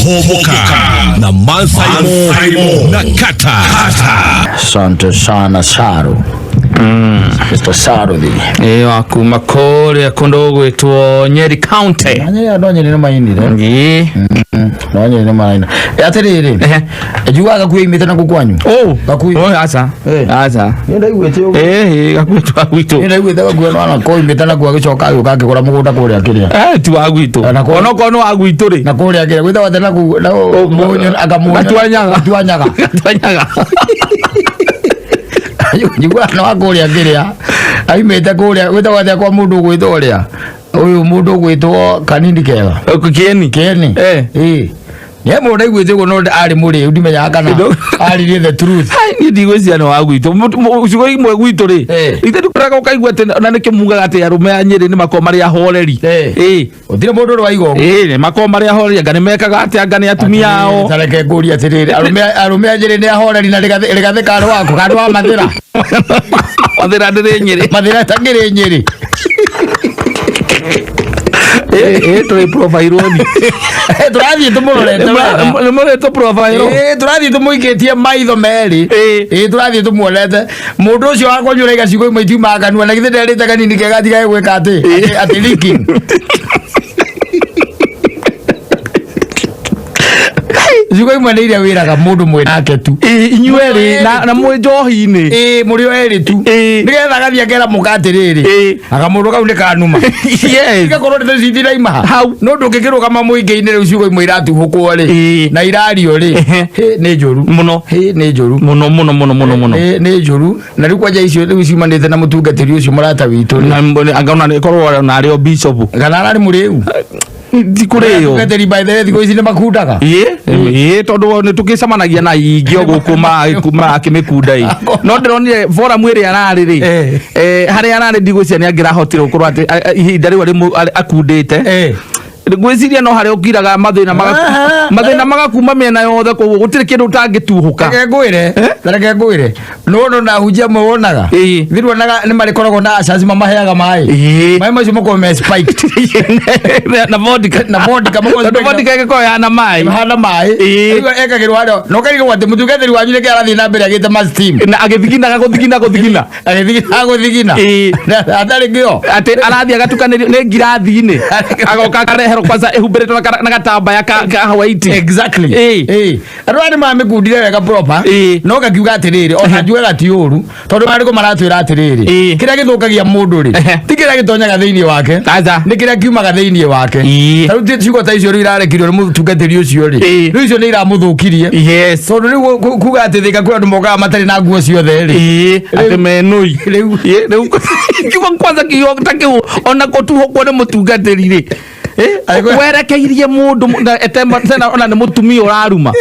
Humuka na Mansaimo na Katta. Asante sana Saru. Mr. Saruthi. Akuma kore akondo gwetwo Nyeri County. Nyeri no mainire. Ngi. Nyeri no mainire. Atiriri. Ejuaga kuimita na kukwanyu. Gakui. Asa. Asa. Nenda igwete yo. Gakwetwa gwito. Nenda igwete gakwana na kuimita na kwagicoka yuka kigora mugunda kuria kiria. Tu agwito. Ono kono agwito ri. Na kuria kiria gwita watena ku na akamunya. Atwanyaga. Jugwa no akoria kiria aimete kuria gwita wathe kwa mundu gwitoria uyu mundu gwitwo kanini kega kieni ye mundu igwite ko no ari muri ndimenya kana ari the truth ni ndigwisia no agwito ucigo imwe gwito ri ite ndukuraga ukaigwa ati na nike mugaga ati arume a Nyeri ni makoma ria horeri utire mundu ro igo ni makoma ria horeri ngani mekaga ati ngani atumia ao tareke nguri atiriri arume a Nyeri ni horeri na rigathe karo wako kando wa mathira mathira ndire Nyeri mathira tangire Nyeri to profile ni turathie tumurorete mure to profile turathie tumuiketie maitho meri turathie tumuonete mundu ucio wakwa nyura gacigo imwe tiuma kanua na githe nderite kanini kega tigae gwika ati leaking Zigo imwe ni iria wiraga mundu mwinake tu inyueri na mwejohi-ini muri eri tu nigetha gathia ngera mukatiriri aga mundu kau ni kanuma igakorwo ni cithira ima no ndungikirugama muingi-ini riu ciugo imwe iratuhukwo ri na irario ri ni njuru muno ni njuru muno ni njuru na riu kwanja icio riu ciumanite na mutungatiri ucio murata witu angona ni korwo na rio bishop kana ari muriu dikureyo ngateri by the way thiko ici ni makundaga tondu ni tukicamanagia na ingio gukuma akimikunda no ndironire forum iri arari ri hari arari ndigwiciria ni angirahotire gukorwo ati ihinda riu ari akundite gwiciria no hari ukiraga mathina magakuma mena yothe koguo gutire kindu utangituhuka reke ngwire no na hujia mwonaga thirwo naga ni marikoragwo na acaci mamaheaga mai macio mako me spiked na vodka ko yana mai ekagirwo hado no karigwo ati mutungatiri wanyu ni karathi na mbere agite mas team na agithigina atari ngio ati arathi agatukanĩrio nĩ ngirathi-inĩ agoka akareherwo kwanza ehumbiritwo na gatambaya ka Hawaii exactly arwani mamikundire wega proper no gakiuga atiriri ona njuega ti uru tondu mariko maratwira atiriri kiria githukagia mundu ri ti kiria gitonyaga thiini wake ni kiria kiumaga thiini wake taru ciugo ta icio irarekirio ni mutungatiri ucio ri riu icio ni iramuthukirie tondu riu kuga ati thika kwi andu mokaga matari na nguo ciothe ri ati menui riu kiugo kwanza kiugo takiu ona kutuhukwo ni mutungatiri ri werekeirie mundu tena ona ni mutumia uraruma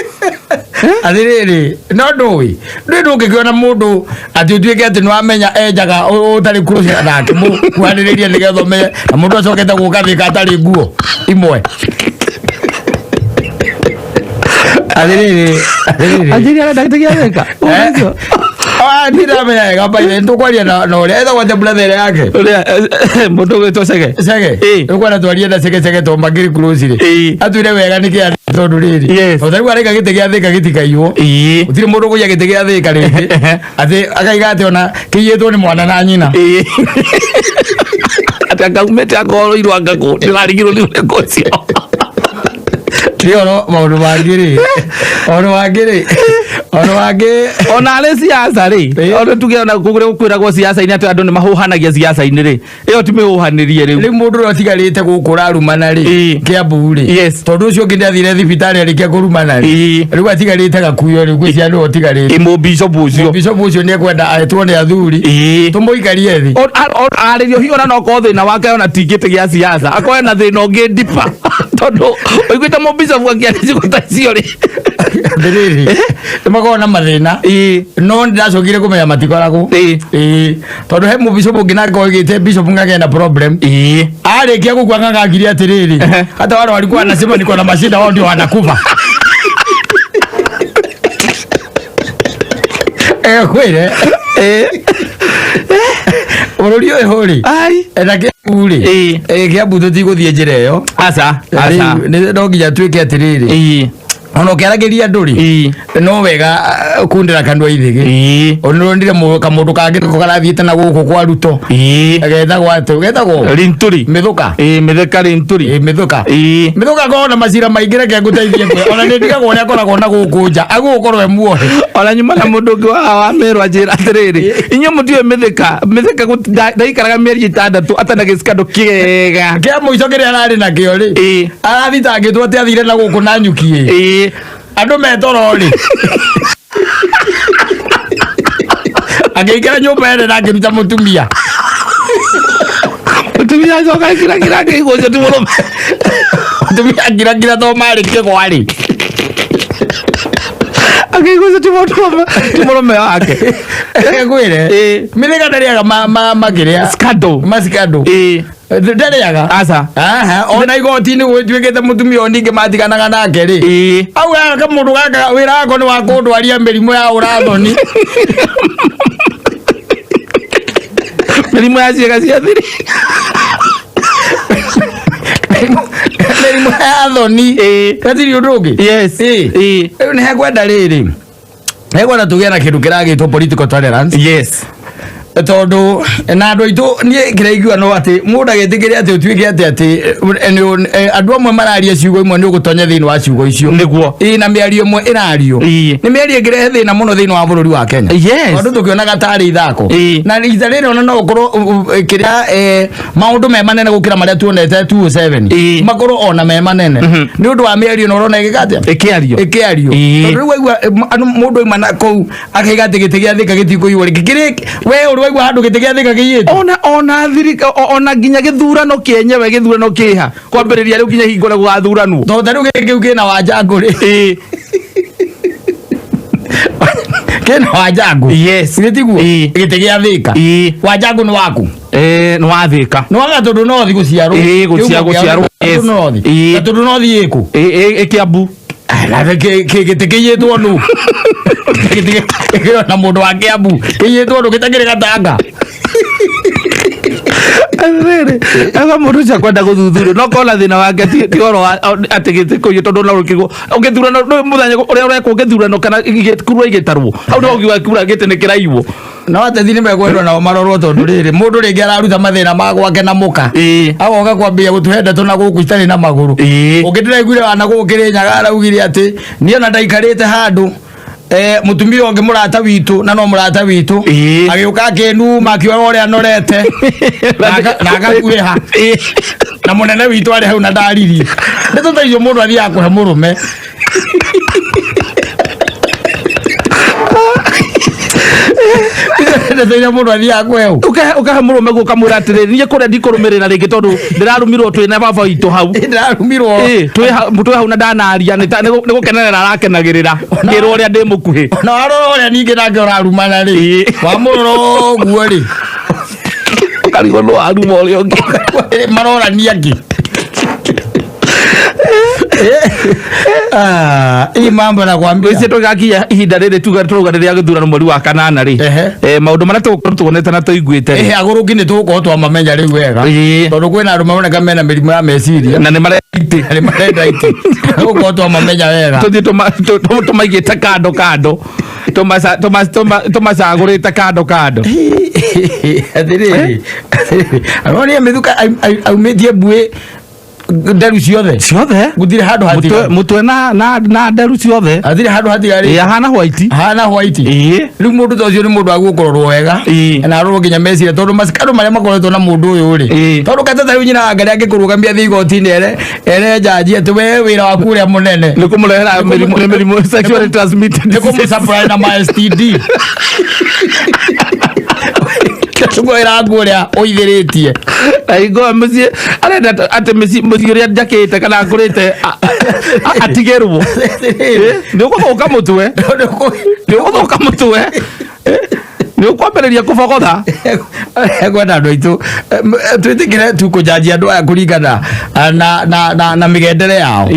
athiriri no ndui ndungikiona mundu ati utuike ati nwamenya enjaga utari close nake kuhaniriria nigetha umenye na mundu acokete gukathika atari nguo imwe athiriri ndagitagia weka ndira menya wega baile ntukwaria na uria etha gwate brother yake mundu gwitwo Sege ukwana twaria na Sege to magiri close ri atwire wega niki tondu riri uthari areka gite gia thika gitikaiwo utire mundu kuya gite gia thika riri ati akaiga ati ona kiyetwo ni mwana na nyina ati akaumete akoro irwanga ko ndirarigirwo ni urekocio Rio maundu mangiri ona ale siasa ri ona tugiona kugure gukwiragwo siasa ini ati andu ni mahuhanagia siasa ini ri iyo ti mihuhanirie ri mundu ro tigarite gukura rumana ri Kiambu ri tondu ucio ngindathire thibitari ari kia kurumana ri riu atigarite gakuyo ri gwiciria no tigarite imo bishop ucio ni kwenda aitwo ni athuri tumuikarie thi aririo hiona no ko thina wake ona tingite gia siasa akoe na thina ungi dipa tondu oigwita mo bishop akiani ciko cio ri ndiriri magona mathina no ndacokire kumenya matikoragwo tondu he mubishop ngina koigite bishop ngagenda problem arikia gukwanga ngagiri atiriri hata wale walikuwa wanasema niko na mashida wao ndio wanakufa kweli Bururi uyu huri ai na Kiambu-ri Kiambu tutiguthie njira iyo aca ni no nginya twike atiriri ono kiaragiria nduri no wega kundira kandu ithigi onondire kamundu kangi ko karathiite na guku kwa ruto agetha gwatu gethago rinturi mithuka mitheka rinturi mithuka kona macira maingira ke nguteithie kwe ona nindiga gwo ria koragwo na guku nja agukorwo we muohe ona nyuma na mundu ngi wa merwa njira atiriri inyo mutiwe mitheka ndaikaraga mieri 6 atana gisikando kiega kia muico kiria arari na kio ri arathitangitwo ati athire na guku na nyuki andu metorori ageikara nyumba ene na ngiruta mutumia coka kira kigucio ti murume mutumia ngira to marikie gwari akigucio ti murume wake gwire mithika ndariaga makiria masikado ndariaga aca ona igoti-ini gwituikite mutumia o ningi matiganaga nake ri au gaka mundu gaka wira wako ni wa kundwaria mirimu ya urathoni mirimu ya ciega cia thiri mirimu ya thoni gatiri undu ungi riu ni hekwenda riri hekwenda tugie na kindu kiragitwo political tolerance tondu na andu aitu nie kiraigua no ati mundu agetikiria ati utuike ati andu amwe mararia ciugo imwe ni ugutonya thiini wa ciugo icio niguo na miario imwe irario ni miario ngirehe thina muno thiini wa bururi wa Kenya tondu tukiona gatari ithako na rita riri ona no ukorwo kiria maundu me manene gukira maria tuonete 207 makorwo ona me manene ni undu wa miario no urona igikatia ikiario tondu riu waigua mundu ima na kou akaigati giti gia thika gitikuiwa kiri we waigua handu giti gia thika giyitu ona thirika ona nginya githurano kienyewe githurano kiha kwambiriria riu nginya hingore gwathurano tondu riu gikiu kina Wanjangu ri kina Wanjangu gitiguo giti gia thika Wanjangu ni waku ni wa thika ni wa tondu no thi guciarwo guciarwo tondu no thi iku Kiambu na giti giyitwo nu na mundu wa Kiambu giyitwo nu gitagire gatanga riri ega mundu cia kwenda guthuthurwo no kona thina wake ti oro ati gitikuyu tondu no rukigo ugithurano muthanya uria urekwo ugithurano kana kurwa igitarwo au no ugiwa kura giti ni kiraiywo no atethi ni mekwendwo nao marorwo tondu riri mundu ringi araruta mathina ma gwake na muka agoka kwambia gutuhenda tuna guku itari na maguru ugitiraiguire wana gukiri nyaga araugire ati ni ona ndaikarite handu mutumia onge murata witu na no murata witu agiuka kenu makiwa ore anorete na agakureha na munene witu ari hau na ndariri nditutaiyo mundu athi akuhe murume nditutaiyo mundu athi akuhe ukahe murume guka muratiriri nie kuria ndikurumirira ringi tondu ndirarumirwo twina baba witu hau ndirarumirwo twi hau na ndanaria ni gukenerera arakenagirira ngirwo uria ndi mukuhi na warora uria ningi nake urarumana ri wa muroro guo ri ukarigo no aruma uria ungi marora niangi hii mambo na kwambia sisi tugakia ihinda riri tugaruganiria githurano mweri wa kanana ri maundu maria tugonete na tuiguite aguruki ni tugukorwo twamamenya riu wega tondu kwina andu maroneka mena mirimu ya meciria na ni marenda iti tugukorwo twamamenya wega tuthie tumaigite kando tumacagurite kando athiriri aroni mithuka aumitie mbui ndaru ciothe gutire handu hatira mutwe na ndaru ciothe athire handu hatira hana white riu mundu tocio ni mundu agukorwo wega na aroro nginya meciria tondu masikaro maria makoretwo na mundu uyu ri tondu Katta riu nyina ngari angikurugamia thigoti-ini ere jaji ati we wira waku uria munene ni kumurehera mirimu sexually transmitted ni kumusupply na ma STD tugo irangu uria uithiritie aigo mucie arenda ati mucie uria njakite kana ngurite atigerwo ni guthuka mutwe ni ukwambĩrĩria kũbogotha kwenda andũ aitũ twĩtĩkĩre tu kũjanjia andũ aya kũringana na mĩgendere yao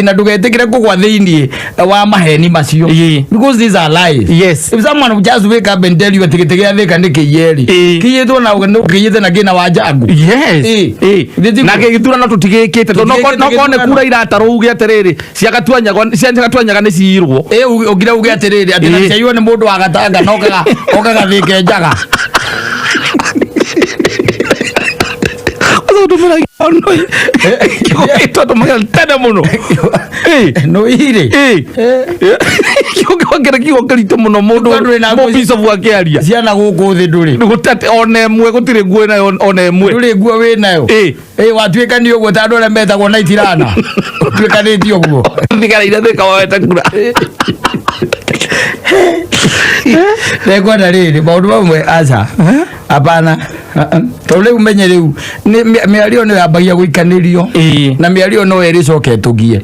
na ndũgetĩkĩre kũgwa thĩinĩ wa maheni macio because these are lies. Yes, if someone will just wake up and tell you atĩ gĩtĩ gĩa thĩka nĩ kĩiyeri kĩiyĩtwo na kĩiyĩte na kĩna wa njangu. Yes, na gĩthurano tũtigĩkĩte nokone kura iratarũuge atĩrĩrĩ ciagatwanyaga nĩ ciirwo ũngire uge atĩrĩrĩ atĩ na ciaiywo nĩ mũndũ wa gatanga okaga thĩke njaga no ire kĩongera kiugo kĩritũ mũno mũndũ bicobu akĩaria ciana gũkũ thĩ ndũrĩ gũtate ona ĩmwe gũtirĩ nguo nayo ona ĩmwe ndũrĩ nguo wĩ nayo watuĩka nĩ ũguo ta andũ arĩa metagwo na itirana tuĩkanĩtie ũguo thigareire thĩka woete kura Rekwenda rĩrĩ maũndũ mamwe aca apana tondũ rĩu menye rĩu mĩario nĩ yambagia gũikanĩrio na mĩario no ĩrĩcoke ĩtũgie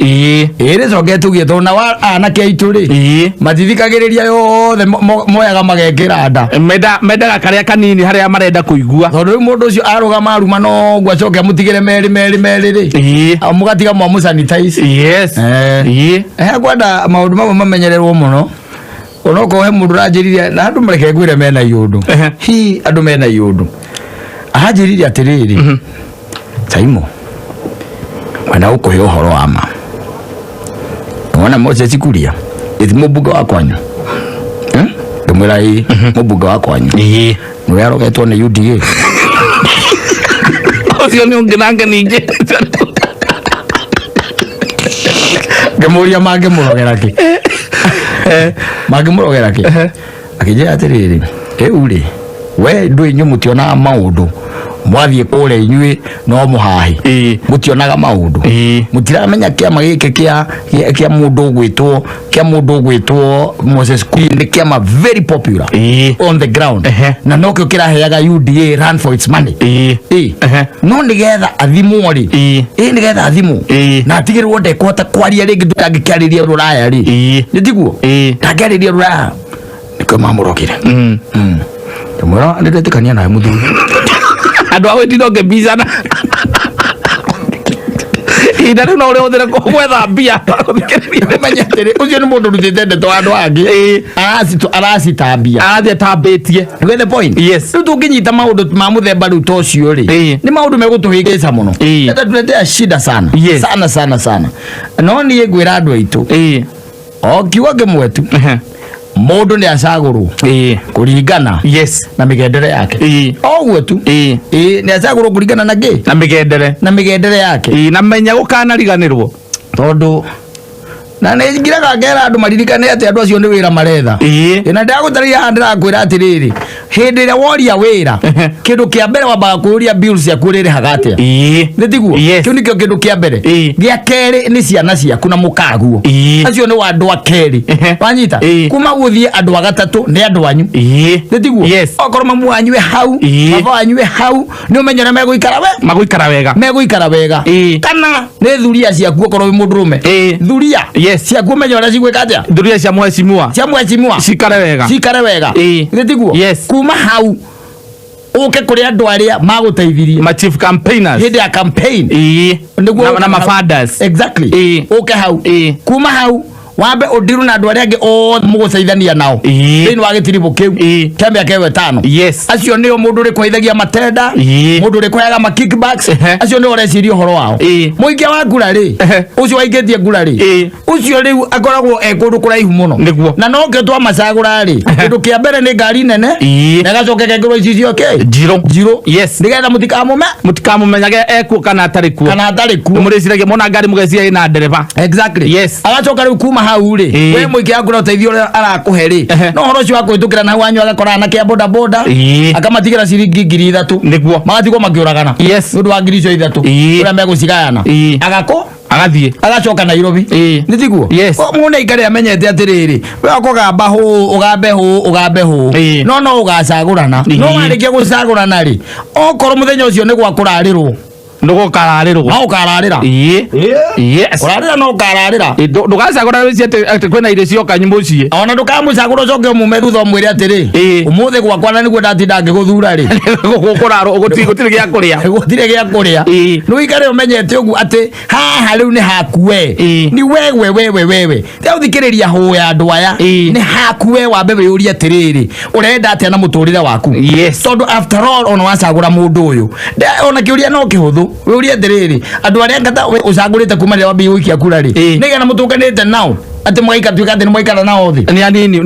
ĩrĩcoke ĩtũgie tondũ na anake aitũ rĩ matithikagĩrĩria yothe moyaga magekĩra nda mendaga karĩa kanini harĩa marenda kũigua tondũ rĩu mũndũ ũcio arũgama aruma noguo acoke amũtigĩre merĩ rĩ mũgatiga mwamũsanitize kwenda maũndũ mamwe mamenyererwo mũno onokohe mũndũ ranjĩrire na andũ mareke ngwĩre mena iũndũ andũ mena iũndũ aranjĩrire atĩrĩrĩ Saimo mwana ũkũhe ũhoro wa ma mwana Moses Kuria ĩthi mũmbunge wa kwanyu ndĩmwĩra mũmbunge wa kwanyu nĩwe arogetwo nĩ UDA ũcio nĩ ũngĩ nake ningĩ ngĩmũria mangĩmũrogera kĩ mangĩmũrogera kĩ akĩnjĩra atĩrĩrĩ rĩu rĩ we ndũĩ inyuĩ mũtionaga maũndũ mwathiĩ kũrĩa inyuĩ no mũhahi mũtionaga maũndũ mũtiramenya kĩama gĩkĩ kĩa mũndũ ũgwĩtwo Moses Kuria nĩ kĩama very popular on the ground na nokĩo kĩraheaga UDA run for its money no nĩgetha athimwo rĩ nĩgetha athimwo na atigĩrĩrwo ndekũhota kwaria rĩngĩ ndangĩkĩarĩria rũraya rĩ nĩtiguo ndangĩarĩria rũraya nĩkĩo mamũrogire ndĩmwĩra nĩndetĩkania nawe mũthuri andũ a wĩtino ngĩmbicana ihinda rĩu no ũrĩhũthĩre gwetha mbia menya atĩrĩ ũcio nĩ mũndũ ũrutĩte ndeto andũ angĩ aracitambia arathiĩ atambĩtie get the point. Yes, rĩu tũngĩnyita maũndũ ma mũthemba rĩu ta ũcio rĩ nĩ maũndũ megũtũhĩngĩca mũno tuletea shida sana sana no niĩ ngwĩra andũ aitũ o kiugo kĩmwe tu mũndũ nĩ acagũrwo kũringana na mĩgendere yake oguo tu nĩ acagũrwo kũringana na kĩ na mĩgendere yake na menya gũkanariganĩrwo tondũ na nĩ ngiraga ngera andũ maririkane atĩ andũ acio nĩ wĩra maretha na ndagũtarĩria haha ndĩrakwĩra atĩrĩrĩ hĩndĩ ĩrĩa woria wĩra kĩndũ kĩa mbere wambaga kũũria bills ciaku ũrĩrĩhaga atĩa nĩtiguo kĩu nĩkĩo kĩndũ kĩa mbere gĩa kerĩ nĩ ciana ciaku na mũkaguo acio nĩ andũ a kerĩ wanyita kuma gũthiĩ andũ a gatatũ nĩ andũ anyu nĩtiguo okorwo mamu wanyu hau baba wanyu hau nĩ ũmenye ũrĩa megũikara wega kana nĩ thuria ciaku okorwo wĩ mũndũrũme thuria ciaku ũmenye ũrĩa cigwĩka atĩa thuria cia mheshimiwa cikare wega nĩtiguo kuma hau ũke kũrĩ andũ arĩa magũteithirie ma chief campaigners hĩndĩ ya campaign na mafathers exactly ũke hau kuma hau wambe ũdiru na andũ arĩa angĩ othe mũgũteithania nao thĩinĩ wa gĩtiribũ kĩu kĩa mĩaka ĩyo ĩtano acio nĩo mũndũ ũrĩ kũheithagia matenda mũndũ ũrĩ kũheaga ma kickbacks acio nĩo ũreciria ũhoro wao mũingĩ wa ngura rĩ ũcio waingĩtie ngura rĩ ũcio rĩu akoragwo kũndũ kũraihu mũno na no kĩo twamacagũra rĩ kĩndũ kĩa mbere nĩ ngari nene na ĩgacoka gekĩrwo ici icio njirũ nĩgetha mũtikamũmenyage ekuo kana atarĩ kuo mũrĩciragia mona ngari mũgeciria ĩna ndereba exactly agacoka rĩu kuma hau rĩ we mũingĩ akũra ũteithio ũrĩa arakũhe rĩ no horo ũcio wa kũhĩtũkĩra na hau wanyu agakora anake a boda boda akamatigĩra ciringi 3,000 nĩguo magatigwo makĩũragana nĩ ũndũ wa 3,000 ũrĩa megũcigayana agathiĩ agacoka Nairobi nĩtiguo mũndũ aikare amenyete atĩrĩrĩ we akũgamba ũgambe hũ no ũgacagũrana no warĩkia gũcagũrana rĩ okorwo mũthenya ũcio nĩ gwakũrarĩrwo ndugo karariro no kararira yes kararira no kararira ndugaca gora wisi ate kwena ire cio kanyimbo cie ona ndukamucagura coke mume thutha mwire atiri umuthi gwakwa na niguo ndatinda ngiguthura ri gukuraro gutire gia kuria no ikare umenyete ugu ati haha riu ni hakue ni wewe te uthikiriria hu ya andu aya ni hakue wa bebe yuri atiriri urenda atia na muturire waku tondu after all ona wacagura mundu uyu ona kiuria no kihuthu yuri atiriri andu aria ngata ucagurite kuma ria wabi wiki akura ri nigana mutukanite nao ati mwaika twikate ni mwaikara nao thi ni anini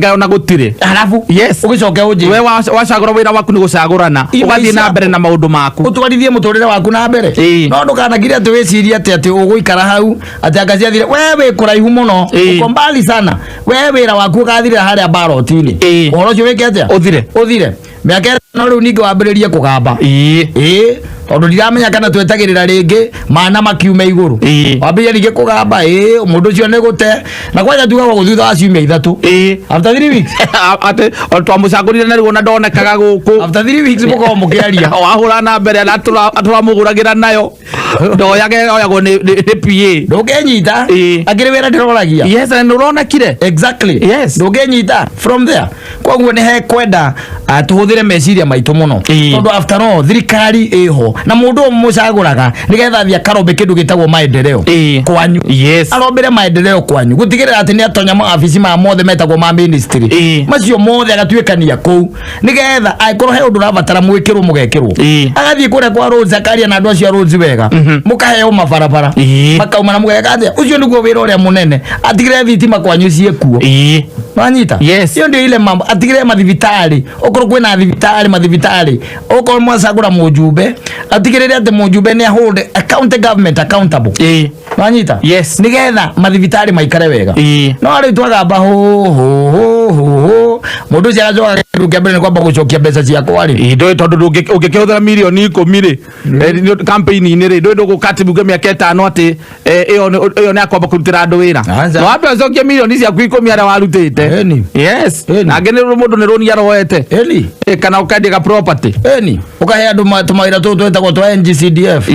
ona gutire halafu ugicoke uji we wacagura wira waku ni gucagurana ugathie na mbere na maundu maku utwarithie muturire waku na mbere no ndukanagiria ati wiciria ati uguikara hau ati akaciathire wewe kuraihu muno uko mbali sana wewe wira waku ugathire haria barotini uhoro ucio wikete uthire miaka no riu ningi wambiririe kugamba tondu ndiramenya kana twetagirira ringi mana makiume iguru wambiria ringi kugamba mundu ucio ni gute na kwaja tuga guthutha wa ciumia 3 after 3 weeks ate twamucagurire na riu na ndonekaga guku after 3 weeks muko mukiaria wahura na mbere na turamuguragira nayo ndoyage oyago ni PA ndukenyita agire wira ndiroragia yes and urona kire exactly yes ndukenyita from there koguo ni he kwenda tuhuthire meciria maitu muno tondu after all thirikari iho na mundu mucaguraga nigetha thia karombe kindu gitagwo maendeleo kwanyu arombere maendeleo kwanyu gutigirira ati ni atonya maafisi ma mothe metagwo ma ministry macio mothe agatuikania ku nigetha aikorwo he undu rabatara mwikirwo mugekirwo agathie kuria kwa roads akaria na andu acio roads wega mukaheo mabarabara makauma na mugeka atia ucio niguo wira uria munene atigire thitima kwanyu ciekuo manyita iyo ndio ile mambo atigire mathibitari okorwo kwina mathibitari okorwo mwacagura mujumbe atigirire ati mujumbe ni hold government accountable manyita nigetha mathibitari maikare wega no ari twagamba ho mundu cia ajoga kindu mbere ni kwamba gucokia mbeca ciakwa ri ndo tondu ungikihũthĩra milioni 10 ri campaign-inĩ ri ndo gukatibuge miaka 5 ati iyo ni akwamba kurutira andu wira no wambe ucokie milioni ciaku 10 aria warutite yes nange ni mundu ni roni aroete kana ukendia ga property ukahe andu tumaira tu twetagwo twa NGCDF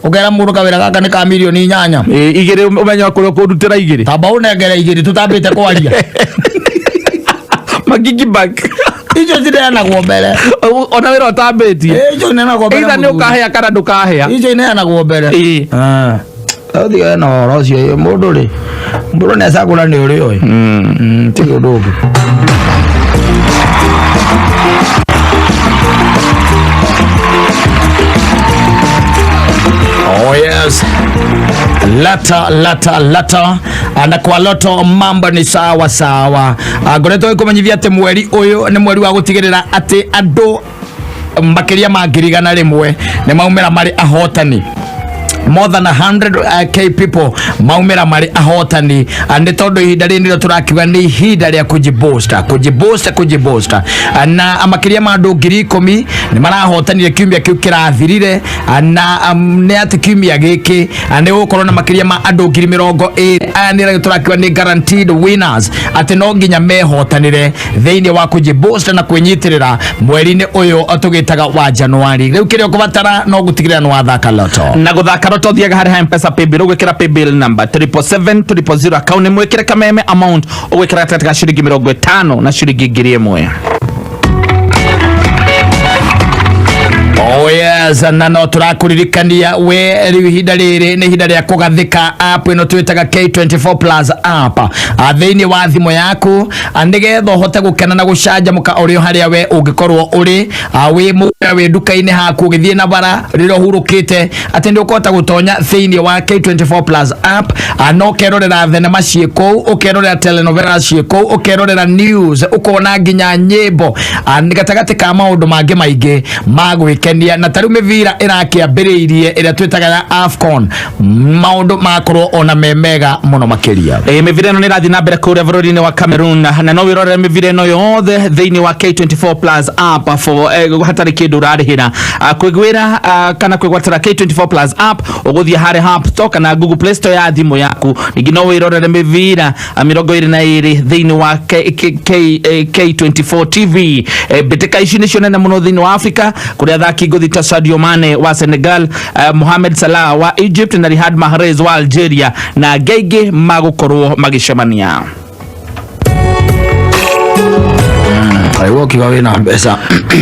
ukera mundu kawira gaka ni ka milioni 8 igire umenya kuria kurutira igire tamba unengere igire tutambite kwaria magigi back ijo zineanagwo mbere ona wira utambitie ijo neanagwo mbere either ni ukahea kana ndukahea ijo neanagwo mbere athiga na horo ucio mundu ri mburu ni acagura ni uri oi tigi undu ungi oh yes lata na kwa loto mambo ni sawa ngoretwo ikumenyithia ati mweri uyu ni mweri wa gutigirira ati andu makiria magirigana rimwe ni maumira mari ahotani more than 100k people maumira mari ahotani ande tondu ihinda ri ndio turakiwa ni ihinda ria kujibosta na amakiria ma andu 10,000 ni marahotanire kiumia kiu kirathirire na ne ati kiumia giki ande gukorwo na makiria ma andu 20,000 ani ria turakiwa ni guaranteed winners ati no nginya mehotanire thiini wa kujibosta na kwinyitirira mweri-ini uyu tugitaga wa Januari riu kirio kubatara no gutigirira no wathaka loto na guthaka loto thiaga hari mpesa paybill ugwikira paybill number 77700 account ni mwikire kameme amount ugwikira katika shilingi 50 na shilingi 1,000 oh yes na no turakuririkania we riu ihinda riri ni ihinda ria kugathika app ino twitaga K24 Plus app thiini wa thimu yaku nigetha uhote gukena na gucanjamuka urio haria we ungikorwo uri wi muya wi duka-ini haku ugithie na bara riro hurukite ati ndi ukota gutonya thiini wa K24 Plus app no kerorera thenema cieko ukerorera telenovela cieko ukerorera news ukona nginya nyimbo ni gatagati ka maundu mangi maingi magwikenia na tariu mivira irakiambiriirie ira twitaga ya AFCON maundu makorwo ona memega muno makiria mivira ino ni rathi na mbere kuria bururi-ini wa Cameroon na no wirorere mivira ino yothe thiini wa K24 Plus app for hatari kindu rarihira kwigwira kana kwigwatira K24 Plus app uguthia hari app store kana Google Play Store ya thimu yaku ningi no wirorere mivira 22 thiini wa K24 TV bitika ici nicio nene muno thiini wa Africa kuria thaki athaki godita Sadio Mane wa Senegal, Mohamed Salah wa Egypt na Riyad Mahrez wa Algeria na Gege magukorwo magicemania. Aiwo kigawe na mbeca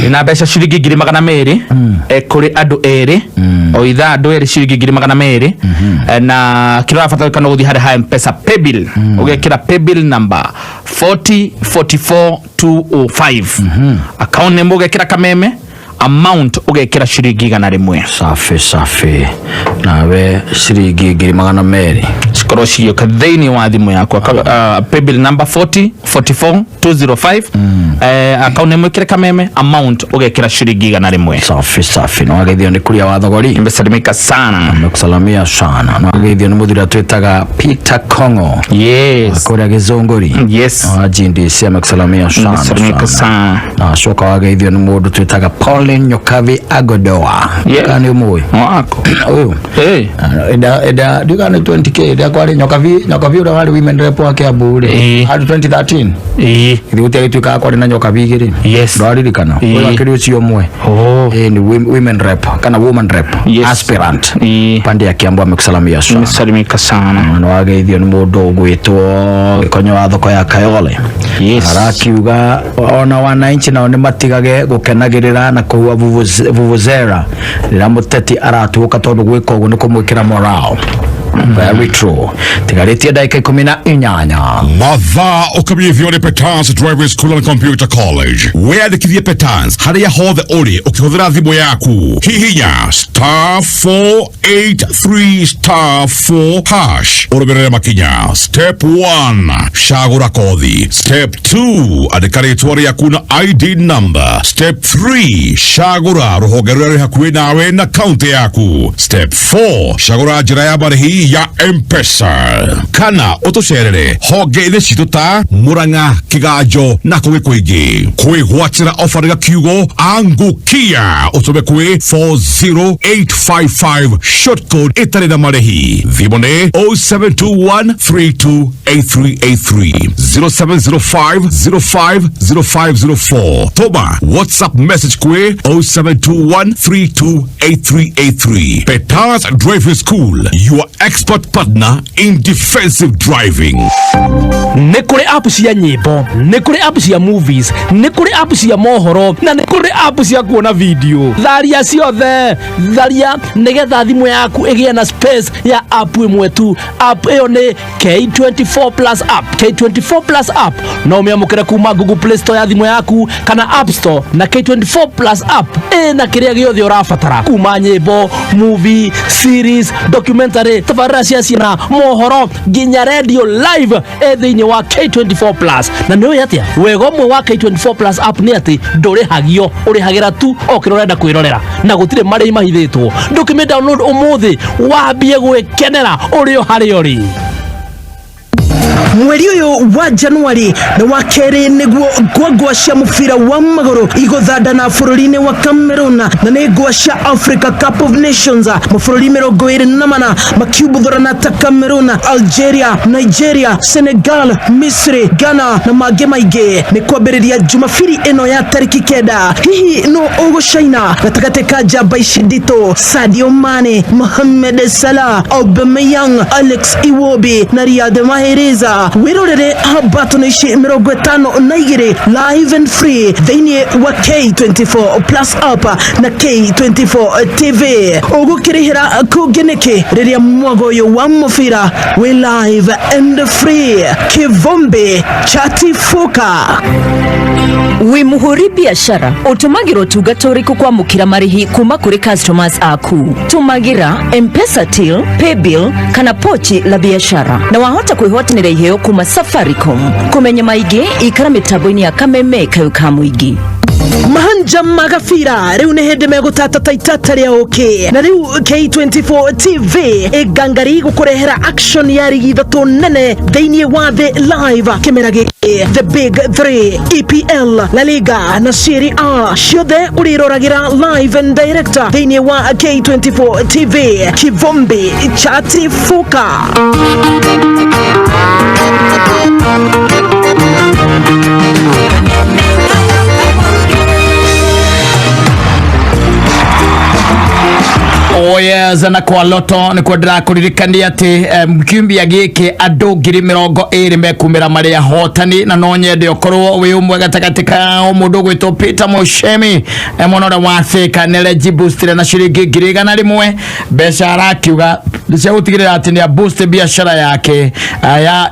ina mbeca ciringi 200 kuri andu eri o itha andu eri ciringi 200 na kila rafatarikana guthi hari ha M-Pesa paybill ugekira paybill number 4044205 account name ugekira Kameme, amount ugekira ciringi 100. Safi nawe ciringi 200 sikoro ciyo kathini wa thimu yakwa paybill number 4044205 account name ugekira Kameme, amount ugekira ciringi 100. Safi no ageithio ni kuria wa thogori imesalimika sana nimekusalamia sana no ageithio ni muthira twitaga Peter Kongo akuria gizongori ajindi cia mekusalamia sana na shoka ageithio ni mundu twitaga Nyokavi Agodoa kani umwe wako eda dukane 20k eda kwali nyokavi ura wali women rep wake abure hadi 2013 ili uteituka kwali na nyokavi giri ndwaririkana kwa kiri ucio mwe ni women rep kana woman rep aspirant pande ya Kiambu amekusalamia sana salimika sana no ageithio ni mundu gwitwo konyo wa thoko ya Kayole arakiuga ona wananchi nao ni matigage gukenagirira na kuwa vuvuzera rira muteti aratuka tondu gwika uguo ni kumwikira morale. Very true. Tigaretia daika 18. Matha ukabithio ni Petans Driving School and Computer College. Wiyandikithie Petans haria hothe uri ukihũthĩra thimũ yaku. Hihinya *483*4# urumirire makinya. Step 1 cagũra kothi. Step 2 andĩka rĩtwa rĩaku na ID number. Step 3 cagũra rũhonge rũrĩa rwĩ hakuhĩ nawe na kaunti yaku. Step 4 cagũra njĩra ya marĩhi ya M-Pesa. Kana utucerere honge-inĩ citũ ta Murang'a, Kiganjo na kũngĩ kũingĩ. Kwĩgwatĩra ofa rĩga kiugo angukia ũtũme kwĩ 40855 short code ĩtarĩ na marĩhi. Thimũ nĩ 0721328383 0705050504. Tũma WhatsApp message kwĩ 0721328383. Petans Driving School, your expert partner in defensive driving. Nĩ kũrĩ app cia nyĩmbo, nĩ kũrĩ app cia movies, nĩ kũrĩ app cia mohoro na nĩ kũrĩ app cia kuona video. Tharia ciothe, tharia nĩgetha thimũ yaku ĩgĩe na space ya app ĩmwe tu. App ĩyo nĩ K24 Plus app. K24 Plus app no ũmĩamũkĩre kuma Google Play Store ya thimũ yaku kana App Store, na K24 Plus app ĩna kĩrĩa gĩothe ũrabatara kuma nyĩmbo, movie, series, documentary, tabarĩra cia ciana, mohoro nginya radio live thĩinĩ wa K24 Plus. Na nĩ ũĩ atĩa wega ũmwe wa K24 Plus app nĩ atĩ ndũrĩhagio, ũrĩhagĩra tu okĩra ũrenda kwĩrorera na gũtirĩ marĩhi mahithĩtwo. Ndũkĩmĩ download ũmũthĩ wambie gwĩkenera ũrĩ o harĩa ũrĩ. Mweri uyu wa Januari na wa keri niguo ngwa cia mubira wa maguru iguthandana bururi-ini wa Cameroon na ni ngwa cia Africa Cup of Nations mabũrũri 24 makiumbũthũrana ta Cameroon, Algeria, Nigeria, Senegal, Misri, Ghana na mangĩ maingĩ. Nĩ kwambĩrĩria Jumapili ĩno ya tariki 9. Hihi no ũgũcaina gatagatĩ ka njamba ici nditũ Sadio Mane, Mohamed Salah, Aubameyang, Alex Iwobi na Riyad Mahrez? Wirorere habato ici 52 live and free thĩinĩ wa K24 Plus app na K24 TV. Ũgũkĩrĩhĩra kũngeneke rĩrĩa mwago ũyũ wa mũbira we live and free. Kivombe chatifuka wi muhuri biashara utumagiro tungata uriku kwamukira marihi kuma kuri customers aku. Tumagira M-Pesa till, paybill kana pochi la biashara na wahota kwĩhotanĩra iheo kuma Safaricom. Kumenya maingĩ ikara mitambo-inĩ ya Kameme kayo ka mũingĩ. Mahanja magafira riu ni hindi megutata taitata ria oke na riu K24 TV igangari gukurehera action ya rigi thatu nene thĩinĩ wa the live kimera gĩkĩ. The Big 3 EPL, La Liga na Serie A ciothe ũrĩroragira live and direct thĩinĩ wa K24 TV. Kivombe chatifuka. Yes, na kwa loto ni kwa ndirakuririkania ati kiumbia giki andu 20,000 mekumira maria hotani na no nyende okorwo wi umwe gatagati ka mundu gwitwo Peter Mushemi monora wa Africa nele jiboostire na shiringi 100,000 mbeca arakiuga cia gutigirira ati ni boost biashara yake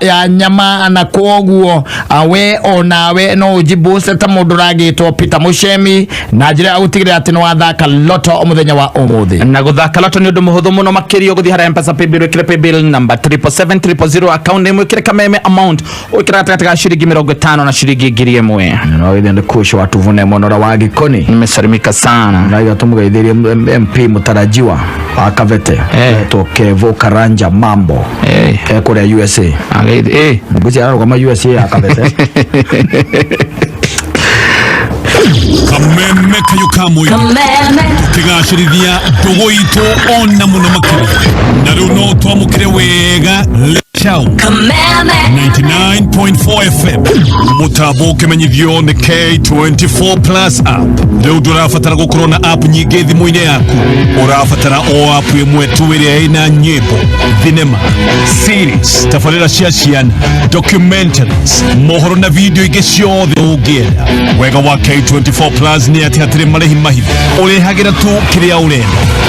ya nyama na koguo we onawe no ujiboost ta mundu ragitwo Peter Mushemi na njira ya gutigirira ati no wathaka loto omuthenya wa umuthi na guthaka loto ni undu muhuthu muno makirio guthi hara M-Pesa paybill kire paybill number 77700 account name kire kameme amount ukira katika shilingi 50 na shilingi 1,000 no ile kusho watu vune monora wa gikoni nimesalimika sana na hiyo tumugaithirie MP mutarajiwa akavete toke Karanja mambo kule USA mbuzi ara kama USA akavete Kameme kayukamwe tukigashirithia ndugu itu ona muno makiri na riu no twamukire wega Chao 99.4 FM Mutabo kimenyithio ni K24 Plus app. Leo ndurafatara gukorwo na app nyingi thimu-ini yaku. Urafatara o app imwe tu iria ina nyimbo, thinema, series, tafarira cia ciana, documentaries, mohoro na video ingi ciothe ungienda. Wega wa K24 Plus ni ati hatiri marihi mahithe. Urihagira tu kiria urenda.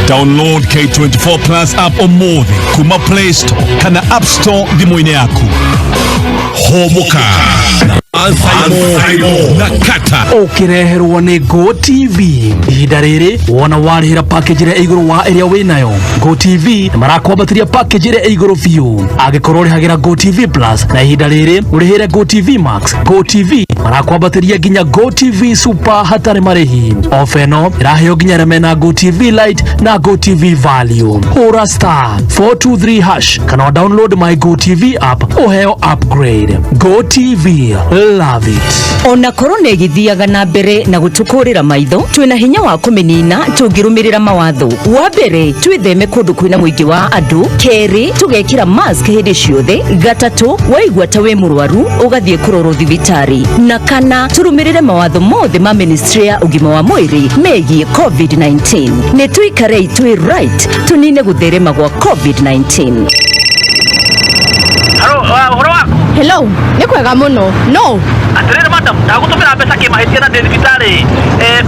Download K24 Plus app umuthi kuma Play Store kana App Store thimu-ini yaku. Humuka Mansaimo na Katta ukireherwo ni Go TV ihinda riri wona warihira package ria iguru wa area winayo Go TV marakwambatiria package ria iguru fiu agikorwo rihagira Go TV Plus na ihinda riri urihire Go TV Max Go TV marakwambatiria ginya Go TV Super hatari marihi ofeno iraheo ginya remena Go TV Lite na Go TV Value hura star 423 hash kana download my Go TV app uheo upgrade Go TV love it. Ona korone githiaga na mbere na gutukurira maitho twina hinya wa kumenina tungirumirira mawatho wa mbere twitheme kundu kwina muingi wa andu keri tugekira mask hindi ciothe gatatu waigwa ta we murwaru ugathie kurorwo thibitari na kana turumirire mawatho mothe ma ministry ya ugima wa mwiri megie COVID-19 ne tuikare twi right tunine gutherema gwa COVID-19. Hello, ni kwega muno. No. Atirire madam, ndagutumira mbeca kimahitia na thibitari.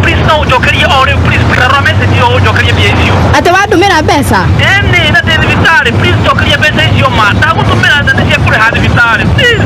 Please no ujokerie ore please kira message yo ujokerie bia icio. Ate wadumira mbeca? Eni na thibitari, please ujokerie mbeca icio ma. Ndagutumira na cia kure ha thibitari. Please.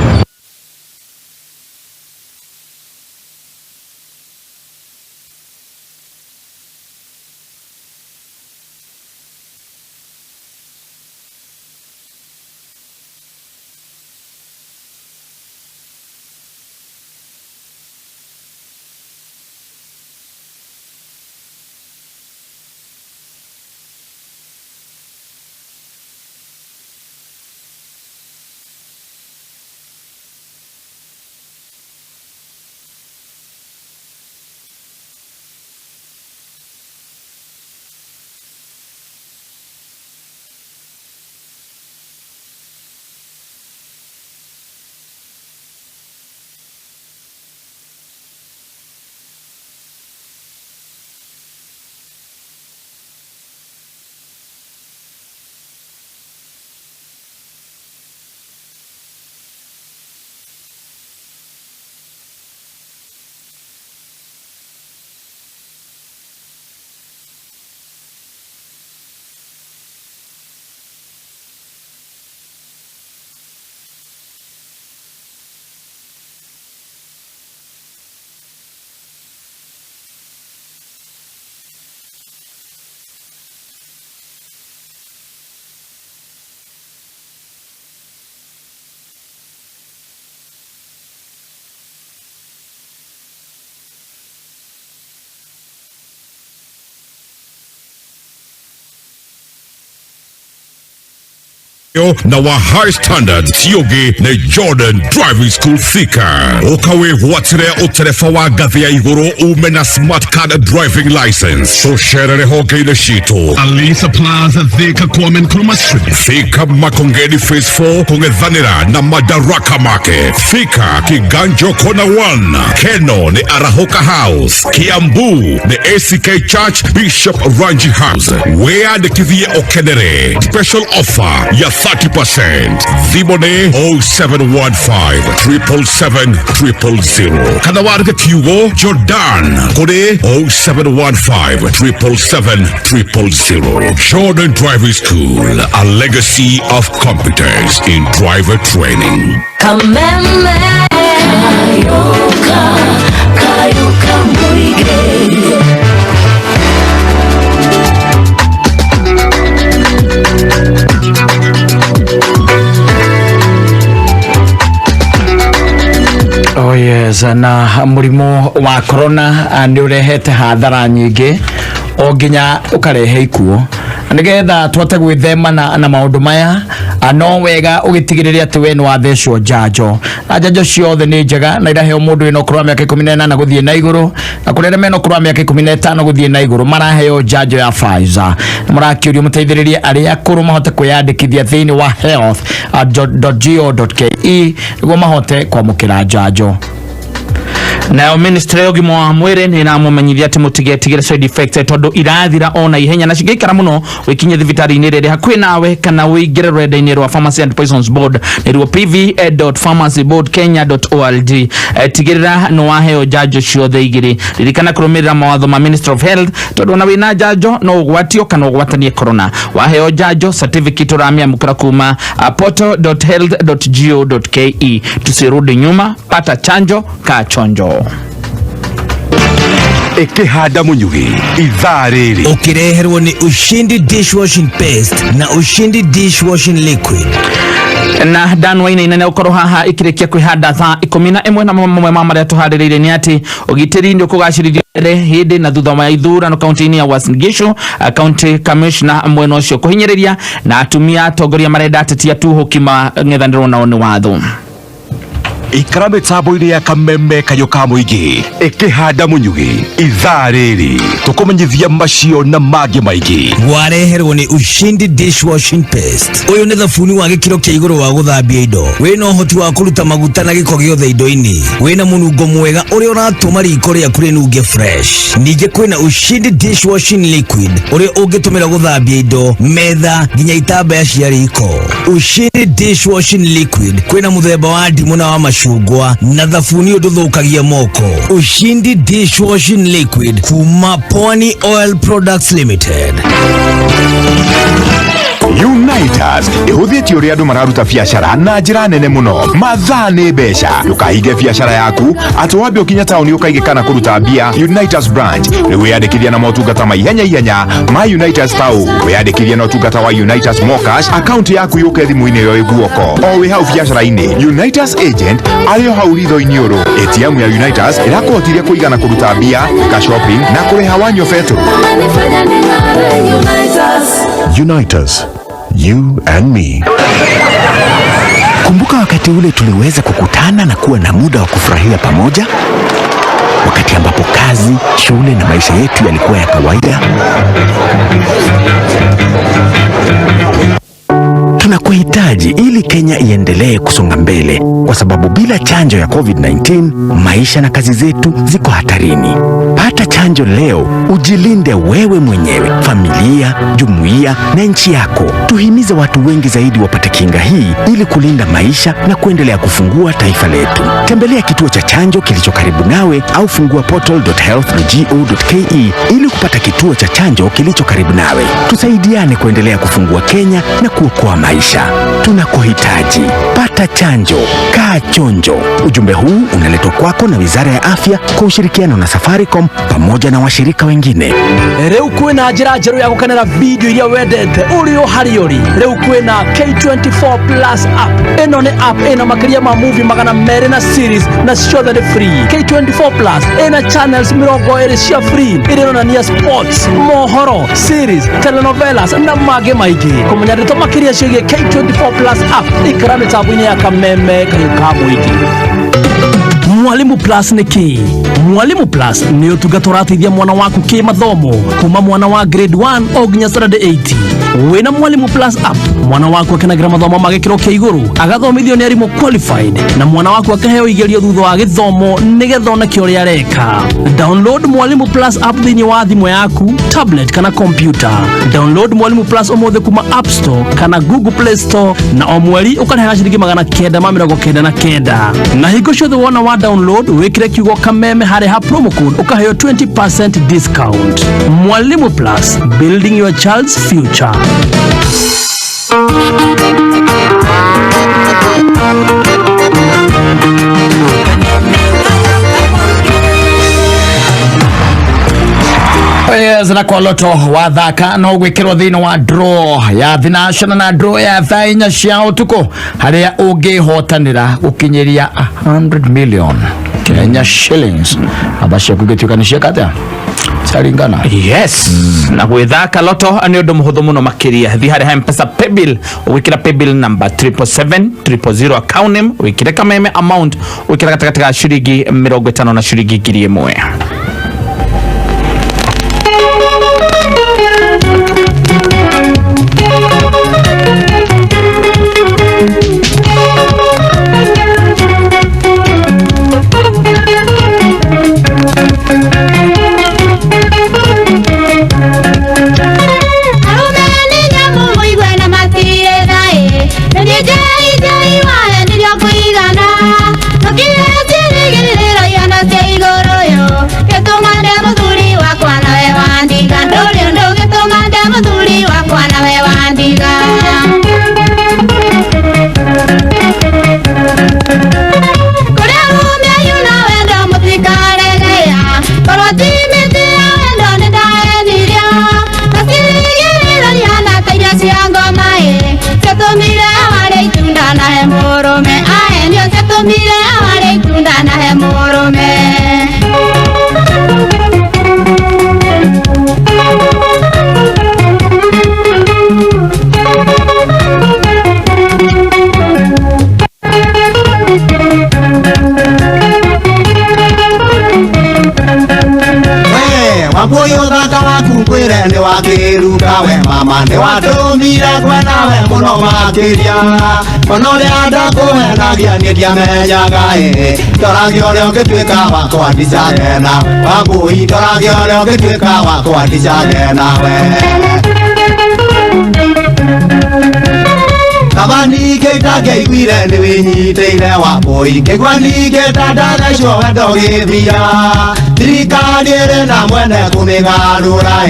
na wa high standard sioge na Jordan Driving School Thika. Okawe watire uterefa wa gathi ya iguru ume na smart card driving license. So sherere hoke ile shito. Alisa Plaza Thika Kwame Nkrumah Street. Thika Makongeni Phase 4 Kongedhanira na Madaraka Market. Thika Kiganjo Kona 1. Keno ni Arahoka House. Kiambu ni ACK Church Bishop Ranji House. Wea de Kivie Okenere. Special offer ya 30%. Vibone 0715 777 000. Kanawarga Kiugo Jordan Kode 0715 777 000. Jordan Driving School, a legacy of competence in driver training. Kamemefm Kayoka Muige. Oh yes, na murimo wa corona ni urehete hathara nyingi o nginya ukarehe ikuo nigetha twote gwithema na maundu maya no wega ugitigiriria ati we ni wathecwo njanjo na njanjo ciothe ni njega na iraheo mundu ino kurwa miaka 18 guthie na iguru na kurere meno kurwa miaka 15 guthie na iguru maraheo njanjo ya Pfizer murakiurio muteithiririe aria akuru mahote kwiyandikithia thiini wa health.go.ke niguo mahote kwamukira njanjo. Na ministry y'ugima wa mwiri ni namumenyithia ati mutigetigire side effects tondu irathira ona ihenya na cigikara muno wikinye thibitari-ini riri hakwi nawe kana wingire rwenda-ini rwa Pharmacy and Poisons Board nirwo pv.pharmacybordkenya.org. Tigirira no waheo njanjo ciothe igiri ririkana kurumirira mawatho ma Ministry of Health tondu na wina njanjo no ugwatio kana ugwatanie corona. Waheo njanjo certificate uramia mukira kuma portal.health.go.ke. Tusirudi nyuma, pata chanjo ka chonjo. Ekihanda munyugi ithaa riri ukireherwo ni Ushindi dishwashing paste na Ushindi dishwashing liquid. Na danwaine inene ukoro haha ikirekia kwihanda thaa 11 na mamwe mamaria tuhaririire ni ati ugitiri ndio kugashiririe hindi na thutha ya ithurano kaunti-ini ya Uasin Gishu. County Commissioner mwena ucio kuhinyiriria na atumia atongoria marenda atetia tu hukima ng'ethaniro nao ni watho. ikara mitambo-ini ya Kameme Kayoka Muige ikihanda munyugi ithaa riri tukumenyithia macio na mangi maingi. Wareherwo ni Ushindi dishwashing paste. Uyu ni thabuni wa gikiro kia iguru wa guthambia indo wina uhoti wa kuruta maguta na giko giothe indo-ini wina munungo mwega uria uratuma riko riaku rinunge fresh. Ninge kwina Ushindi dishwashing liquid uria ungitumira guthambia indo metha nginya itambaya cia riko. Ushindi dishwashing liquid kwina muthemba wa ndimu na wa machungwa na thabuni uduthukagia moko. Ushindi dishwashing liquid kuma Pwani Oil Products Limited. Unitas ihuthitie uria andu mararuta biashara na njira nene muno. Mathaa ni mbeca. Ndukahinge biashara yaku ati wambe ukinya tauni ukaige kana kuruta mbia Unitas branch ni wiyandikithia na motungata ma ihenya ma Unitas Pau. Wiyandikithia na motungata wa Unitas Mocash account yaku yuke thimu-ini yo iguoko o wi hau biashara-ini. Unitas agent ario hau ritho-ini uru. ATM ya Unitas irakuhotiria kuigana kuruta mbia ka shopping na kuriha wanyo fetu. Unitas, you and me. Kumbuka wakati ule tuliweza kukutana na kuwa na muda wa kufurahia pamoja, wakati ambapo kazi, shule na maisha yetu yalikuwa ya kawaida. Tunakuhitaji ili Kenya iendelee kusonga mbele, kwa sababu bila chanjo ya COVID-19 maisha na kazi zetu ziko hatarini. Pata chanjo leo, ujilinde wewe mwenyewe, familia, jumuiya na nchi yako. Tuhimize watu wengi zaidi wapate kinga hii ili kulinda maisha na kuendelea kufungua taifa letu. Tembelea kituo cha chanjo kilicho karibu nawe au fungua portal.health.go.ke ili kupata kituo cha chanjo kilicho karibu nawe. Tusaidiane kuendelea kufungua Kenya na kuokoa maisha. Tunakuhitaji. Pata chanjo, kaa chonjo. Ujumbe huu unaletwa kwako na Wizara ya Afya kwa ushirikiano na Safaricom pamoja na washirika wengine. Leo kwina njira njeru ya gukenera video iria wendete uri o hari uri. Leo kwina K24 Plus app. Eno ni app ena makiria ma movie magana mere na series na show that free. K24 Plus ena channels mirongo iri cia free. Iri na sports, mohoro, series, telenovelas na mage maigi. Kumenya rito makiria cia K24 Plus app ikarane tabu-ini ya Kameme kayo muigi. Mwalimu Plus ni ki? Mwalimu Plus ni utungata ũrateithia mwana waku kimathomo kuma mwana wa grade 1 o nginya standard 8. Wina Mwalimu Plus app, mwana waku akenagira mathomo ma gĩkĩro kĩa igũrũ, agathomithio nĩ arimũ qualified, na mwana waku akaheo igerio thutha wa gĩthomo nĩgetha oneke ũrĩa areka. Download Mwalimu Plus app thĩinĩ wa thimũ yaku, tablet kana computer. Download Mwalimu Plus ũmũthĩ kuma App Store kana Google Play Store, na o mweri ũkarĩha ciringi $999. Na hingo ciothe wona wa download wikire kiugo Kameme harĩ ha promo code ukaheo 20% discount. Mwalimu Plus, building your child's future. Zina kwa loto wa dhaka no gwikirwo thini wa draw ya The National na draw ya thainya cia utuko haria ungihotanira ukinyiria 100 million Kenya shillings abasha kugitukanishia Katta saringana. Yes. Na gwithaka loto ani undu muhuthu muno makiria. Thi hari ha M-Pesa paybill wikira paybill number 77700 account name wikira Kameme amount wikira katika shilingi 50 na shilingi 1000. Wapoyo thaka waku kwire ni wakiruka we mama ni watumire kwena we muno makiria ono ria ndakuhenagia ni ndiamenyaga toragio ria ngituika wakwa ndicagena wangui toragio ria ngituika wakwa ndicagena we Kabani keta geiguire ni winyiteire wapoi kegwani keta ndagaicwo wendo githia thirikari iri na mwene kumigarura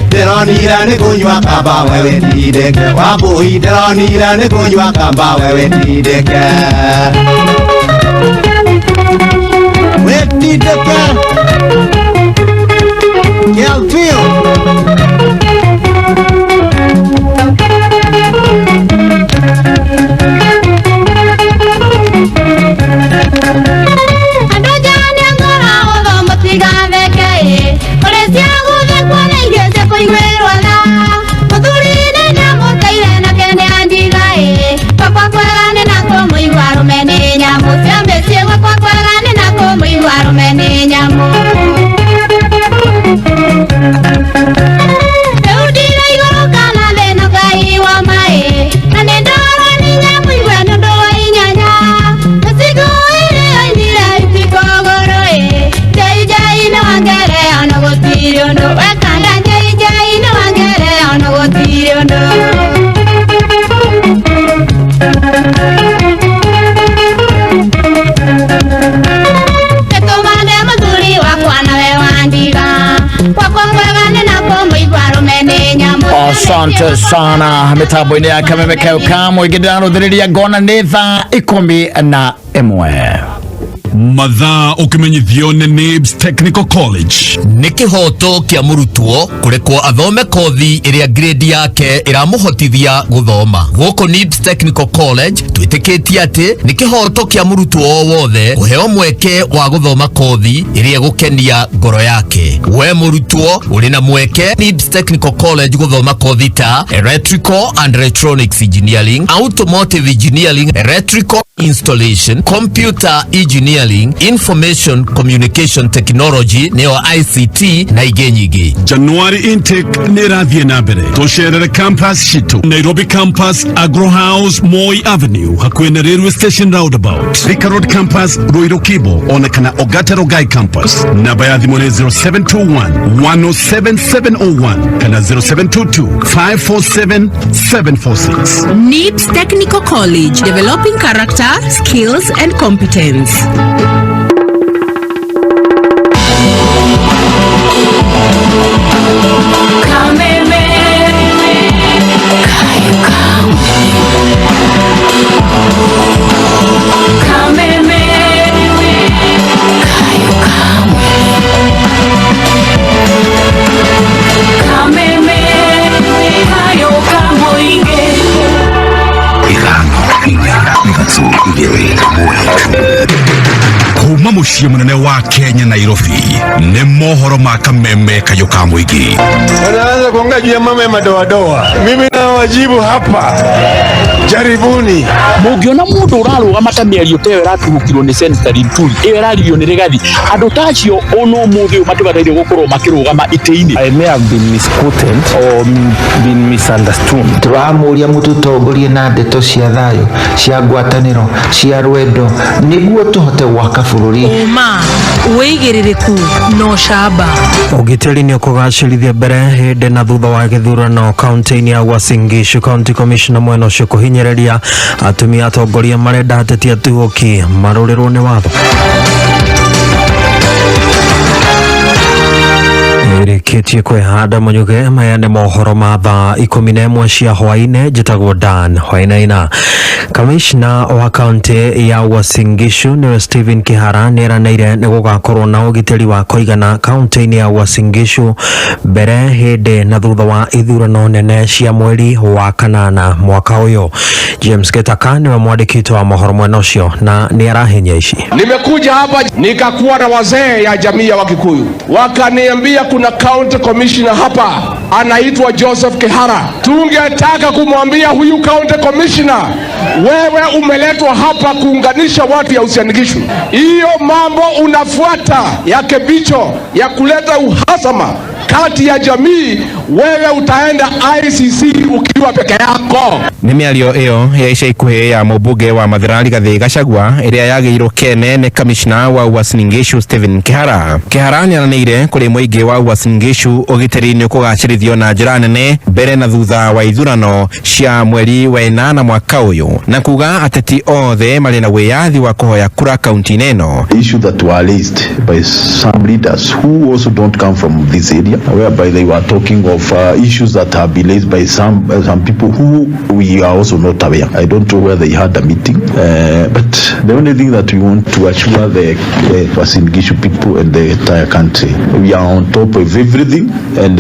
ndironire ni kunywa kamba we witindike wapoi ndironire ni kunywa kamba we witindike Gelfio Asante sana mitambo ini ya Kamemefm igidana rudhiriria ngona ni thaa 11. mathaa ukimenyithio ni NIBS Technical College. Nĩ kĩhoto kĩa mũrutwo kũrekwo athome kothi ĩrĩa grade yake ĩramũhotithia gũthoma. Gũkũ NIBS Technical College twĩtĩkĩtie atĩ nĩ kĩhoto kĩa mũrutwo wothe kũheo mweke wa gũthoma kothi ĩrĩa gũkenia ngoro yake. We mũrutwo ũrĩ na mweke NIBS Technical College gũthoma kothi ta Electrical and Electronics Engineering, Automotive Engineering, Electrical Installation, Computer Engineering, Information Communication Technology, neo ICT na ingĩ nyingĩ. January intake nĩrathiĩ na mbere. Tũcerere campus citu. Nairobi campus, Agro House, Moi Avenue, hakuhĩ na railway station roundabout. Thika Road campus, Ruiru Kibo, onekana Ogata Rongai campus. Namba ya thimũ nĩ 0721-107701 kana 0722-547-746. NIBS Technical College, developing character, skills and competence. Kuma muciĩ munene wa Kenya Nairobi nĩ mohoro ma Kameme kayo ka mũingĩ. Wanaanza kuongea juu ya mambo ya madoadoa. Mimi nawajibu hapa, jaribuni. Mũngĩona mũndũ ũrarũgama ta mĩario ta ĩyo ĩratuhũkirwo nĩ Senator Nturi, ĩyo ĩraririo nĩ Rigathi, andũ ta acio ono mũthĩ matibataire gũkorwo makĩrũgama itĩ-inĩ. I may have been misquoted or been misunderstood. Tũramũria mũtũtongorie na ndeto cia thayũ, cia ngwatanĩro, cia rwendo nĩguo tũhote gwaka bũrũri. Uma wĩigĩrĩrĩku no camba. Ũgitĩri nĩ ũkũgacĩrithia mbere hĩndĩ na thutha wa gĩthurano kaunti-inĩ ya Uasin Gishu. County Commissioner mwena ũcio kũhinyĩrĩria atumia atongoria marenda ateti atuoki marũrĩrwo nĩ watho. Ĩrĩkĩtie kwĩhanda mũnyuge maya nĩ mohoro ma thaa 11 cia hwaĩ-inĩ. Njĩtagwo Dan Hwainaina. Kamishna wa kaunti ya Uasin Gishu nĩwe Stephen Kihara nĩeranĩire nĩ gũgakorwo na ũgitĩri wa kũigana kaunti-inĩ ya Uasin Gishu mbere hĩndĩ na thutha wa ithurano nene cia mweri wa kanana mwaka ũyũ. James Ketaka nĩwe mwandĩkĩtwo wa mohoro mwena ũcio na nĩarahinya ici. Nimekuja hapa nikakuwa na wazee ya jamii ya Wakikuyu, wakaniambia kuna county commissioner hapa anaitwa Joseph Kihara. Tungetaka kumwambia huyu county commissioner, wewe umeletwa hapa kuunganisha watu ya Uasin Gishu. Hiyo mambo unafuata ya kebicho ya kuleta uhasama kati ya jamii, wewe utaenda ICC ukiwa peke yako. Nĩ mĩario ĩyo ya ica ikuhĩ ya mũmbunge wa Mathira Rigathi Gachagua ĩrĩa yagĩirwo kene nĩ kamishna wa Uasin Gishu Stephen Kihara. Kihara nĩaranĩire kũrĩ mũingĩ wa Uasin Gishu ũgitĩri nĩ ũkũgacĩrithio na njĩra nene mbere na thutha wa ithurano cia mweri wa ĩnana mwaka ũyũ, na kuga ateti othe marĩ na wĩyathi wa kũhoya kura kaunti-inĩ ĩno. Issue that were raised by some leaders who also don't come from this area, whereby they were talking of issues that have been raised by some people who we are also not aware. I don't know where they had a meeting, but the only thing that we want to assure the Uasin Gishu people and the entire country, we are on top of everything, and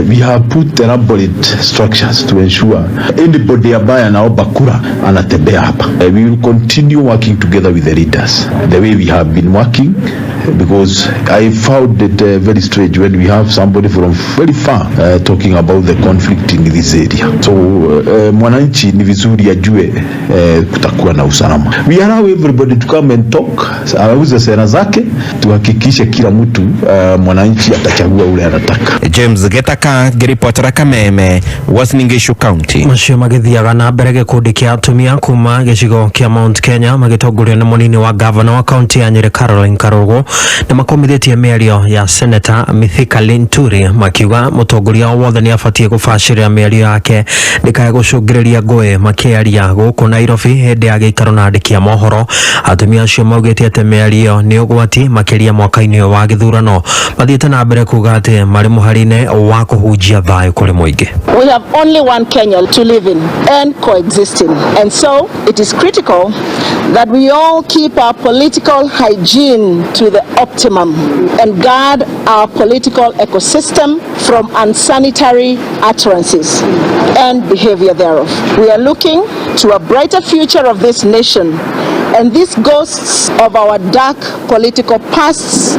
we have put elaborate structures to ensure anybody ambaye anaomba kura anatembea hapa. We will continue working together with the leaders the way we have been working, because I found it very strange when we have somebody from very far talking about the conflict in this area. So mwananchi ni vizuri ajue kutakuwa na usalama. We allow everybody to come and talk, auze sera zake, tuhakikishe kila mtu mwananchi atachagua ule anataka. James Getaka, ngĩribotera Kameme, Uasin Gishu County. Macio magĩthiaga na mbere gĩkundi kĩa atumia kuma gĩcigo kĩa Mount Kenya magĩtongorio nĩ mũnini wa gavana wa kaunti ya Nyeri Caroline Karogo nĩ makomithĩtie mĩario ya Senator Mithika Linturi makiuga mũtongoria wothe nĩ abatie gũbacĩrĩra mĩario yake ndĩkae gũcũngĩrĩria kurungireria ngwe makiaria guku Nairobi hindi ya giikaro na andiki a mohoro. Atumia acio maugite ati miario ni ugwati makiria mwaka-ini wa githurano. Mathiite na mbere kuga ati mari muharine wa kuhunjia thayu kuri muingi. We have only one Kenya to live in and coexisting, and so it is critical that we all keep our political hygiene to the optimum and guard our political ecosystem from unsanitary utterances and behavior thereof. We are looking to a brighter future of this nation, and these ghosts of our dark political pasts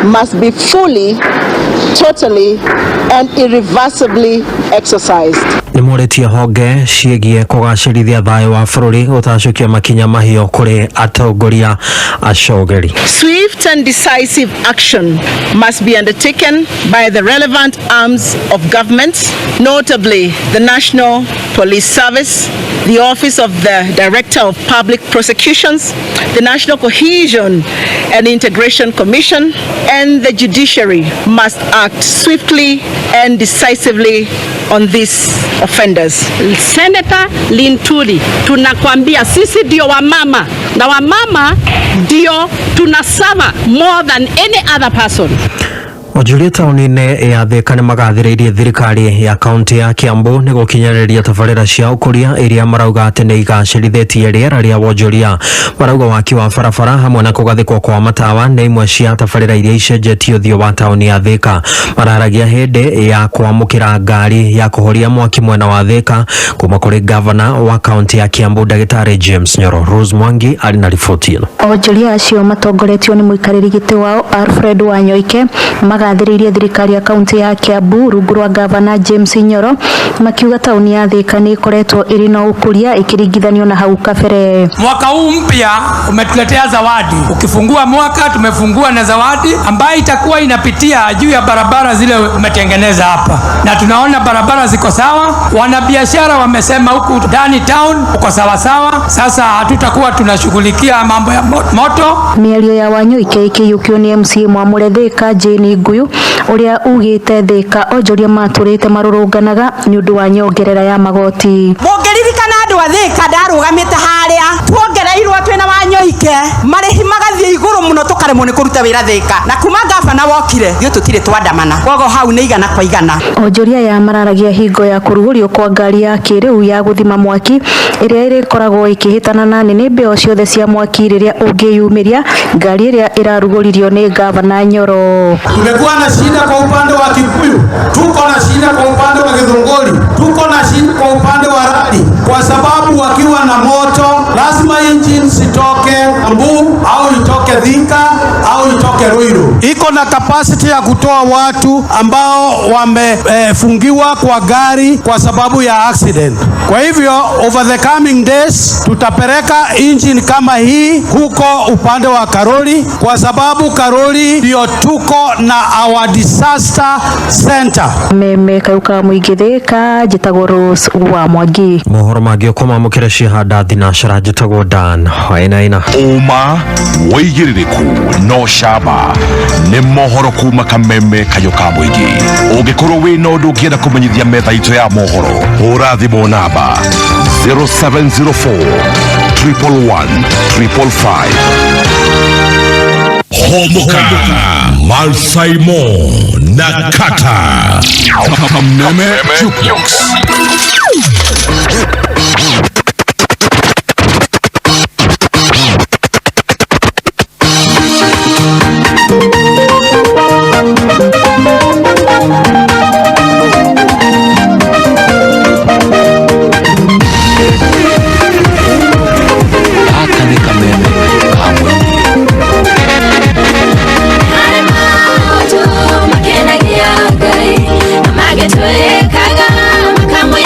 must be fully, totally and irreversibly exercised. Nimuritie honge ciegie kugacirithia thayu wa bururi gutacukia makinya mahio kuri atongoria acogeri. Swift and decisive action must be undertaken by the relevant arms of government, notably the National Police Service, the Office of the Director of Public Prosecutions, the National Cohesion and Integration Commission, and the judiciary must act swiftly and decisively on these offenders. Senator Linturi, tunakwambia sisi ndio wamama na wamama ndio tunasava more than any other person. Wajulia tauni-inĩ ya Thika nĩ magathĩrĩirie thirikari ya kaunti ya Kiambu nĩ gũkinyĩrĩria tabarĩra cia ũkũria iria marauga atĩ nĩ igacĩrithĩtie rĩera rĩa wonjoria. Marauga waki wa barabara hamwe na kũgathĩkwo kwa matawa nĩ imwe cia tabarĩra iria icenjetie ũthiũ wa tauni ya Thika. Mararagia hĩndĩ ya kwamũkĩra ngari ya kũhoria mwaki mwena wa Thika kuma kũrĩ gavana wa kaunti ya Kiambu Ndagĩtarĩ James Nyoro. Rose Mwangi arĩ na riboti ĩno. Onjoria acio matongoretio nĩ mũikarĩri gĩtĩ wao Alfred Wanyoike magathĩrĩirie thirikari ya kaunti ya Kiambu rungu rwa gavana James Nyoro makiuga tauni ya Thika nĩ ikoretwo ĩrĩ na ũkũria ikiringithanio na hau kabere. Mwaka huu mpya umetuletea zawadi. Ukifungua mwaka tumefungua na zawadi ambayo itakuwa inapitia juu ya barabara zile umetengeneza hapa, na tunaona barabara ziko sawa. Wanabiashara wamesema huku ndani town uko sawa sawa. Sasa hatutakuwa tunashughulikia mambo ya moto. Mĩario ya Wanyoike ikĩyũkio nĩ MCA Mwamũre Thika Jane Nguyu uria ugite Thika onjoria maturite marurunganaga ni undu wa nyongerera ya magoti. Mongeririkana andu a Thika ndarugamite haria tuongereirwo twina Wanyoike marihi magathie iguru muno tukaremwo ni kuruta wira Thika na kuma gavana wokire yo tutire twandamana kogo hau ni igana kwa igana. Onjoria ya mararagia hingo ya kurugurio kwa ngari ya kiriu ya guthima mwaki iria irikoragwo ikihitana na nene mbeo ciothe cia mwaki riria ungiyumiria ngari iria iraruguririo ni gavana Nyoro. Tumekuwa na shida kwa upande wa Kikuyu, tuko na shida kwa upande wa Githunguri, tuko na shida kwa upande wa Radi, kwa sababu wakiwa na moto lazima engine zitoke Mburu au itoke Thika au itoke Ruiru. Iko na capacity ya kutoa watu ambao wamefungiwa kwa gari kwa sababu ya accident. Kwa hivyo over the coming days tutapeleka engine kama hii huko upande wa Karoli, kwa sababu Karoli ndio tuko na our disaster center. Meme kayuka muingi Thika njitagwo Rose wa Mwangi. Mohoro magĩũkoma mũkĩra ciahanda thinacara njĩtagwo Dan Wainaina. Uma wĩigĩrĩrĩku no cama nĩ mohoro kuma Kameme kayuka mũingĩ. Ũngĩkorwo wĩ na ũndũ ũngĩenda kũmenyithia metha itũ ya mohoro, hũra thimũ namba 0704 111 555. Humuka, Mansaimo na Katta. Kamemefm. Kaga, kama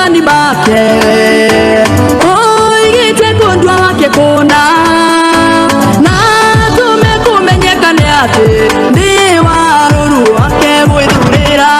mathani make oigite kundwa wake kuna na tumekumenyekane ati ndi waruru wake gwithurira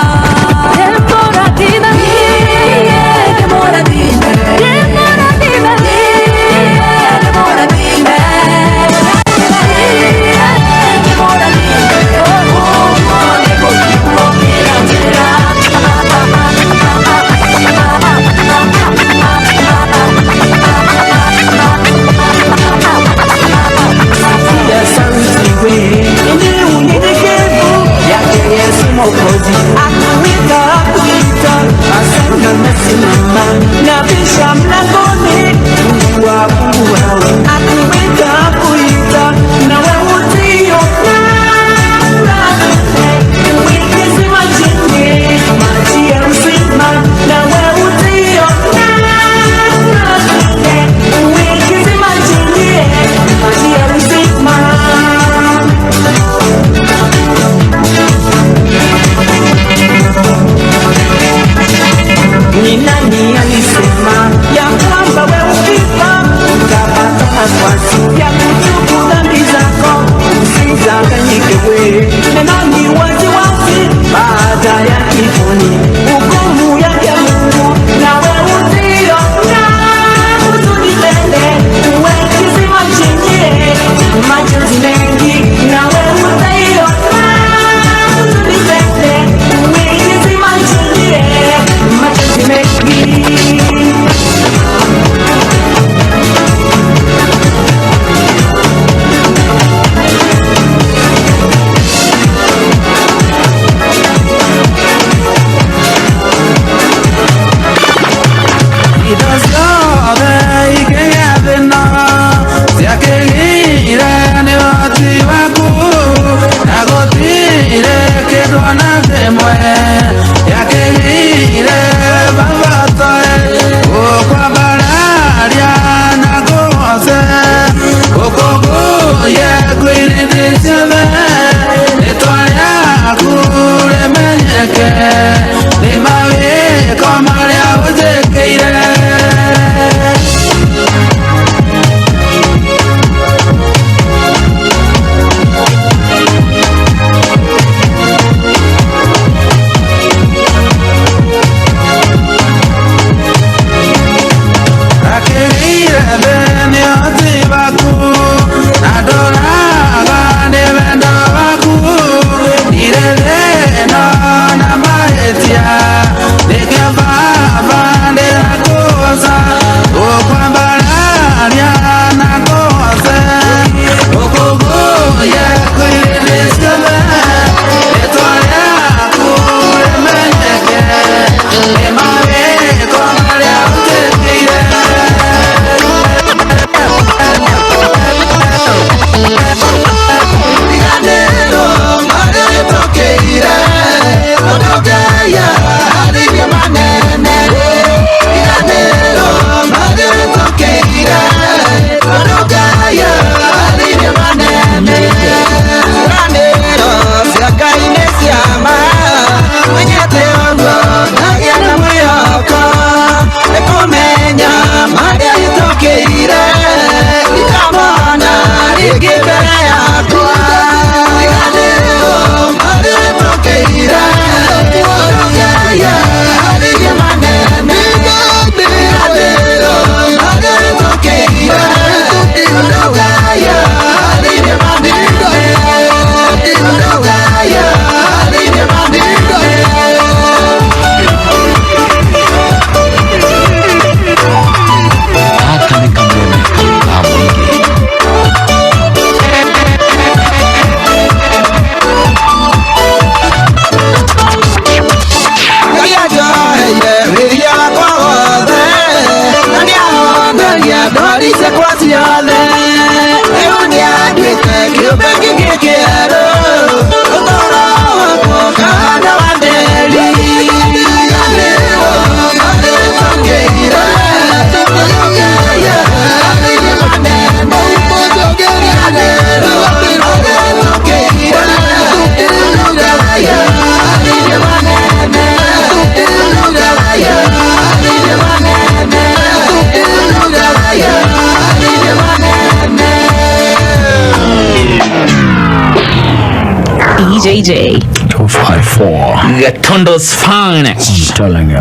JJ. 254. Gatondo's finest. I'm telling you.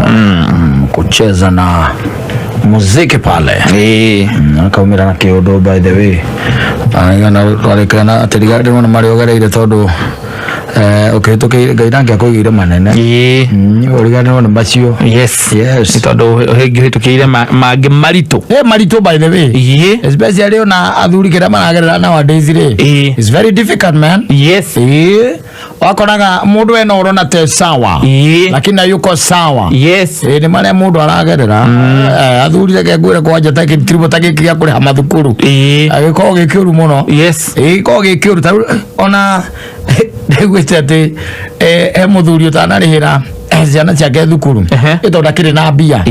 Kucheza na muziki pale. Akaumira na kiodo by the way. Kana atirigade mwana Mario gareire tondu okay gairanga kugira manene. Urigade mwana bacio. Yes. Tondu hitukiire mage marito. Marito by the way. Especially na athuri kira maragerera nowadays re. It's very difficult man. Yes. Wakoraga mundu ena urona te sawa. Lakini yuko sawa. Yes. Ni mara mundu aragerera. Athuri reke ngwire kwa njata kitribo tagikia kuri hamathukuru. Agiko gikiuru muno. Yes. Ko gikiuru ona ndegwite ati muthuri utanarihira ciana ciake thukuru itonda kiri na mbia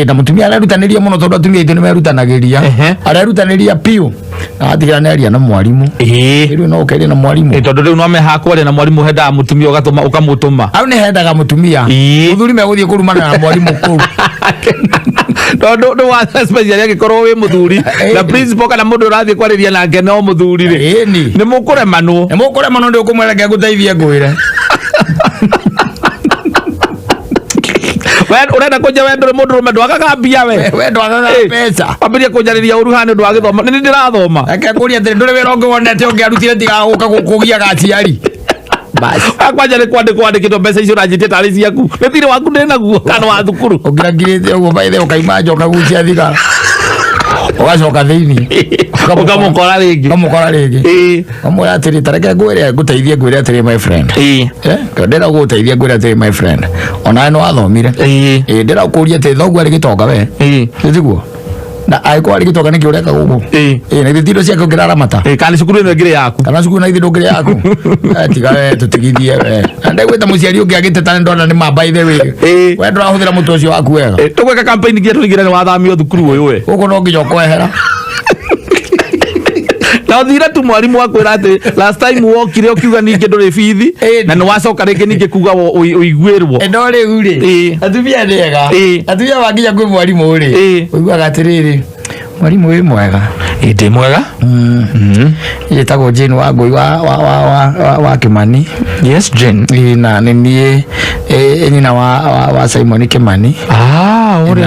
na mutumia arerutaniria muno tondu atumia ithu nimerutanagiria arerutaniria piu atigira neria na mwarimu riu no ukeria na mwarimu tondu riu no mehakwaria na mwarimu hendaga mutumia ukamutuma au ni hendaga mutumia muthuri meguthie kurumana na mwarimu kuu tondu wa special agikorwo wi muthuri na principal kana mundu urathie kwariria nake no muthuri ri ni mukuremanwo ndi ukumwereke guteithie ngwire urenda kunja wendo mundu rume ndwagaga mbia we ndwagaga pesa ambiria kunjariria uruhani ndu agithoma ni ndirathoma ake kuria thiri nduri wira ungi wonete ungiarutire tiga guka kugia gaciari basi akwanja ni kwandikitwo mbeca icio ranjitie tari ciaku ni thire waku ndi naguo kana wa thukuru ungirangirite uguo baithe ukaima njoka gucia thigara ugacoka thiini ukamukora ringi amwe atiri tareke ngwire nguteithie ngwire atiri my friend ndira guteithia ngwire atiri my friend ona no athomire ndira kuria ati thogu ari gitonga we ndiguo na aiko ari gitonga niki ureka gugu na thitiro ciake ngirara mata kana cukuru ino ngire yaku kana cukuru na ithiro ngire yaku tiga we tutigithie we ndagwita muciari ungi agiteta ndona ni mamba ithe we we ndurahuthira mutu ucio waku wega tugweka campaign ngia tuligire ni wathamio thukuru uyu we gugu no nginya kwehera na uthira tu mwarimu wakwira ati last time wokire ukiuga ninge nduri bithi na ni wacoka ringi ninge kuga uiguirwo ndo riu ri atumia ndega atumia wanginya kwi mwarimu ri uiguaga atiriri mwarimu wi mwega ndi mwega yetagwo Jane wa ngui wa Kimani. Yes, Jane. Na ni nyina wa Simon Kimani. Uri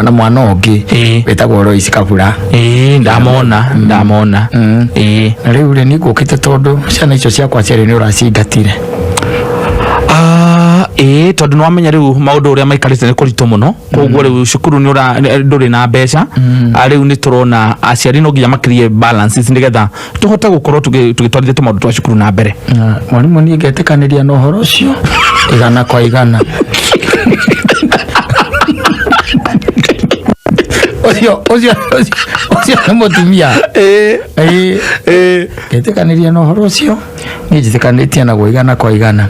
na mwana ungi wetagwo Royce Kabura. Ndamona. Na riu ri nigukite tondu ciana icio ciakwa ciari ni uracingatire. Tondu no amenya riu maundu uria maikarite ni kurito muno koguo riu cukuru ni nduri na mbeca riu ni turona aciari no nginya makirie balances nigetha tuhote gukorwo tugitwarithia maundu twa cukuru na mbere. Mwarimu ni ngetikaniria na uhoro ucio igana kwa igana Ocio mutumia ngetikaniria na uhoro ucio ni njitikanitie na igana kwa igana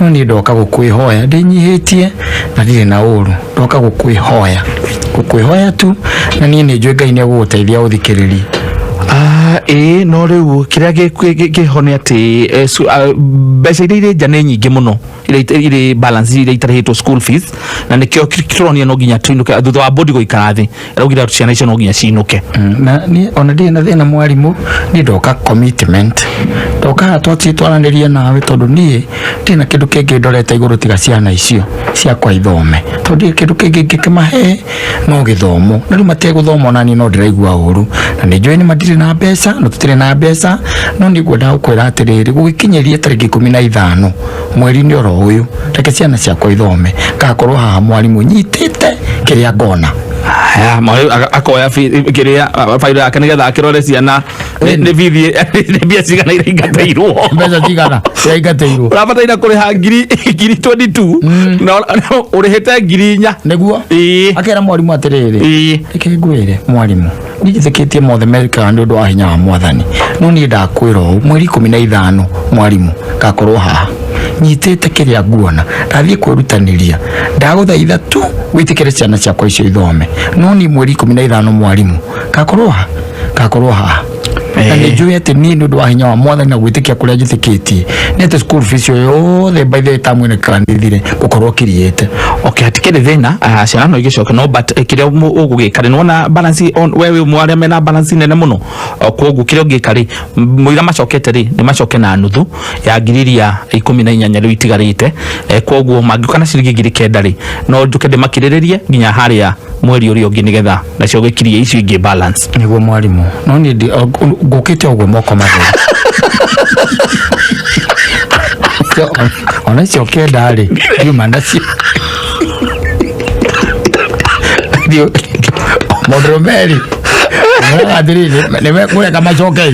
no ni ndoka gukwihoya ndinyihitie na ndire na uru ndoka gukwihoya tu na ni njui Ngai ni aguteithia uthikiriri. No riu kiria gihone ati mbeca iria nja ni nyingi muno iri balance iria itarihitwo school fees na nikio kironia no nginya tuinuke thutha wa bodi goikara thi raugira ciana icio no nginya ciinuke na ni ona ndire na thina mwarimu ni ndoka commitment ndoka twatwaranirie nawe tondu ni ndina kindu kingi ndorete iguru tiga ciana icio ciakwa ithome tondu kindu kingi ngikamahe no githomo na riu mateguthoma nani no ndiraigua uru na ni njui ni mandire na mbeca no tutire na mbeca no ni ngwenda gukwira atiriri gugikinyeria tariki 15 mweri ni oro uyu reke ciana ciakwa ithome ngakorwo haha mwarimu nyitite kiria ngona mwarimu akoya kiria faida yake nigetha akirore ciana ni bithi ni bia cigana iraingateirwo mbeca cigana iraingateirwo urabataira kuriha ngiri 22 na urihite 4,000 niguo akera mwarimu atiriri reke ngwire mwarimu nijithikitie mothe America ndu wa hinya wa mwathani no ni ndakwira mweri 15 mwarimu ngakorwo haha nyitite kiria nguona ndathie kwirutaniria ndaguthaitha tu witikire ciana ciakwa icio ithome no ni mweri 15 mwarimu ngakorwo haha na nijue ati ni ndu wa hinya wa mothe na gwitikia kuria njitikitie ni ati school fees yo the by the time ne kandithire gukorwo kiriete. Okay, atikere thina ciana no igicoka no but kiria ugugikari nona balance on wewe mware mena balance nene muno koguo kiria ugikari muira macokete ri ni macoke na nuthu ya ngiriria 14 riu itigarite koguo mangikana ciringi ngiri kenda ri no njuke ndimakiriririe nginya haria mweri uri ungi nigetha nacio gikirie icio ingi balance niguo mwarimu no ni ngukite ogwe moko matheri ona cio kenda ri yuma nacio dio modromeri atiriri nime kure kama choke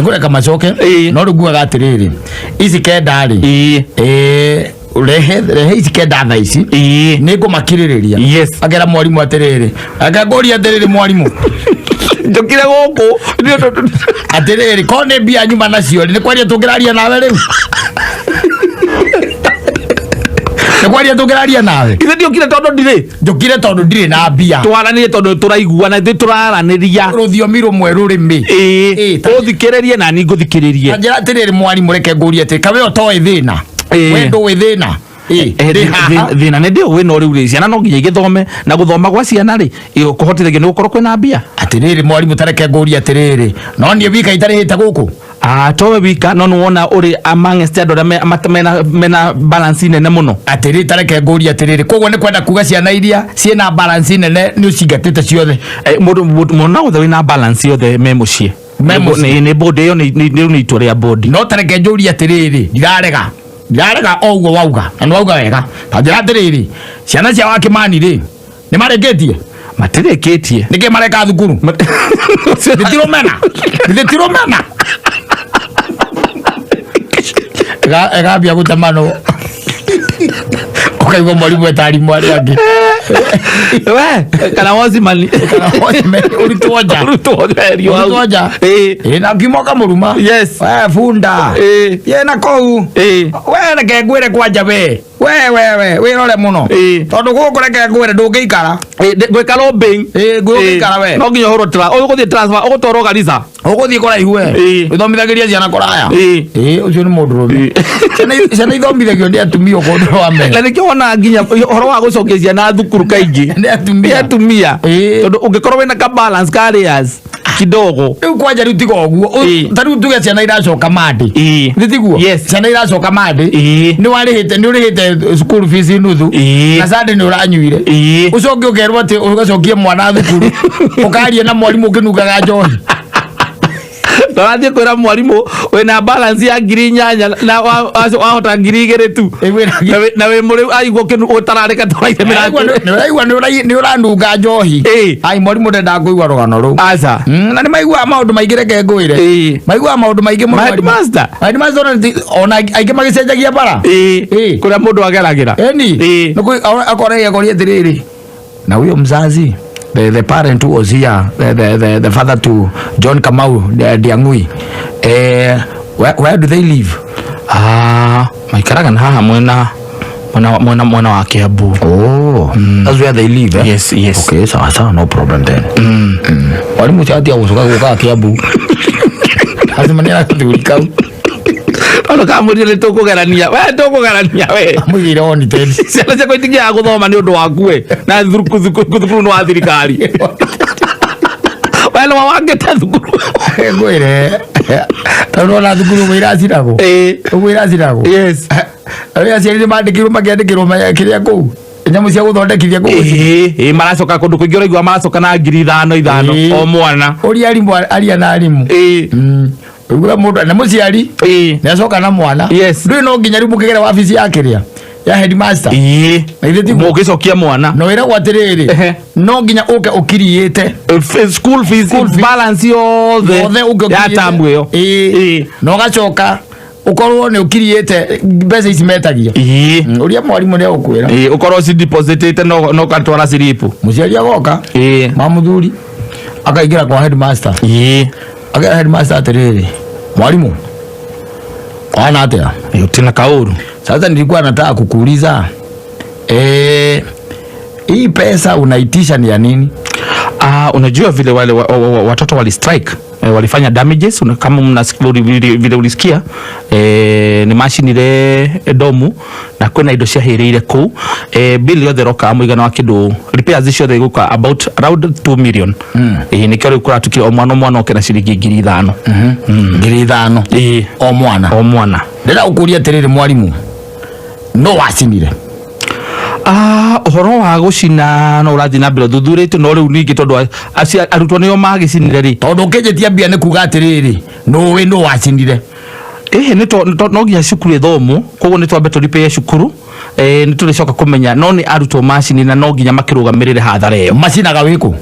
kure kama choke no rugua gatiriri ici kenda ri rehe ici kenda tha ici ni ngumakiririria agera mwarimu atiriri agagoria atiriri mwarimu njokire guku atiriri kone bia nyuma nacio ni kwaria tungiraria nawe riu Nekwaria tugeraria nawe. Ithe ndiokire tondu ndire. Njokire tondu ndire na mbia. Twaranire tondu turaiguana thi turaraniria. Ruthiomi rumwe rurimi. Uthikiririe na ni nguthikiririe. Njira atiriri mwarimu reke ngurie ati kawe otoe thina. Wendo we thina. Thina ne ndio we no riu ri ciana no nginya igithome na guthoma gwa ciana ri kuhotithagio ni gukorwo kwina mbia. Atiriri mwarimu tareke ngurie atiriri. No nie wika itarihite guku. Towe wika no nuona uri among stedo mena balance nene muno atiri tareke nguri atiriri koguo ni kwenda kuga ciana iria ciena balance nene ni ucingatite ciothe muno othe wina balance yothe memucie ni body yo ni itoria body no tareke njuri atiriri ndirarega oguo wauga na wauga wega tajira atiriri ciana cia wakimani ri ni mareketie matereketie nike mareka thukuru nditiromena Egabia gutamano okaigwa mwarimu etarimu ari angi we kana wozi mali uritoja na kimoka muruma yes we funda ye na kou we reke ngwire kwanja we rore muno tondu guku reke ngwire ndungikara gwikara lobbying ngwikara we no nginya horo uguthie transfer ugutoro Garissa uguthie kuraihu we ithomithagiria ciana kuraya ucio ni mundu rumi ciana ithomithagio ni atumia ukundu wa mbere na nikio ona nginya horo wa gucokeria na thukuru kaingi ni atumia tondu ungikorwo wina ka balance ka areas kidogo riu kwanja riu tiga oguo tariu tuge ciana iracoka madi nitiguo ciana iracoka madi ni urihite school fees nuthu na sande ni uranyuire ucoke ukerwo ati ugacokie mwana thukuru ukaria na mwarimu ukinugaga njohi Twathie kwira mwarimu wena balance ya ngiri 8 na wahota ngiri 2 tu na we muri aigwo kinu utarareka twaite miraigwa ni uranunga njohi ai mwarimu ndenda kuigwa rugano ru aca na ni maigwa maundu maingi reke ngwire maigwa maundu maingi muno headmaster ona aingi magicenjagia bara kuria mundu ageragira ni akore yakoria tiriri na huyo mzazi the parent who was here the father to John Kamau Diangui where do they live maikaraga na haha mwena wa Kiambu that's where they live yes okay so no problem then walimu chati ya usoka kwa Kiambu lazima nina kuturika ono kamuri tukugerania we amugire oni teni ciana cia kwitigia guthoma ni undu waku we na thukuru no wa thirikari wena wange ta thukuru ngwire tondu na thukuru wiracirago wiracirago yes aria ciari mandikirwo magiandikirwo kiria kuu nyamu cia guthondekithia kuu maracoka kundu kuingi uraigua maracoka na ngiri 5 o mwana uri arimu aria na arimu ugura mundu na muciari ni acoka na mwana ndu no nginya rimu kigera wabici yake ria ya headmaster mugicokia mwana no wira gwatiriri no nginya uke ukiriite school fees balance yothe ya tamu iyo no gacoka ukorwo ni ukiriite mbeca ici metagio uria mwarimu ni ukwira ukorwo si depositite no katwara silipu muciari agoka mamuthuri akaigira kwa headmaster agera headmaster atiriri mwalimu kwana atia yotina kauru sasa nilikuwa nataka kukuuliza hii pesa unaitisha ni ya nini? Unajua vile wale watoto wali strike walifanya damages kama mnasikia vile ulisikia ni machine ile domu na kwena indo cia hiriire ku bill yothe roka muigana wa kindu repairs icio the guka about around 2 million ni kyo kura tukire omwana okena ciringi 5,000 5,000 o mwana ndira ukuria tiriri mwarimu no wacinire uhoro wa gucina no urathi na mbere thuthuritio no riu ningi tondu arutwo nio magicinire ri tondu ukijetia mbia ni kuga atiriri no we no wacinire ni no nginya cukuru ithomo koguo ni twambe turipe cukuru ni turicoka kumenya no ni arutwo macini na no nginya makirugamirire hathara iyo macinaga wiku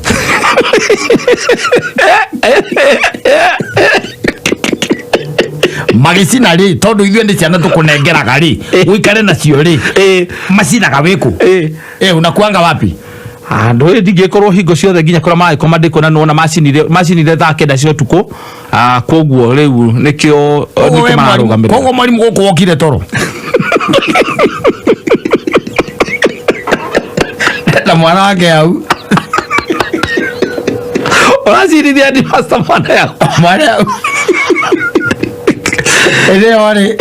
magicina ri tondu ithuĩ nĩ ciana tũkũnengeraga ri wikare nacio ri macinaga wiku unakuanga wapi ndu ndingĩkorwo hingo ciothe nginya kũrĩa magĩkoma ndĩkona nona macinire thaa kenda cia ũtukũ koguo rĩu nĩkĩo marũgamĩrĩra koguo mwarimũ gũkũ wokire toro na mwana wake hau ũracirithia ndi master mwana yao ore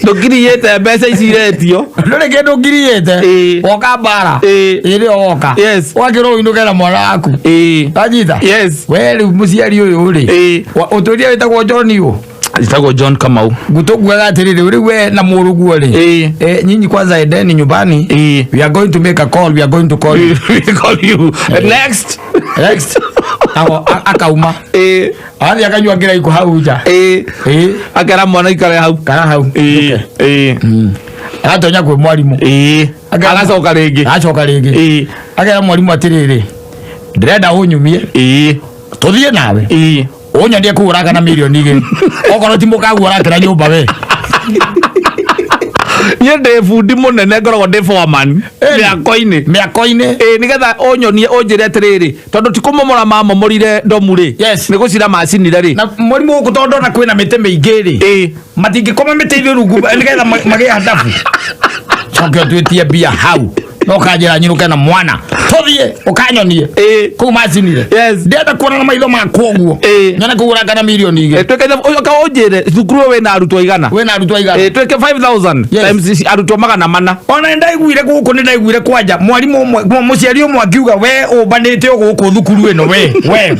ndukiriyete mbeca iciretio ndureke ndukiriyete woka bara ire woka wakiro indukera mwana waku tajita we ri muciari uyu ri uturia witagwo John yu itagwo John Kamau ngutuguaga atiriri ri we na muruguo ri nyinyi kwanza endeni nyumbani we are going to make a call we are going to call you next akauma ari akanywa ngira iko hau nja akara mwana ikare hau atonya kwe mwarimu agacoka ringi akara mwarimu atiriri ndirenda unyumie tuthie nawe unyandie kuuraga na milioni 2 okorwo ti mukagu arakira nyumba we nye de fundi munene ngoragwo de foreman miako-ini nigetha onyonie onjire atiriri tondu ti kumomora mamomorire ndomuri ni gucira macinire ri na murimu guku tondu na kwina mite miingi ri matingikoma mite ithu rungu nigetha magie hadafu chokyo twetie bia hau no kanjira nyiruke na mwana tuthie ukanyonie ku macinire ndenda kuona na maitho makwa uguo nyone kuguraga na milioni 2 twekenya onjire thukuru we na arutwo igana tweke 5,000 times arutwo 400 ona ndaiguire guku ni ndaiguire kwanja mwarimu muciari umwe akiuga we umbanite guku thukuru eno we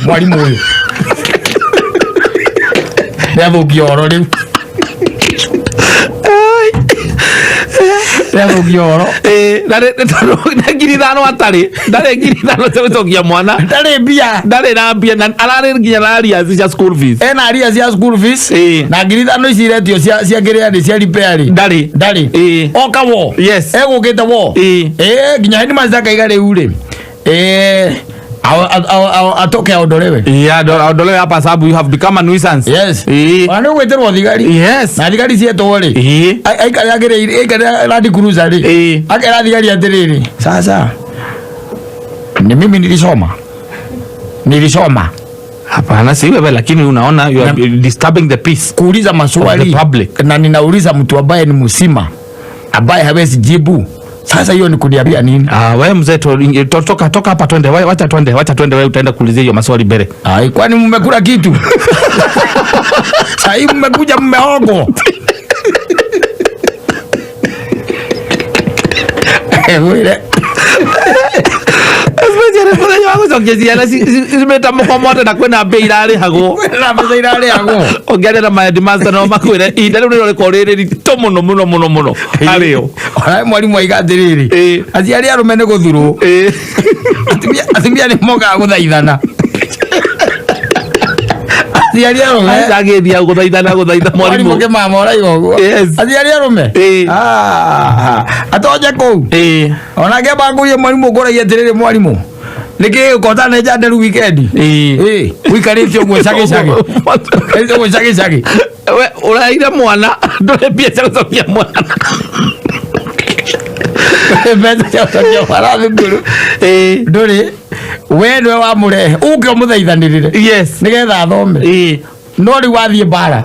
mwarimu uyu ndabo gioro riu Leo gioro ndare ngiri 5 atari ndare ngiri 5 tutokia mwana ndare na bia na arare nginya aria cia school fees na aria cia school fees na ngiri 5 iciretio cia ngiria ndi cia repair ndare okawo egukite wo nginya hindi mazaka igare ure atoke aondolewe aondolewe hapa sababu you have become a nuisance wana gweterwo thigari na thigari cieto ri aikara Land Cruiser ri akera thigari atiriri sasa ni mimi nilisoma hapana si wewe lakini unaona you are disturbing the peace kuuliza maswali na ninauliza mtu ambaye ni msima ambaye hawezi jibu. Sasa hiyo ni kuniambia nini? Wewe mzee toka hapa twende. Wacha twende wewe utaenda kuulizia hiyo maswali mbele. Kwani mmekula kitu? Sasa hivi mmekuja mmehogo. Wewe Especially for the young ones, is better mokomote na kwena bei rari hago. Na bei rari hago. Ogere na maheadmaster na makwire idari uri korere tomono. Ario. Ora mwalimu aigathiriri. Aciari arumene guthuru. Atimia ni moga guthaithana. Aciari arume. Ageria guthaithana mwalimu ke mama ora igo. Aciari arume. Atoje ko. Ona ke banguye mwalimu gora yeterere mwalimu. Niki kotana eja nderu weekend. Wikarĩtio gwe cage. Kaito gwe cage. We uraira mwana ndore pesa gucokia mwana. Pesa gucokia mwana thukuru. Ndore we nwe wa murehe uke muthaithanirire. Nigetha athome. No ri wathie bara.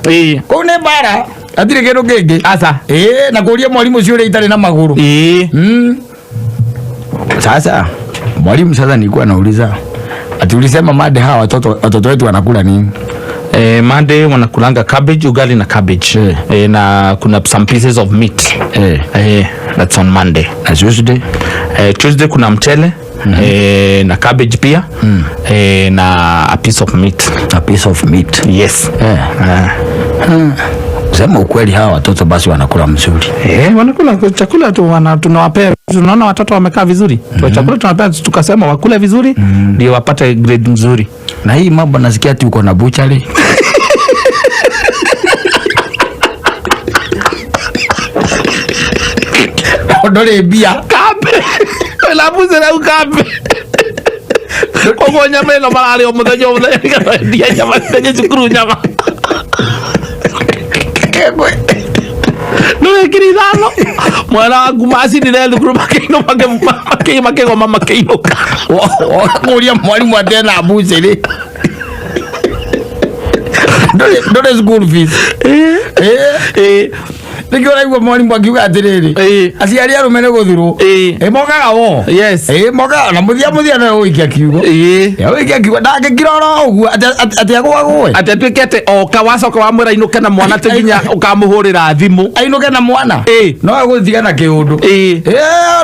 Ko ne bara atire kindu kingi. Asa. Na kuria mwalimu cio ri itari na maguru. Sasa mwalimu sasa nilikuwa nauliza Ati ulisema Monday hawa watoto wetu wanakula nini? Monday wanakulanga cabbage, ugali na cabbage. Na kuna some pieces of meat. That's on Monday. Na Tuesday? Tuesday kuna mchele. Na cabbage pia. Na a piece of meat. A piece of meat. Yes. Sema ukweli hawa watoto basi wanakula mzuri. Wanakula chakula tu tunawapea. Tunaona watoto wamekaa vizuri. Kwa chakula tunawapea tukasema wakule vizuri ndio wapate grade nzuri. Na hii mambo nasikia ati uko na buchari. Odole bia kape. La buze na ukape. Kwa nyama ino malari omuthenya dia nyama ndenye cukuru nyama. No ekirithano mwana wangu masi ni leo thukuru makeino makego mama keino ka kuria mwalimu atena buceri dole school fees Niki uraigua mwalimu akiuga atiriri aciari arumene guthirwo mokaga wo yes mokaga na muthia no uikia kiugo uikia kiugo ndake kiroro uguo ati agwagwe ati atwikete oka wacoka wa mwira inuke na mwana te nginya ukamuhurira thimu ainuke na mwana no aguthiga na kiundu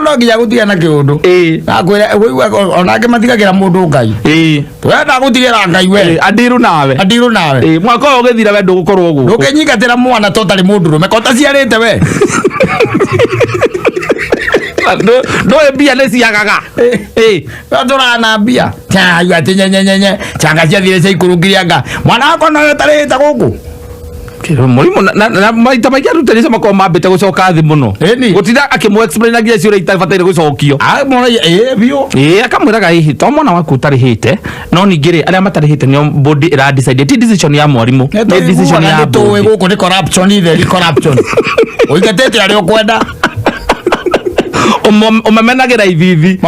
no nginya gutiga na kiundu akwira uigua onake mathigagira mundu ngai twenda gutigira ngai we adiru nawe mwaka uyu ugithira we ndugukorwo uguo ndukinyingatira mwana totally mundu rume kota ciarite we no bia neciagaga turana bia chayu ati nyenyenyenye changa ciathire cia ikurugiria mwana wako no tarite guku murimu na maita maiki arutani sama ko mambite gucoka thi muno gutinda akimu explain agia ciura itafatire gucokio mwana bio akamwiraga hihi to mwana waku utarihite no ningire aria matarihite nio body ira decide ti decision ya mwarimu ni decision ya body guku ni corruption ile corruption uigatete ari ukwenda umemenagira ithithi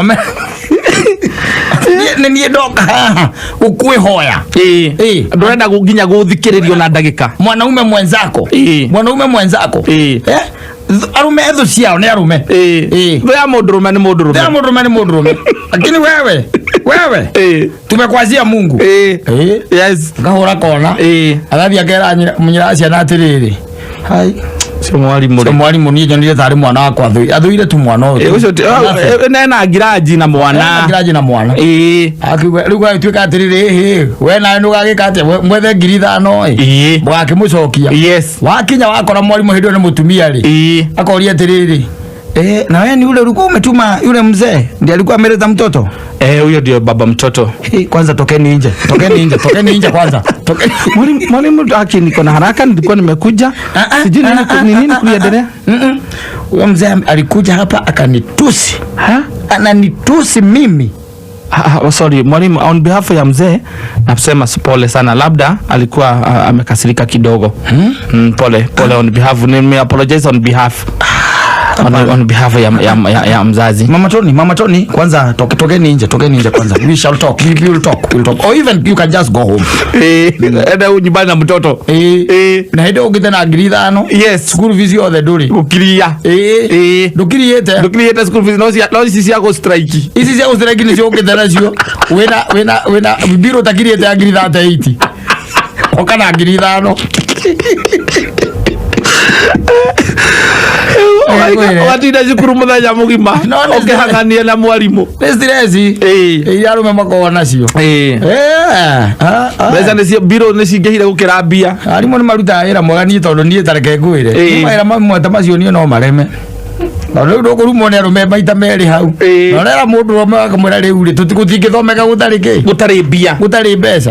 ni ndoka ukwihoya ndurenda nginya guthikiririo na ndagika mwanaume mwenzako arume ethu ciao ni arume ya mundurume ni mundurume lakini wewe tumekwazia Mungu yes ngahura kona arathi akera munyira ciana atiriri hai sio mwalimu ni ndio tari mwana wako athuire tu mwana ucio ucio nena ngiraji na mwana akiwe ruga tuika atiriri we na ndu gagikate mwethe 5,000 mwake mucokia yes wakinya wakora mwalimu hindo ni mutumia ri akoria atiriri na wewe ni ule ulikuwa umetuma yule mzee ndiye alikuwa ameleta mtoto huyo ndio baba mtoto kwanza tokeni nje kwanza mwalimu haki niko na haraka nilikuwa nimekuja sijui nini kuliendelea huyo mzee alikuja hapa akanitusi ananitusi mimi sorry mwalimu on behalf ya mzee nasema pole sana labda alikuwa amekasirika kidogo pole on behalf nime apologize on behalf on behalf ya mzazi mama Tony kwanza tokeni nje kwanza we shall talk we'll talk or even you can just go home enda nyumbani na mtoto na hido ugite na 5,000 yes school fees yo the duri ukiria ndukiriete school fees no sisi yako strike ni sio ugite nacio wena biro takiriete ya 5,000 okana 5,000 watinda cukuru muthenya mugima ukihangania na mwarimu stresi yarume makoo nacio mbeca nicio biro nicingihire gukira mbia arimũ nĩ marutaga wĩra mwega niĩ tondũ niĩ tareke ngwĩre mawĩra mamwe ta macio niĩ no mareme rĩu ndũkũrumwo nĩ arũme maita merĩ hau norera mũndũ ũmwe akamwĩra rĩu rĩ tũtigũthomeka gũtarĩ mbia gũtarĩ mbeca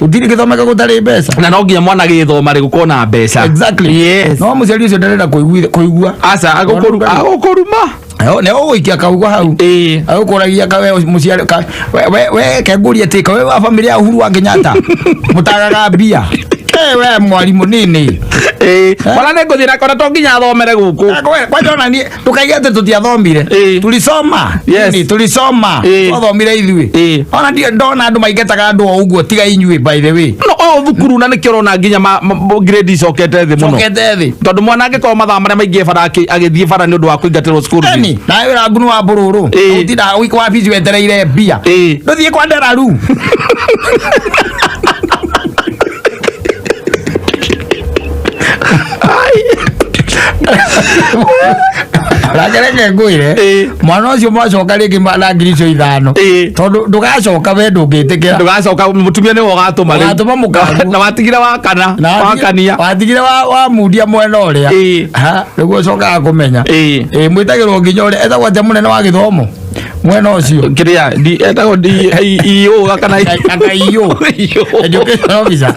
gũtirĩ gũtarĩ mbeca na no nginya mwana gĩthoma rĩ gũkorwo na mbeca exactly no mũciari ũcio ndarenda kũigua aca agũkũruma ne ũgũikia kaugwa hau agũkũragia kawe mũciari we kenguria tika we wa familia ya Uhuru wa Kenyatta mũtagaga mbia we mwalimu nini wala nego thina kona to nginya thomere guku kwa jona ni tukaigete tutiathomire tulisoma ni tulisoma tuthomire ithui ona ndio ndona andu maigetaga andu o uguo tiga inyui by the way no thukuru na nikio rona nginya grade cokete thi muno cokete thi tondu mwana angikoo mathaa maria maingi bara agithie bara ni undu wa kuingatirwo cukuru ni na wira ngunu wa Mburu utida wiko wa bizi wetereire bia nduthie kwa nderaru ragereke ngwire mwana ucio mwacoka ringi na ngiri icio 5 tondu ndugacoka we ndungitikira ndugacoka mutumia ni wogatuma ri watuma mukaru na watigire wakana wakania watigire wa mudia mwena uria ha niguo cokaga kumenya mwitagirwo nginya uria etagwo atia munene wa githomo mwena ucio kiria etagwo iyo kana iyo education officer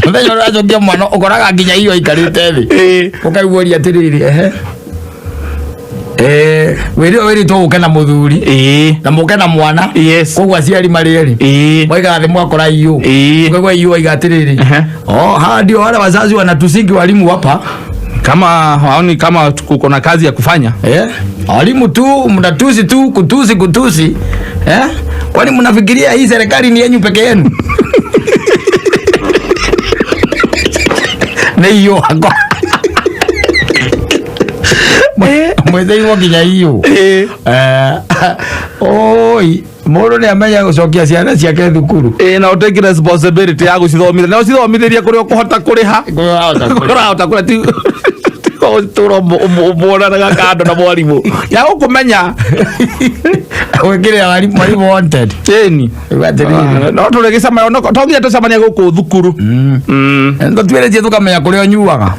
muthenya uria acokia mwana ukoraga nginya iyo aikarite thi ukaiguoria atiriri wiri to ukena muthuri na mukena mwana koguo aciari marieri mwaiga thi mwakora iyo koguo iyo aigatiriri hawa ndio wale wazazi wanatusingi walimu hapa kama haoni kama kuko na kazi ya kufanya walimu tu mnatusi tu kutusi kwani mnafikiria hii serikali ni yenyu peke yenu na hiyo hako mweze iwo kinya hiyo oi Mburu ni amenya gucokia ciana ciake thukuru na utake responsibility ya gucithomithia na ucithomithirie kuria kuhota kuriha kurahota kuria ti turo mbona na kando na mwalimu ya ukumenya wekire mwalimu wanted teni no turegicama no tongia tucamania guku thukuru ndo tweretie tukamenya kuria nyuaga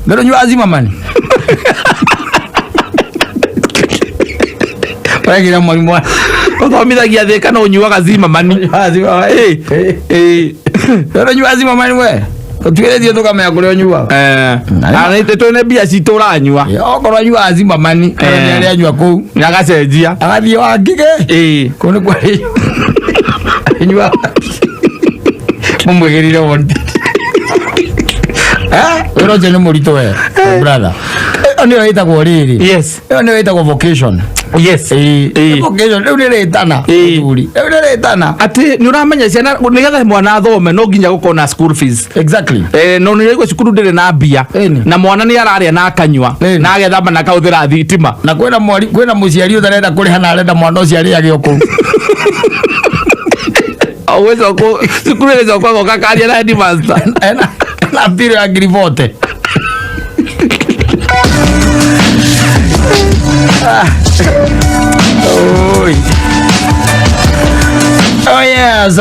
ndero nyua azima mani Pagina mwalimu uthomithagia thika no nyuaga zima mani azima ndero nyua azima mani we tuweretie tukamenya kuria nyuaga ana twene bia cituranyua okorwo nyua azima mani kana ni aria nyua ku nyagacenjia agathie wangige kuni kwari nyua mumwegirire wonde Roger ni murito we brother oni waitagwo riri yes oni waitagwo vocation yes vocation riu ni ritana thuri riu ni ritana ati ni uramenya ciana nigetha mwana athome no nginya gukona school fees exactly no ni rego cukuru ndire na mbia na mwana ni araria na akanywa na agethamba na kauthira thitima na kwena muciari utharenda kuriha na arenda mwana ucio ariage oku awezo ko cukuru ile kwa kakaria na headmaster na mpira agrivote oi oh yes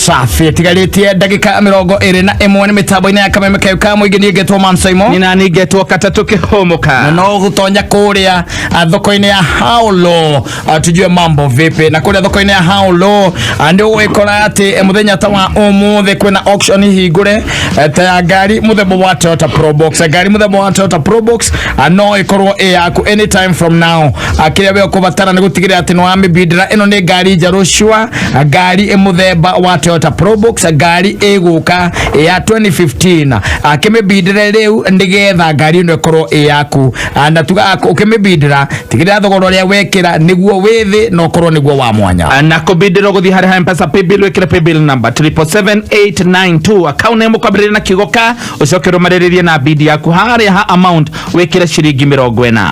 safi tigalitie dakika 21 ni mitambo-ini ya Kamemefm ka mwingi ni ngetwo Mansaimo nina ni ngetwo Katta Humuka na no gutonya kuria thoko-ini ya Haulo tujue mambo vipi na kuria thoko-ini ya Haulo ndio wekora ati muthenya ta wa umuthi kwina auction hingure ta ngari muthemba wa Toyota Probox ngari muthemba wa Toyota Probox no ikorwo yaku anytime from now akiria we kubatara ni gutigirira ati no amibidira ino ni ngari njaru shwa ngari muthemba wa Toyota Probox ngari iguka ya 2015 akimibidira riu ndigetha ngari ino ikorwo yaku na tuga ukimibidira tigirira thogora ria wekira niguo withi no korwo niguo wa mwanya na kubidira guthi hari M-Pesa paybill wekira paybill number 77892 account name kwambirira na kigoka ucokero mariririe na bidi yaku hari ha amount wekira shiringi 40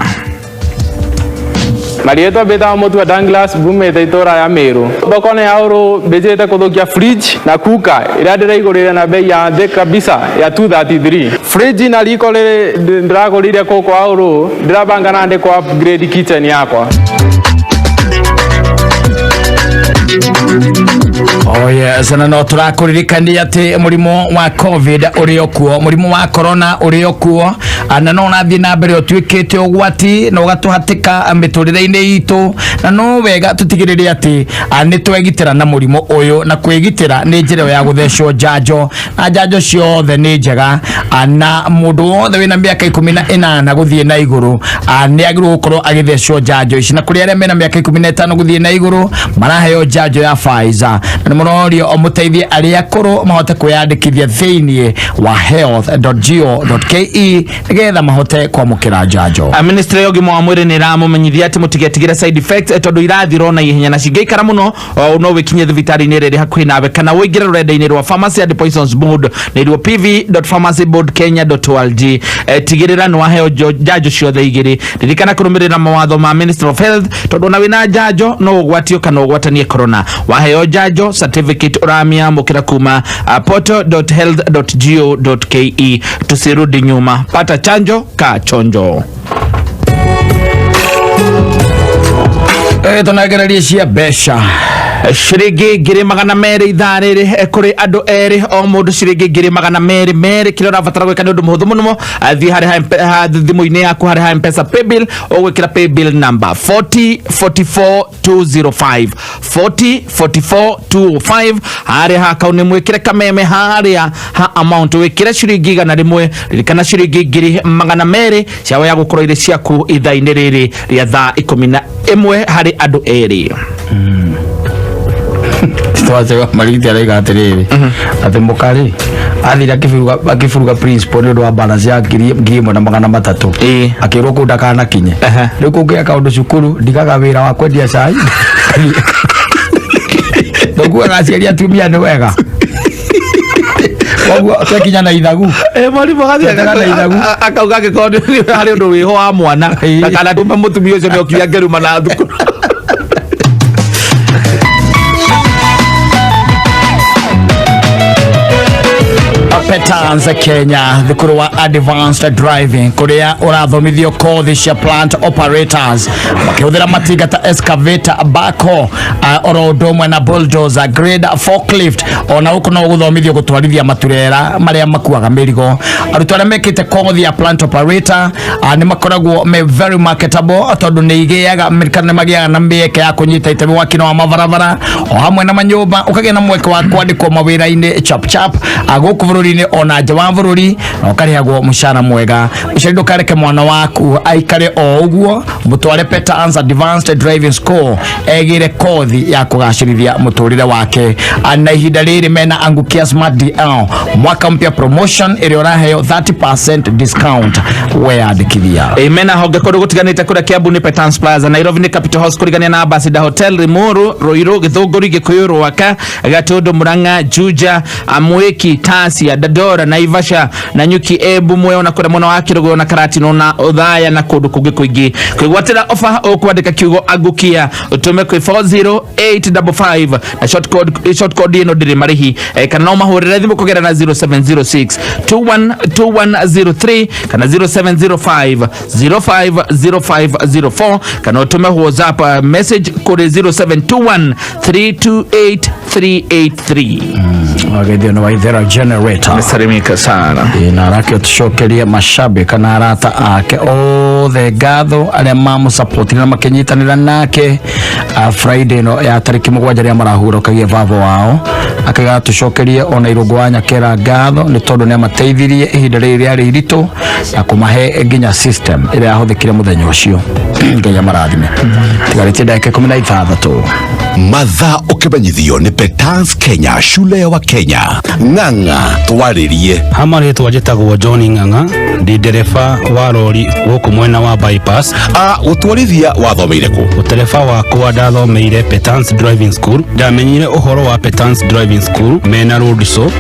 Marieta beta motu Douglas bumete itora ya Meru bokone yauro bejete kuthukia fridge na kuka iradira igurire na bei ya thĩ kabisa ya 233 fridge na liko le ndiragurire koko auro ndirabanga nande kwa upgrade kitchen yakwa. Oh yes, no turakuririkania ati murimo wa covid uri okuo murimo wa corona uri okuo na no nathie na mbere otwikite ugwati no gatuhatika miturire-ini itu na no wega tutigirire ati ni twegitira na murimo uyu na kwigitira ni njira ya guthecwo njanjo na njanjo ciothe ni njega na mundu wothe wina miaka 18 guthie na iguru ni agiru gukorwo agithecwo njanjo ici na kuri aria mena miaka 15 guthie na iguru maraheo njanjo njanjo ya Pfizer na munorio omuteithie aria akuru mahote kwiyandikithia thiini wa health.go.ke nigetha mahote kwamukira njanjo. Ministry ya ugima wa mwiri ni ramumenyithia ati mutigetigire side effects tondu irathiro na ihenya na cingeikara muno no wikinye thibitari ni riri hakuhi nawe kana wingire rurenda-ini rwa Pharmacy and Poisons Board ni rwo pv.pharmacyboardkenya.org. Tigirira ni waheo njanjo ciothe igiri. Ririkana kurumirira mawatho ma Ministry of Health tondu na wina njanjo no ugwatio kana ugwatanie corona. Waheo njanjo certificate uramia mukira kuma portal.health.go.ke. Tusirudi nyuma, pata chanjo ka chonjo. Tunagereria cia besha shiringi ngiri magana meri ithariri kuri andu eri o mundu shiringi ngiri magana meri kile urabatara gwika ni undu muhuthu muno athi hari ha thimu-ini yaku hari ha M-Pesa paybill ugwikira paybill number 4044205 4044205 hari ha kauni mwikire kameme hari ha amount wikire shiringi igana rimwe ririkana shiringi ngiri magana meri ciawe ya gukorwo iri ciaku ithaa-ini riri ria thaa 11 hari andu eri. Twaje mariti araiga atiriri ati mukari athira akifuruga principal ni wa balance ya ngiri na magana matatu akirwo kunda kana kinye riu kungia kaundu cukuru ndigaga wira wa kwendia cai ndugu agaciaria atumia ni wega wagua tekinya na ithagu mwalimu akauga gikondo hari undu wiho wa mwana kana tumba mutumia ucio ni okia ngeruma na thukuru. Petanza Kenya thukuru wa advanced driving kuria urathomithio kothi cia plant operators makihuthira matinga ta excavator backhoe oro ndomwe na bulldozer grade forklift ona uko no guthomithio gutwarithia maturera maria makuaga mirigo. Arutwo aria mekite kothi ya plant operator ni makoragwo me very marketable tondu ni igiaga Amerikana magiaga na mieke ya kunyita itemi wakino wa mabarabara o hamwe na manyumba ukagia na mweke wa kwandikwo mawira-ini chap aguku bururi ona nja wa bururi na ukariagwo mushara mwega. Ucari ndukareke mwana waku aikare o uguo mutware Petanza Advanced Driving School egire kothi ya kugacirithia muturire wake. Ana ihinda riri mena angukia smart DL mwaka mpya promotion iri uraheo 30% discount weandikithia. Mena honge kodu gutiganite kuria Kiambu ni Petanza Plaza, Nairobi ni Capital House kurigania na Ambassador Hotel, Rimuru, Roiro, Githunguri, Gikuyu, Ruaka, Gatundu, Murang'a, Juja, Amweki, Tasia, Dadora, Naivasha, Nanyuki, Embu, Mweo na kuria mwana wa Kirugo na Karatino na Othaya na kundu kungi kwingi. Kwigwatira offer okwandika kiugo agukia utume kwi 40855 na short code ino ndiri marihi kana no mahurire thimu kugera na 0706 212103 kana 0705 050504 kana utume WhatsApp message kuri 0721 328 383. Wagedio no waithera generator mesarimika sana na rake tushokeria mashabiki na arata ake othe ngatho aria mamu support na makinyitanira nake Friday no ya tariki 7 ria marahurokagia vavo wao akaga tushokerie ona irugwa nyakera ngatho ni tondu ne mateithirie ihinda riri ari iritu na kumahe nginya system ira yahuthikire muthenya ucio nginya marathime tigarite ndake 16 mathaa ukimenyithio ni Petanza Kenya, shule ya Wakenya. Ng'ang'a twaririe hama ritwa njitagwo John Ng'ang'a ndi ndereba wa lori guku mwena wa bypass. Gutwarithia wathomeire ku? Utereba wakwa ndathomeire Petanza Driving School, ndamenyire uhoro wa Petanza Driving School mena road show.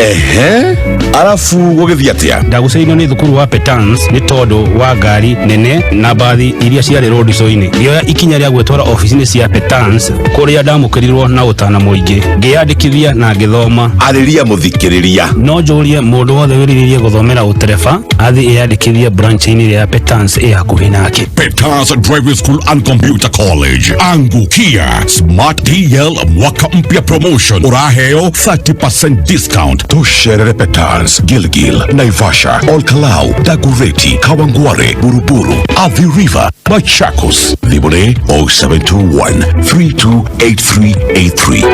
Alafu gugithia atia? Ndaguceirio ni thukuru wa Petanza ni tondu wa ngari nene na bathi iria ciari road show-ini ndio ikinya ria gwetwara office-ini cia Petanza kuria ndamukirirwo na utana muingi ngiyandikithia na ngithoma. Ariria muthikiriria no njurie mundu wothe wiriririe guthomera utereba athi iyandikithia branch-ini ya Petanza hakuhi nake. Petanza Driving School and Computer College. Angukia Smart DL mwaka mpya promotion uraheo 30% discount. Tusherere Petanza, Gilgil, Naivasha, Olkalau, Dagoretti, Kawangware, Buruburu, Athi River, Machakos. Thimune 07 0721328383.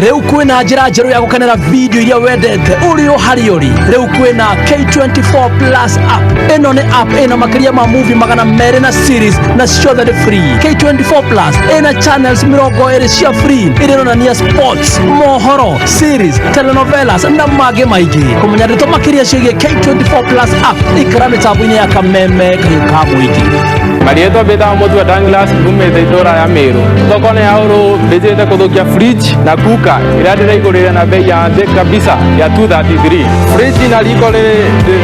Rĩu kwĩna njĩra njerũ ya gũkenera video iria wendete ũrĩ o harĩa ũrĩ. Rĩu kwĩna K24 Plus app. Ĩno nĩ app ĩna makĩria ma movie 200 na series na ciothe nĩ free. K24 Plus ĩna channels 20 cia free ironania sports, mohoro, series, telenovelas na mangĩ maingĩ. Kũmenya ndeto makĩria ciĩgiĩ K24 Plus app ikara mĩtambo-inĩ ya Kameme ka mũingĩ. Marieto beta motu Douglas bumete itora ya Meru. Tokone auro bejete kudokia fridge na kuka. Ila igorere na bei ya nde kabisa ya 233. Fridge na likole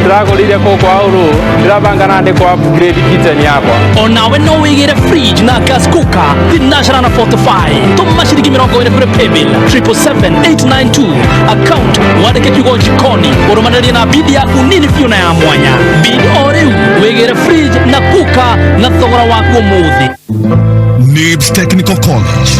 drago lile koko auro drabanga nde kwa upgrade kitchen yako. Onawe no wigire fridge na gas cooker tinashara na 45. Tuma shilingi 20 kure paybill 77892. Account wadeke kigo jikoni. Oromaneli na bidi ya kunini fiona ya mwanya. Bidi oreu wigire fridge na cooker na thogora waku muthi. Nibs Technical College.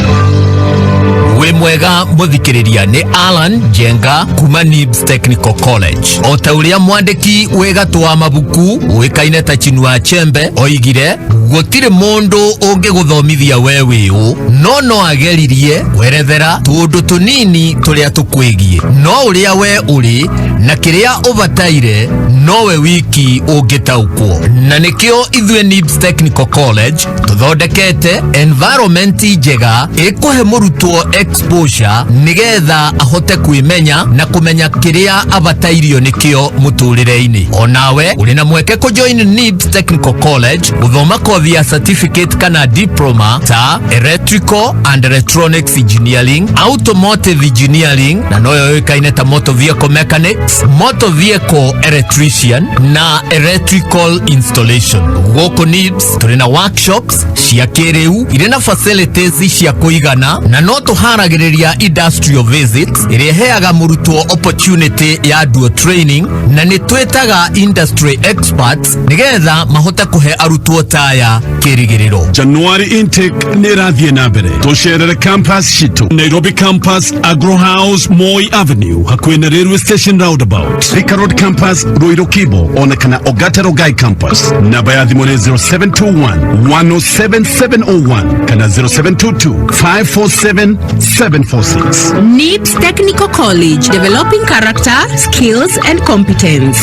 We mwega muthikiriria ni Alan Jenga kuma Nibs Technical College. O ta uria mwandiki wegatwa mabuku wikaine ta Chinua Achembe oigire gutire mundu ungiguthomithia wewe u no ageririe werethera tundu tunini turia tukwigie no uria we uri na kiria ubataire nowe wiki ungitaukwo na nikio ithwe Nibs Technical College tuthondekete environment njega ikuhe murutwo exposure nigetha ahote kwimenya na kumenya kiria abatairio nikio muturire-ini. Onawe uri na mweke ku join Nibs Technical College guthoma kothi ya certificate kana diploma ta electrical and electronics engineering, automotive engineering na noyo ikaine ta motor vehicle mechanics, motor vehicle electrician na electrical installation. Goko Nibs turi na workshops cia kiriu ire na facilities cia kuigana na no tuharagiriria industrial visits ire heaga murutwo opportunity ya dual training na ni twetaga industry experts nigetha mahota kuhe arutwo taya kirigiriro. January intake nirathie na mbere tusherere campus shitu Nairobi campus, Agro House, Moi Avenue hakuhi na railway station roundabout, Thika Road campus, Ruiru Kibo onekana Ogata Rogai campus. Namba ya thimũ nĩ 0721-107701 kana 0722-547-746. Nibs Technical College, developing character, skills and competence.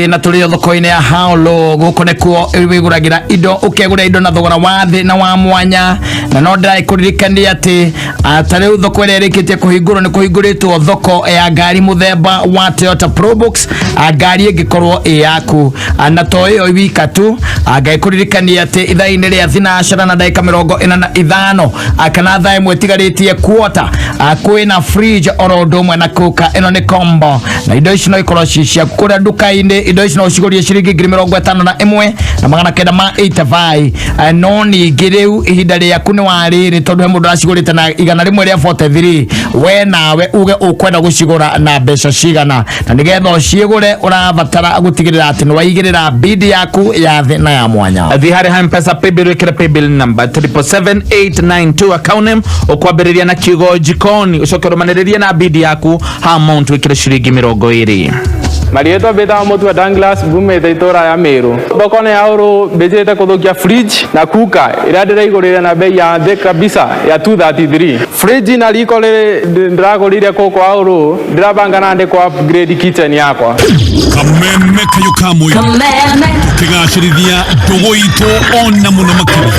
Na tulio thoko-inĩ ya Haolo guko nikuo wiguragira indo ukegura indo na thogora wa thi na wa mwanya na no ndiraikuririkania ati atariu thoko ĩrĩa ĩrĩkĩtie kũhingũrwo nĩ kũhingũrĩtwo thoko ya ngari muthemba wa Toyota Probox, ngari ĩngĩkorwo ĩ yaku na to ĩyo wika tu. Ngaikuririkania ati ithaa-inĩ rĩa thinacara na ndagĩka 45 kana thaa ĩmwe ĩtigarĩtie kuota kwĩna fridge oro ũndũ ũmwe na kuka. Ĩno nĩ combo na indo ici no ikorwo cia kũrĩa nduka-inĩ. Indo ici no cigurie ciringi 51,985 no ningĩ rĩu ihinda rĩaku nĩ warĩrĩ tondũ he mũndũ aracigũrĩte na igana rĩmwe rĩa 43 we nawe uge ũkwenda gũcigũra na mbeca cigana na nĩgetha ũcigũre ũrabatara gũtigĩrĩra atĩ nĩ waigĩrĩra bidi yaku ya thĩ na ya mwanya. Thi harĩ M-Pesa paybill wĩkĩre paybill number 77892 account name ũkwambĩrĩria na kiugo jikoni ũcoke ũrũmanĩrĩrie na bidi yaku ha amount wĩkĩre ciringi 20. Marieto beta motu Douglas bumete itora ya Meru. Tokone auro bejete kudokia fridge na kuka. Ila igorere na bei ya nde kabisa ya 233. Fridge na likole drago lile koko auro drabanga nde kwa upgrade kitchen yako. Kameme kayukamwe. Kameme. Tigashirithia dogo ito onna muno makiri.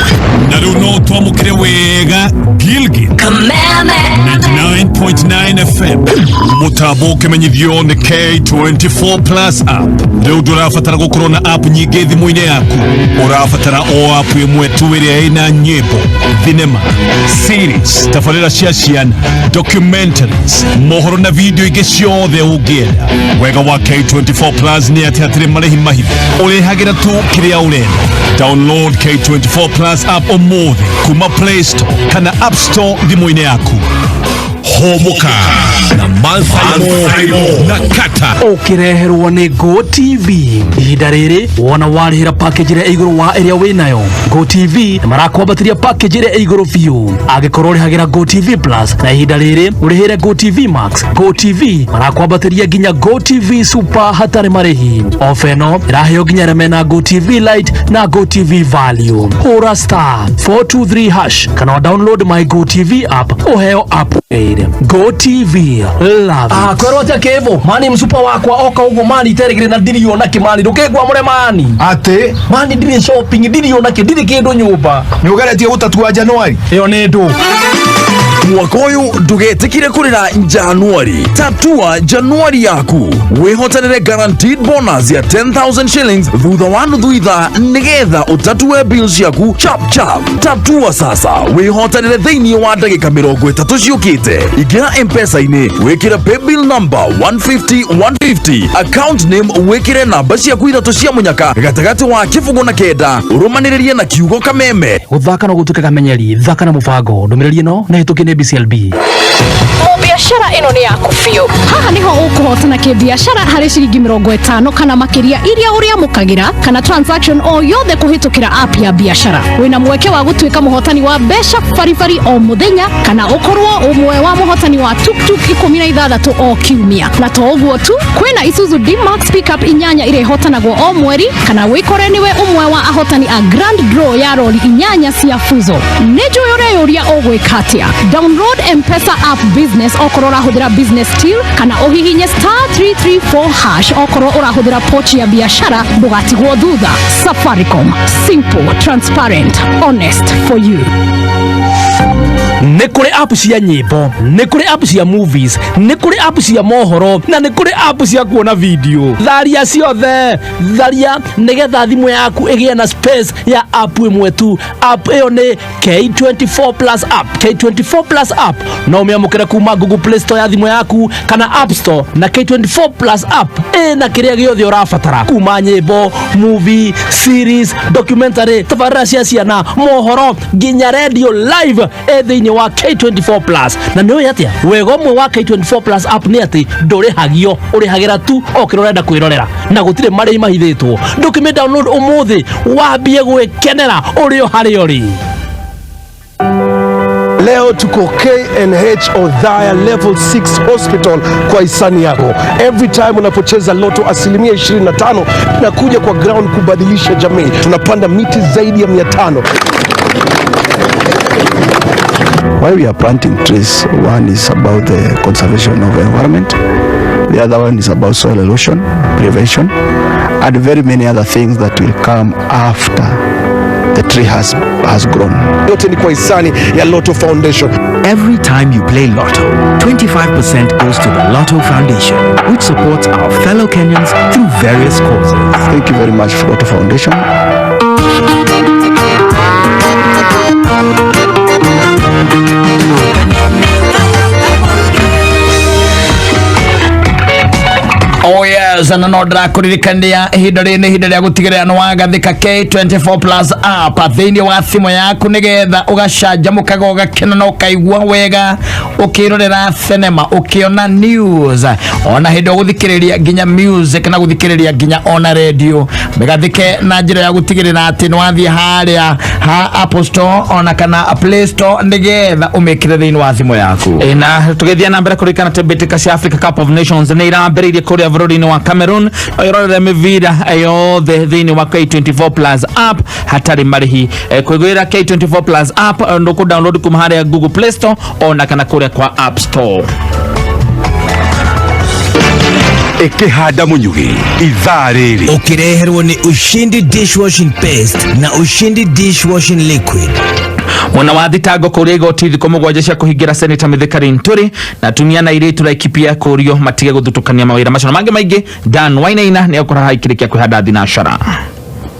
Na rĩu no twamũkĩre wega Gilgit. Kameme. 99.9 FM. Mũtambo ũkĩmenyithio nĩ K24 Plus app. Rĩu ndũrabatara gũkorwo na app nyingĩ thimũ-inĩ yaku. Ũrabatara o app ĩmwe tu ĩrĩa ĩna nyĩmbo, thinema, series, tabarĩra cia ciana, documentaries, mohoro na video ingĩ ciothe ũngĩenda. Wega wa K24 Plus nĩ atĩ hatirĩ marĩhi mahithe. Ũrĩhagĩra tu kĩrĩa ũrenda. Download K24 Plus app ũmũthĩ kuma Play Store kana App Store thimũ-inĩ yaku. Humuka. na Mansaimo na Katta. Ukireherwo ni Go TV. Ihinda riri wona warihira package ria iguru wa area winayo. Go TV marakwambatiria package ria iguru biu. Agikorwo rihagira Go TV Plus na ihinda riri urihire Go TV Max. Go TV marakwambatiria ginya Go TV Super hatari marihi. Ofeno iraheo ginya remena Go TV Lite na Go TV Value. Hura star 423 hash kana download my Go TV app uheo upgrade. Go TV love it. Kwerota kevo mani msupa wakwa oka ugo mani teregire na diri yona kimani ndukegwa mure mani ate mani diri shopping diri yona ke diri kindu nyumba nyugaretie gutatua Januari iyo ni ndu mwaka uyu ndugetikire kurira Januari. Tatua Januari yaku wihotanire guaranteed bonus ya 10,000 shillings thutha wa nuthu itha nigetha utatue bills yaku chap chap. Tatua sasa wihotanire thiini wa ndagika 30 ciukite. Ingira M-Pesa-ini wikire pay bill number 150 account name wikire namba ciaku ithatu cia munyaka gatagati wa kifungu na kenda urumaniririe na kiugo kameme. Uthaka no gutuke kamenyeri thaka na mubango ndumiriri no na hitukine BCLB. Biashara ino ni yaku biu. Haha niho ukuhotana kibiashara hari ciringi 50 kana makiria iria uria mukagira kana transaction o yothe kuhitukira app ya biashara. Wina mweke wa gutuika muhotani wa besha farifari o muthenya kana ukorwo umwe wa muhotani wa tuktuk 16 o kiumia. Na to uguo tu kwina Isuzu D-Max pickup inyanya ire hotanagwo o mweri kana wikore niwe umwe wa ahotani a grand draw ya roli inyanya cia fuzo. Nejo yore uria ogwikatia. Download M-Pesa app business okoro urahudira business deal kana uhihinye *334 hash okoro urahudira pochi ya biashara bugatigwo thutha. Safaricom, simple, transparent, honest for you. Nekure app cia nyimbo, nekure app cia movies, nekure app cia mohoro na nekure app cia kuona video. Tharia ciothe, tharia nigetha thimu yaku igie na space ya app imwe tu. App iyo ni K24 Plus app. K24 Plus app no umeamukira kuma Google Play Store ya thimu yaku kana App Store na K24 Plus app na kiria giothe urabatara kuma nyimbo, movie, series, documentary, tabarĩra cia ciana, mohoro nginya radio live thĩinĩ wa K24 Plus. Na nĩ atia wega mwe wa K24 Plus app ni ati ndũrĩhagio, ũrĩhagĩra tu okĩrorenda kwĩrorera na gũtirĩ marĩhi mahithĩtwo. Ndũkĩmĩ download ũmũthĩ wambie gwĩkenera ũrĩ o harĩa ũrĩ. Leo tuko KNH Othaya level 6 hospital kwa hisani yako. Every time unapocheza loto 25% na kuja kwa ground kubadilisha jamii. Tunapanda miti zaidi ya 500. Why we are planting trees, one is about the conservation of the environment, the other one is about soil erosion prevention, and very many other things that will come after the tree has grown. Yote ni kwa hisani ya Lotto Foundation. Every time you play Lotto, 25% goes to the Lotto Foundation, which supports our fellow Kenyans through various causes. Thank you very much for Lotto Foundation. Oh yes, na no ndakuririkania ihinda rĩa gutigirira no wagathika K24 Plus app thĩinĩ wa thimũ yaku nigetha ugacanjamũkaga ugakena na ukaigua wega ukirorera cinema ukiona news ona hĩndĩ guthikiriria nginya music na guthikiriria nginya ona radio megathike na njĩra ya gutigirira atĩ nĩ wathie harĩa ha App Store ona kana Play Store nigetha umekire thĩinĩ wa thimũ yaku. Na tugethia na mbere kurikana tebeteka cia Africa Cup of Nations ni irambĩrĩirie kũrĩa bũrũri-inĩ wa Cameroon irorere mĩbira yothe thĩinĩ wa K24 Plus app hatarĩ marĩhi. Kwĩgwĩra K24 Plus app ndũkũ download kuma harĩa Google Play Store ona kana kũrĩa kwa App Store. Ikihanda munyugi ithaa rĩrĩ ukireherwo ni Ushindi dishwashing paste na Ushindi dishwashing liquid. Mwana wa thitango kuria igoti thiko mugwanja cia kuhingira Senator Mithika Nturi na tumia na iritu la ikipia kurio matige guthutukania mawira macio mange maingi Dan Wainaina ni akora haikirikia kwihanda thinacara.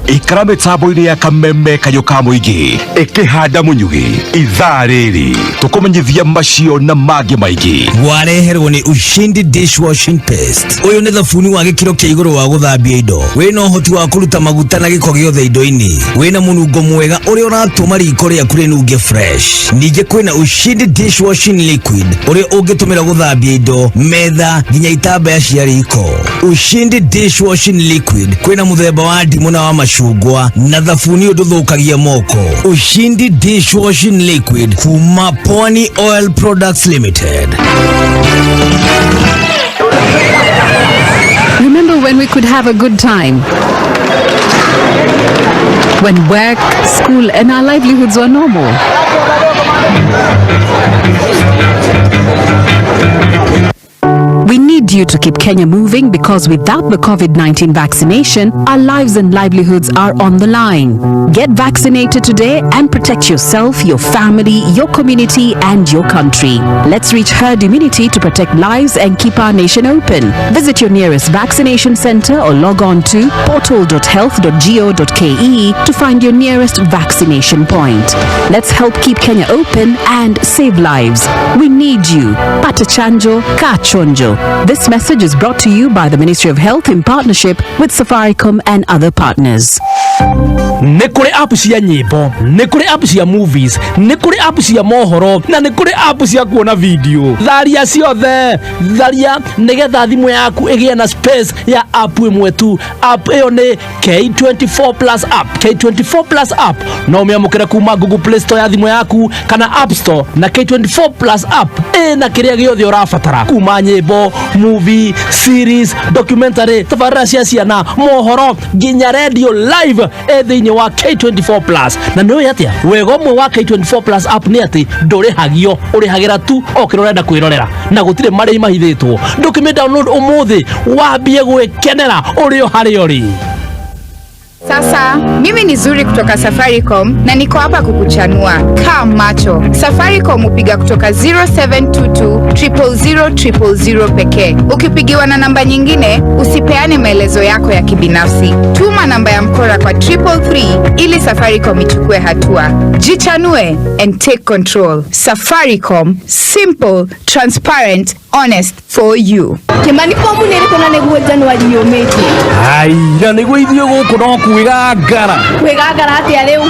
ikara mitambo-ini ya Kameme kayuka muingi ikihanda munyugi ithaa riri tukumenyithia macio na mangi maingi. Wareherwo ni Ushindi dishwashing paste. Uyu ni thabuni wa gikiro kia iguru wa guthambia indo. Wina uhoti wa kuruta maguta na giko giothe indo-ini. Wina munungo mwega uria uratuma riko riaku rinunge fresh. Ninge kwina Ushindi dishwashing liquid uria ungitumira guthambia indo, metha nginya itambaya cia riko. Ushindi dishwashing liquid kwina muthemba wa ndimu na wa machungwa na thabuni nduthukagia moko. Ushindi dishwashing liquid kuma Pwani Oil Products Limited. Remember when we could have a good time? When work, school and our livelihoods were normal? We need you to keep Kenya moving because without the COVID-19 vaccination, our lives and livelihoods are on the line. Get vaccinated today and protect yourself, your family, your community and your country. Let's reach herd immunity to protect lives and keep our nation open. Visit your nearest vaccination center or log on to portal.health.go.ke to find your nearest vaccination point. Let's help keep Kenya open and save lives. We need you. Pata chanjo, ka chonjo. This message is brought to you by the Ministry of Health in partnership with Safaricom and other partners. Nekure app cia nyimbo, nekure app cia movies, nekure app cia mohoro, na nekure app cia kuona video. Tharia ciothe, tharia nigetha thimu yaku igie na space ya app imwe tu. App iyo ni K24 Plus app. K24 Plus app no umeamukira kuma Google Play Store ya thimu yaku kana App Store, na K24 Plus app na kiria giothe urabatara kuma nyimbo, movie, series, documentary, tabarĩra cia ciana, mohoro nginya radio live thĩinĩ wa K24 Plus. Na nĩ atia wega ũmwe wa K24 Plus app nĩ ati ndũrĩhagio, ũrĩhagĩra tu okĩra ũrenda kwĩrorera na gũtirĩ marĩhi mahithĩtwo. Ndũkĩmĩ download ũmũthĩ wambie gwĩkenera ũrĩ o harĩa ũrĩ. Sasa mimi ni Zuri kutoka Safaricom na niko hapa kukuchanua. Kaa macho. Safaricom upiga kutoka 0722 000 pekee. Ukipigiwa na namba nyingine, usipeane maelezo yako ya kibinafsi. Tuma namba ya mkora kwa 333 ili Safaricom ichukue hatua. Jichanue and take control. Safaricom, simple, transparent, honest for you. Kimani kwa munere kona neguo Januari yomete. Ai, na neguo ithio guku no kwigagara. Kwigagara ati areu.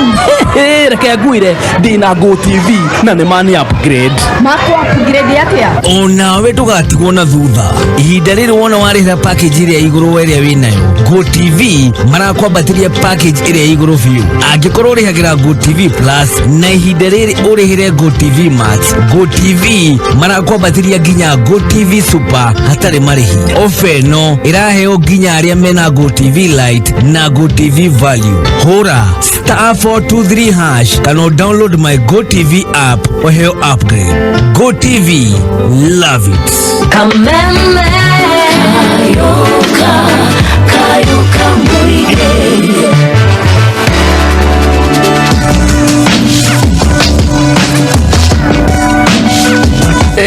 Reke ngwire ndina Go TV na nĩ mani upgrade. Mako upgrade atia? Ona we tugatigwo na thutha. Ihinda rĩrĩ wona warĩha package ĩrĩa igũrũ ĩrĩa wĩnayo. Go TV marakwambatĩria package ĩrĩa igũrũ biũ. Angĩkorwo ũrĩhagĩra Go TV Plus na ihinda rĩrĩ ũrĩhĩre Go TV Max, Go TV marakwambatĩria nginya Go TV Super hatarĩ marĩhi. Ofa ĩno ĩraheo nginya arĩa mena Go TV Lite na Go TV Value. Hũra *423# kana download my Go TV app ũheo upgrade. Go TV, love it. Kamemefm kayuka muige.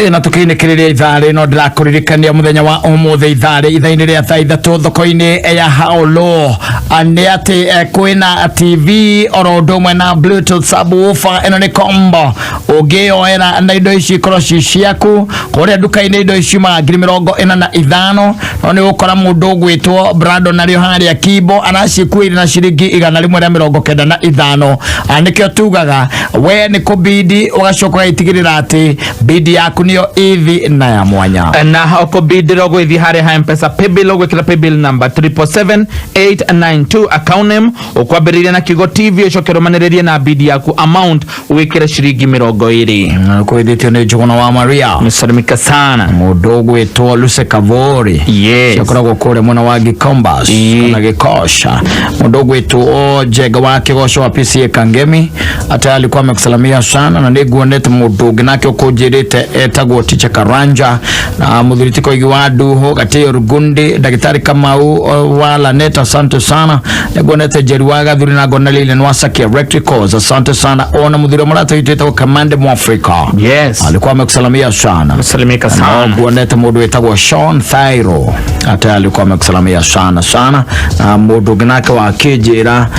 Na tukinekereria ithare no ndirakuririkania muthenya wa umuthi ithare ithaini ria thaa ithatu thoko-ini ya Haolo ani ati kwina TV oro ndomwe na Bluetooth subwoofer. Ino ni combo ungioera na indo ici ikorwo ci ciaku kuria nduka-ini indo ici ma 45,000 no ni ukora mundu gwitwo Brando nario haria Kibo anacikuire na ciringi 195. Anikio tugaga we ni kubidi ugacoka itigirira ati bidi yaku niyo ithi na ya mwanya. Na oko bidi logo ithi hare ha M-Pesa paybill logo kila paybill number 777-892 account name ukwambĩrĩria na kigo TV icokero manĩrĩrie na bidi yaku amount wikire ciringi 20. Kwithitio ni Njuguna wa Maria msalimika sana mundu gwitwo Luce Kavori. Yes, yakoragwo kure mwana wa Gikombas na Gikosha. Mundu gwitwo Jega wa Kigosho wa PCA Kangemi ata alikuwa amekusalamia sana na niguonete mundu nake ukujirite wetagwo Ticha Karanja na mudhiritiko igiwadu ho Gateo Rugundi Daktari Kamau wala neta asante sana negonete Jeriwaga dhuri na gonali ile nwasaki electricals asante sana ona mudhiro mrata yiteta Kamande mu Africa yes alikuwa amekusalamia sana salimika sana gonete mudu wetagwo Sean Thairo hata alikuwa amekusalamia sana na mudu gnaka wa Kejera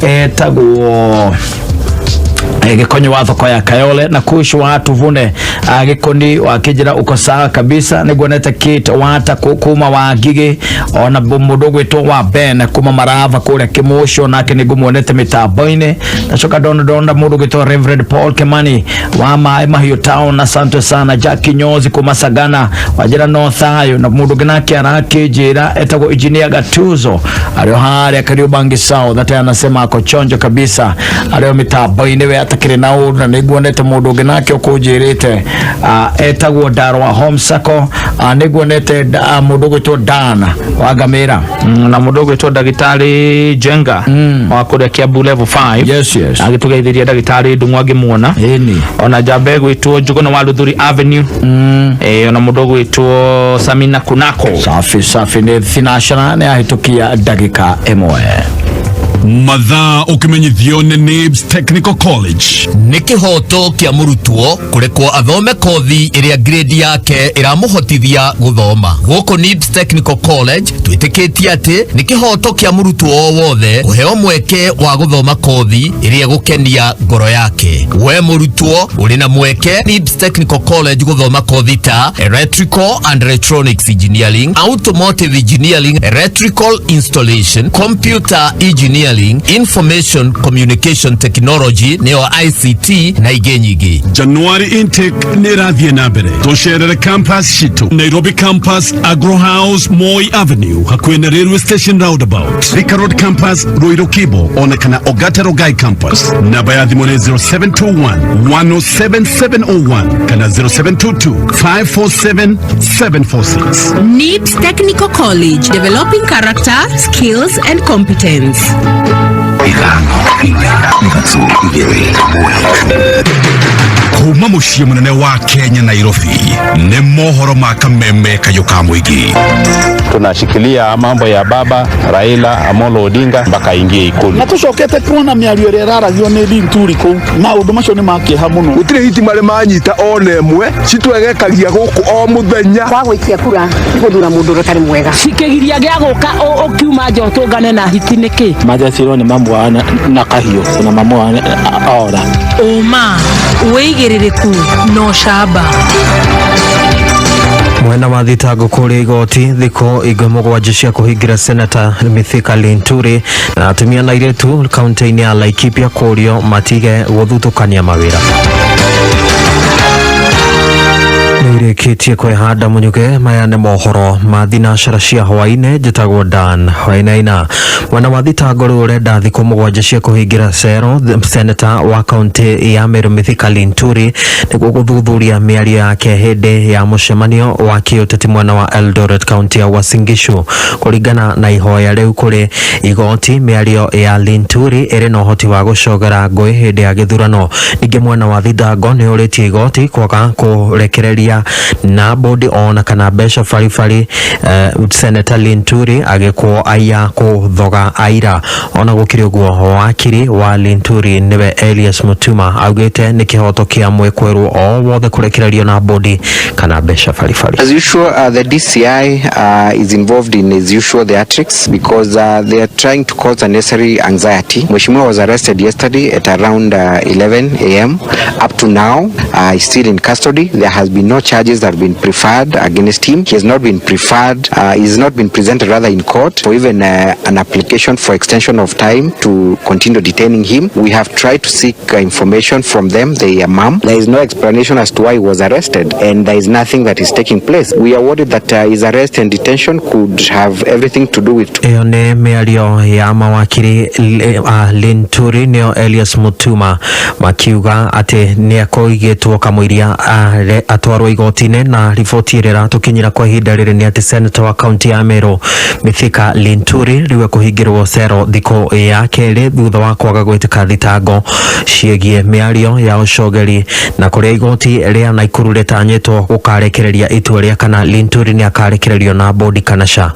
etagwo gikonyo wa thoko ya Kayole na kushu watu vune gikondi wa Kejera uko sawa kabisa niguonete kit wata kuma wa Gige ona mudogo eto wa Ben kuma marava kule Kimosho nake nigumuonete mitaboine na shoka donda mudogo eto Reverend Paul Kemani wa Mahiyo Town na santo sana Jackie Nyozi kuma Sagana wajira North ayo na mudogo nake ara Kejera etago engineer Gatuzo alio hali akariyo Bangi South that anasema ako chonjo kabisa alio mitaboine we atakire nao na niguonete mudogo nake okujirite etagwo Darwa Home Sako niguonete mudogo to Dana wa Gamera na mudogo to Daktari Jenga wa kule Kiambu level 5 yes agitugeithiria Daktari Ndungwagi muona ona Jabego ito Jugono wa Luthuri Avenue ona mudogo ito Samina Kunako safi ni finashana ne ahitukia dakika emwe Mathaa ukimenyithio ni NIBS Technical College ni kihoto kia murutwo kurekwo athome kothi iria grade yake iramuhotithia guthoma guko NIBS Technical College twitikitie ati ni kihoto kia murutwo wothe kuheo mweke wa guthoma kothi iria gukenia ngoro yake we murutwo uri na mweke NIBS Technical College guthoma kothi ta Electrical and Electronics Engineering, Automotive Engineering, Electrical Installation, Computer Engineering, Information Communication Technology neo ICT na igenyigi. January intake nirathie na mbere tosherere campus shitu Nairobi campus Agro House Moi Avenue hakwena railway station roundabout Thika Road campus Ruiru Kibo onekana Ogata Rogai campus namba ya thimũ nĩ 0721-107701 kana 0722-547-746. NIBS Technical College, developing character, skills and competence. Kuma muciĩ munene wa Kenya Nairobi nĩ mohoro ma Kameme kayuka mwigi. Tunashikilia mambo ya baba Raila Amolo Odinga mpaka ingie Ikulu. Na tucokete kuona miario ria raragio ni Linturi ku maundu macio ni makieha muno. Gutire hiti mare manyita one emwe citwegekagia guku o muthenya kwa gwikia kura guthura mundu rutari mwega cikigiria gia guka okiuma njotungane na hiti niki majaciro ni mambo na kahio na mambo ora Oma weigiririku no shaba mwena wa thitango kuri igoti thiko igomogwanja cia kuhingira senata Mithika Linturi na atumia na iretu kaunti-ini ya Laikipia kurio matige guthutukania mawira nirikitie kwehanda munyuge mayane mohoro ma thinashara cia hwaine njitagwo Dan Hwainaina mwana wa thitango riu urenda thiko mugwanja cia kuhingira cero senata wa kaunti ya Meru Mithika Linturi niguo guthuthuria miario yake hindi ya mucemanio wa kiuteti mwana wa Eldoret kaunti ya Uasin Gishu kuringana na ihoya riu kuri igoti miario ya Linturi iri na uhoti wa gucogera ngui hindi ya githurano ningi mwana wa thitango ni uritie igoti kwaga kurekereria na bodi ona kana besha farifari Senator Linturi agekwo aya kuthoga aira ona gukiri uguo wakiri wa Linturi niwe Elias Mutuma augite ni kihoto kia mwekweru o wothe kurekererio na bodi kana besha farifari. As usual, the DCI is involved in as usual theatrics because they are trying to cause unnecessary anxiety. Mheshimiwa was arrested yesterday at around 11 a.m. Up to now, he's still in custody. There has been no charges that have been preferred against him. He has not been preferred, he has not been presented rather in court for even an application for extension of time to continue detaining him. We have tried to seek information from them, their mom. There is no explanation as to why he was arrested and there is nothing that is taking place. We are worried that his arrest and detention could have everything to do with... Iyo ni miario ya mawakiri Linturi nio Elias Mutuma makiuga ati ni akoigitwo kamwiria atwarwo igoti igoti-inĩ na riboti ĩrĩa ĩratukinyĩra kwa ihinda rĩrĩ nĩ atĩ seneta wa kaunti ya Meru Mithika Linturi rĩu ekũhingĩrwo cero thikũ ya kerĩ thutha wa kwaga gwĩtĩka thitango ciĩgiĩ mĩario ya ũcogeri na kũrĩa igoti rĩa Naikuru rĩtanyĩtwo gũkarekereria itua rĩa kana Linturi nĩ akarekererio na bodi kana ca.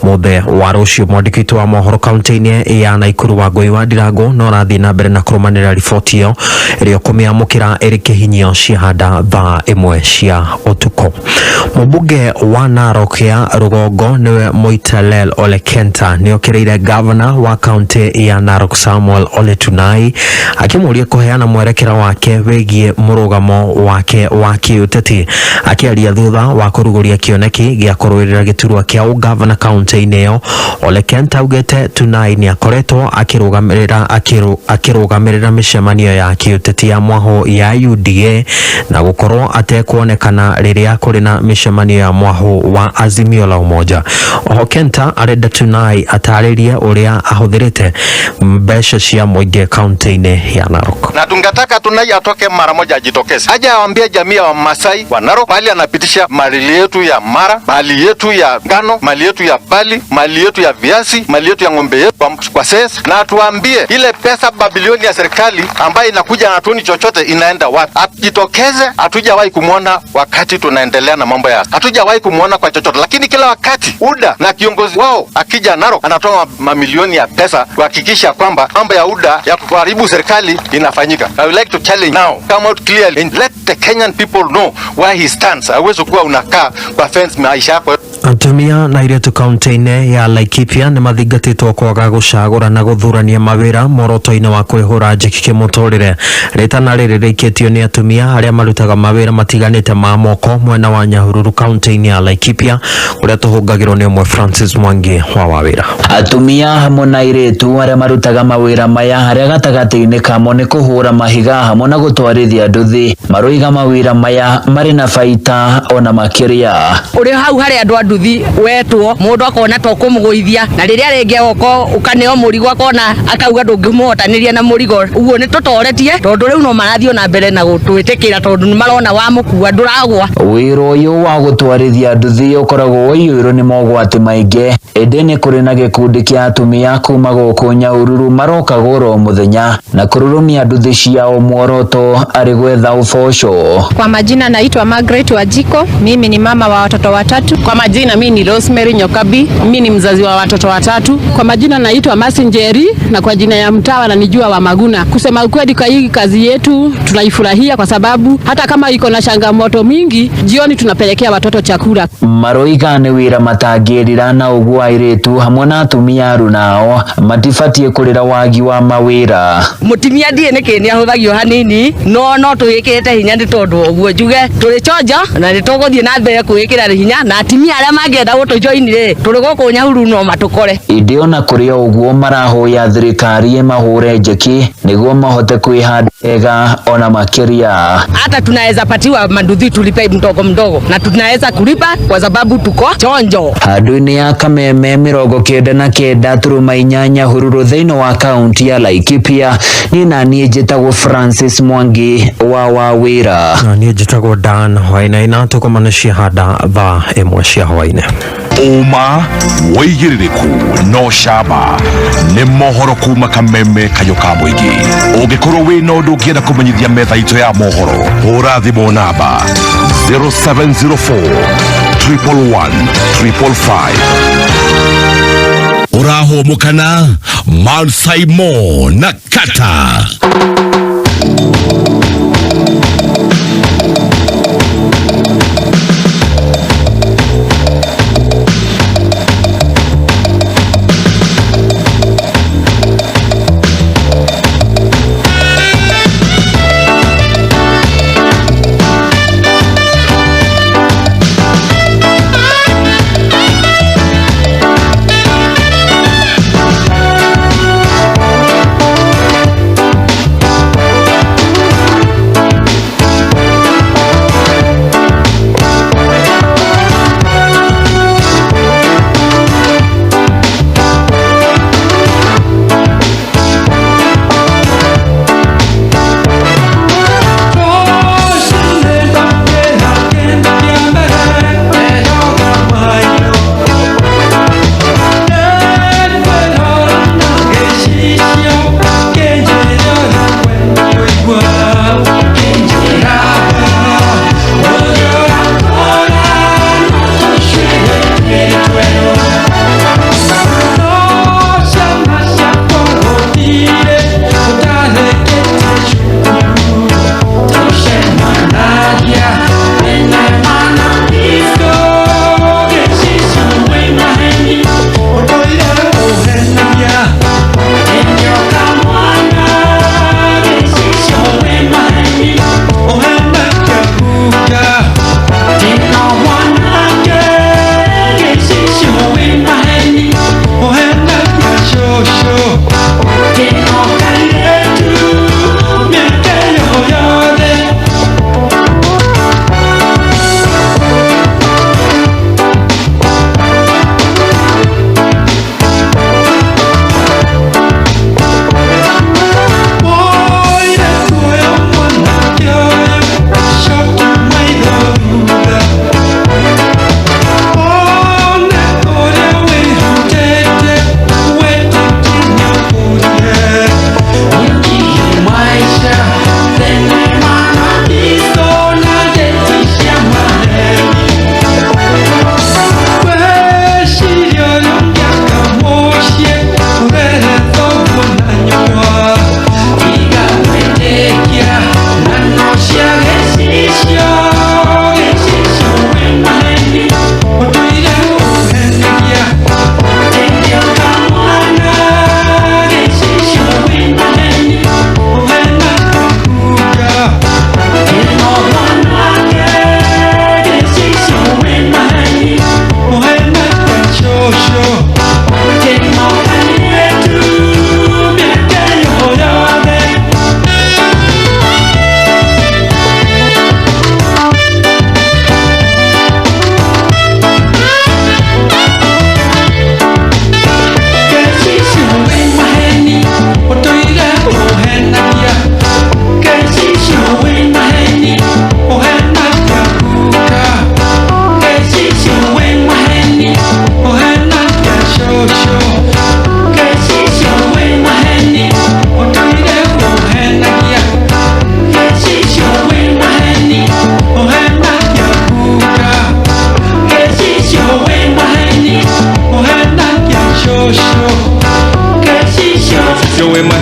Mothe wa rũciũ mwandĩki witũ wa mohoro kaunti-inĩ ya Naikuru wa Ngũi wa Ndirango no rathiĩ na mbere na kũrũmanĩrĩra riboti ĩyo ĩrĩa kũmĩamũkĩra ĩrĩ kĩhinyio ciahanda thaa ĩmwe cia ũtukũ. Mũmbunge wa Narok ya rũgongo nĩwe Moitalel Ole Kenta nĩ okĩrĩire gavana wa kaunti ya Narok Samuel Ole Tunai akĩmũria kũheana mwerekera wake wĩgiĩ mũrũgamo wake wa kĩũteti akĩaria thutha wa kũrugũria kĩoneki gĩa kũrũĩrĩra gĩturwa kĩa ũgavana kaunti-inĩ ĩyo. Ole Kenta augĩte Tunai nĩ akoretwo akĩrũgamĩrĩra mĩcemanio ya kĩũteti ya mwaho ya UDA na gũkorwo atekuonekana rĩrĩa kũrĩ na mĩcemanio ya mwaho wa Azimio la Umoja. Oho Kenta arenda Tunai atarĩrie ũrĩa ahũthĩrĩte mbeca cia mũingĩ kaunti-inĩ ya Narok. Na tungetaka Tunai atoke mara moja, ajitokeze aje awaambie jamii ya Wamasai wa Narok bali anapitisha mali yetu ya Mara, mali yetu ya ngano, mali yetu ya bali, mali yetu ya viazi, mali yetu ya ng'ombe yetu kwa sasa, na tuambie ile pesa babilioni ya serikali ambayo inakuja na tuni chochote inaenda wapi. Ajitokeze. Hatujawahi kumwona wakati tunaendelea na mambo ya, hatujawahi kumwona kwa chochote, lakini kila wakati UDA na kiongozi wao akija Narok anatoa mamilioni ya pesa kuhakikisha kwamba mambo ya UDA ya kuharibu serikali inafanyika. I would like to challenge now, come out clearly and let the Kenyan people know where he stands. Hawezi kuwa unakaa kwa fence maisha yako. Atumia na iretu kaunti-inĩ ya Laikipia nĩ mathingatĩtwo kwaga gũcagũra na gũthurania mawĩra moroto-inĩ wa kwĩhũra njeki kĩmũtũrĩre. Rĩtana rĩrĩ rĩikĩtio nĩ atumia arĩa marutaga mawĩra matiganĩte ma moko mwena wa Nyahururu kaunti-inĩ ya Laikipia ũrĩa tũhũngagĩrwo nĩ ũmwe Francis Mwangi wa wawĩra. Atumia hamwe na iretu arĩa marutaga mawĩra maya harĩa gatagatĩ-inĩ kamo nĩ kũhũra mahiga hamwe na gũtwarithia nduthi maroiga mawĩra maya marĩ na baita ona makĩria. Ũrĩ hau harĩ andũ nduthi wetwo mũndũ akona to kũmũgũithia na rĩrĩa rĩngĩ goko ukaneo mũrigo akona akauga ndũngĩmũhotanĩria na mũrigo uguo nĩ tũtoretie tondũ rĩu no marathio na mbere na gũtwĩtĩkĩra tondũ nĩ marona wa mũkua ndũragwa. Wĩra ũyũ wa gũtwarithia nduthi ũkoragwo ũiyũirwo nĩ mogwati maingĩ ĩndĩ nĩ kũrĩ na gĩkundi kĩa atumia kuma gũkũ Nyahururu maroka goro mũthenya na kũrurumia nduthi ciao muoroto arĩ gwetha ũboco. Kwa majina naitwa Margaret Wajiko, mimi ni mama wa watoto watatu. Kwa majina mimi ni Rosemary Nyokabi, mimi ni mzazi wa watoto watatu. Kwa majina naitwa Masinjeri na kwa jina ya mtawa na nijua wa Maguna. Kusema ukweli kwa hii kazi yetu tunaifurahia kwa sababu hata kama iko na changamoto mingi, jioni tunapelekea watoto chakula. Maroiga nĩ wĩra matangĩrĩra na ũguo airĩtu hamwe na atumia aru nao matibatie kũrĩra wagi wa mawĩra. Mutimia ndiye nĩ kĩĩ nĩ ahũthagio hanini no twĩkĩrĩte hinya nĩ tondũ ũguo njuge tũrĩ chonjo na nĩ tũgũthiĩ na mbere kwĩkĩra hinya na atimia arĩa mangĩenda gũtũjoinire tũrĩ gũkũ Nyahururu no matũkore. Ĩndĩ ona kũrĩ ũguo marahoya thirikari mahũre njeki nĩguo mahote kwĩhanda wega ona makĩria. Hata tunaweza patiwa manduthi tulipe mdogo na tunaweza kulipa kwa sababu tuko chonjo. Handũ-inĩ ya Kameme 99.8 Nyahururu thĩinĩ wa kaunti ya Laikipia nĩ naniĩ njĩtagwo Francis Mwangi wa wawĩra. Na niĩ njĩtagwo Dan Hwainaina tũkomana ciahanda thaa ĩmwe cia hwainĩ. Uma wĩigĩrĩrĩku no cama nĩ mohoro kuma Kameme kayũka mũingĩ. Ũngĩkorwo wĩna ũndũ ũngĩenda kũmenyithia metha itũ ya mohoro hũra thimũ namba 0704 111 555. Urahũmũkana Mansaimo na Katta.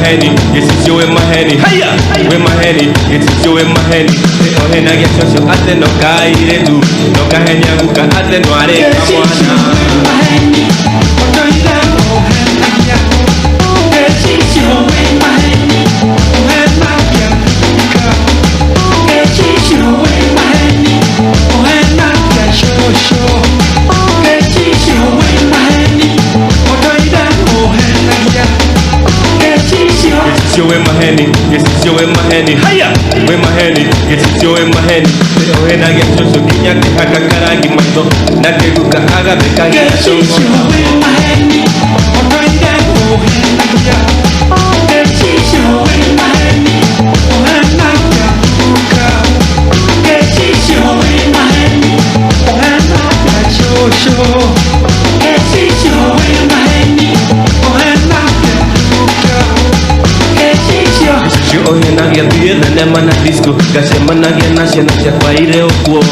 maheni gicicio we maheni haya we maheni gicicio we maheni ohena gya coco ate no kaire tu no kahenya guka ate no are kamwana maheni otoida ohena gya gicicio we maheni ohena gya guka gicicio we maheni ohena gya coco gicicio we maheni otoida ohena gya gicicio we maheni gicicio we maheni haya we maheni gicicio we maheni ohena gya coco ginya kaka karangi maito na keguka agabeka gicicio we maheni otoida ohena gya gicicio we maheni ohena gya guka gicicio we maheni ohena gya coco gicicio we maheni ohena gya guka gicicio ohena gya thietha nema na disco gacemanagia na ciana ciakwaire ũkuo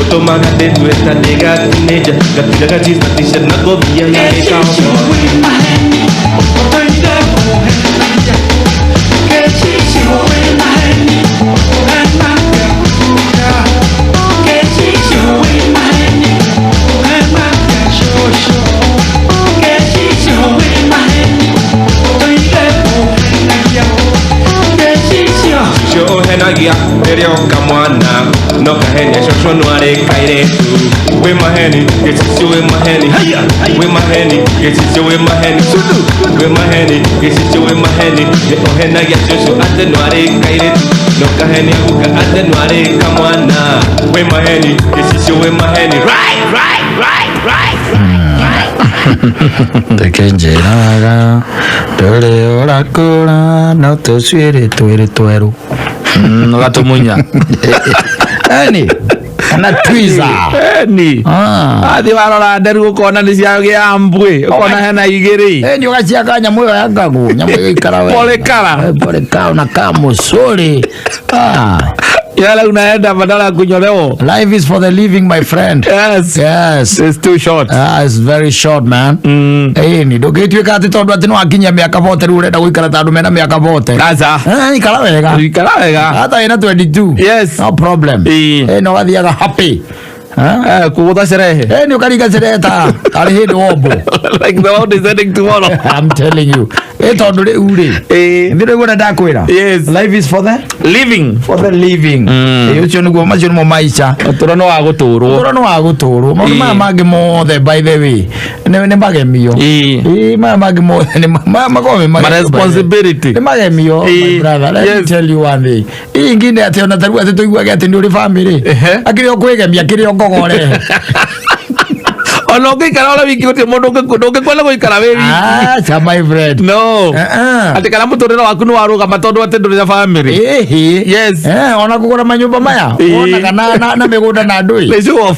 ũtũmaga ndĩtuĩta ndĩgatinĩnja gatiraga jeans na t-shirt na ngobia ya gĩkaho ohenagia rĩrĩa oka mwana no kahenia coco no arĩkaire tu wĩ maheni gĩcicio wĩ maheni haya wĩ maheni gĩcicio wĩ maheni cudu wĩ maheni gĩcicio wĩ maheni ohenagia coco ate no arĩkaire tu no kahenia guka ate no arĩka mwana wĩ maheni gĩcicio wĩ maheni Tekenjeraga dore orakora no tusuire tuire tueru gatumunya ani ana twiza ni athi warora nderu ukona ni cia giambwe ukona hena igiri ni ugacia kanya mwe yangagu nyamwe ikara we pole kara na kama sori yala unaenda badala kunyolewa. Life is for the living, my friend. Yes. It's too short. It's very short, man. Ni ndũngĩtuĩka atĩ tondũ atĩ nĩwakinyia mĩaka vote rĩu ũrenda gũikara ta andũ mena mĩaka vote. Ikara wega. Hata ina 22. Yes. No problem. No gathiaga happy. Kugutha sherehe. Ni ukariga sherehe ta arĩ hĩndĩ wombo. Like the world is ending tomorrow. I'm telling you. Tondũ rĩu rĩ. Ndĩrĩ gwĩra ndakwĩra. Yes. Life is for the living. For the living. Ũcio nĩguo macio nĩmo maica. Ũtũũro nĩ wa gũtũũrwo. Ũtũũro nĩ wa gũtũũrwo. Maũndũ maya mangĩ mothe by the way nĩ magemio. Maya mangĩ mothe nĩ makorwo responsibility. Nĩ magemio, my brother. Let me tell you one day. Ingine atĩ ona tarua atĩ tũiguage atĩ nĩ ũrĩ family. Akĩrĩ o kwĩgemia kĩrĩ o ngogore. Ono ngikara ola wiki uti mundu ngikwana guikara we wiki my friend no ati kana muturira waku ni waruga matondu ati nduri ya family yes ona kugura manyumba maya ona kana na migunda na ndui icio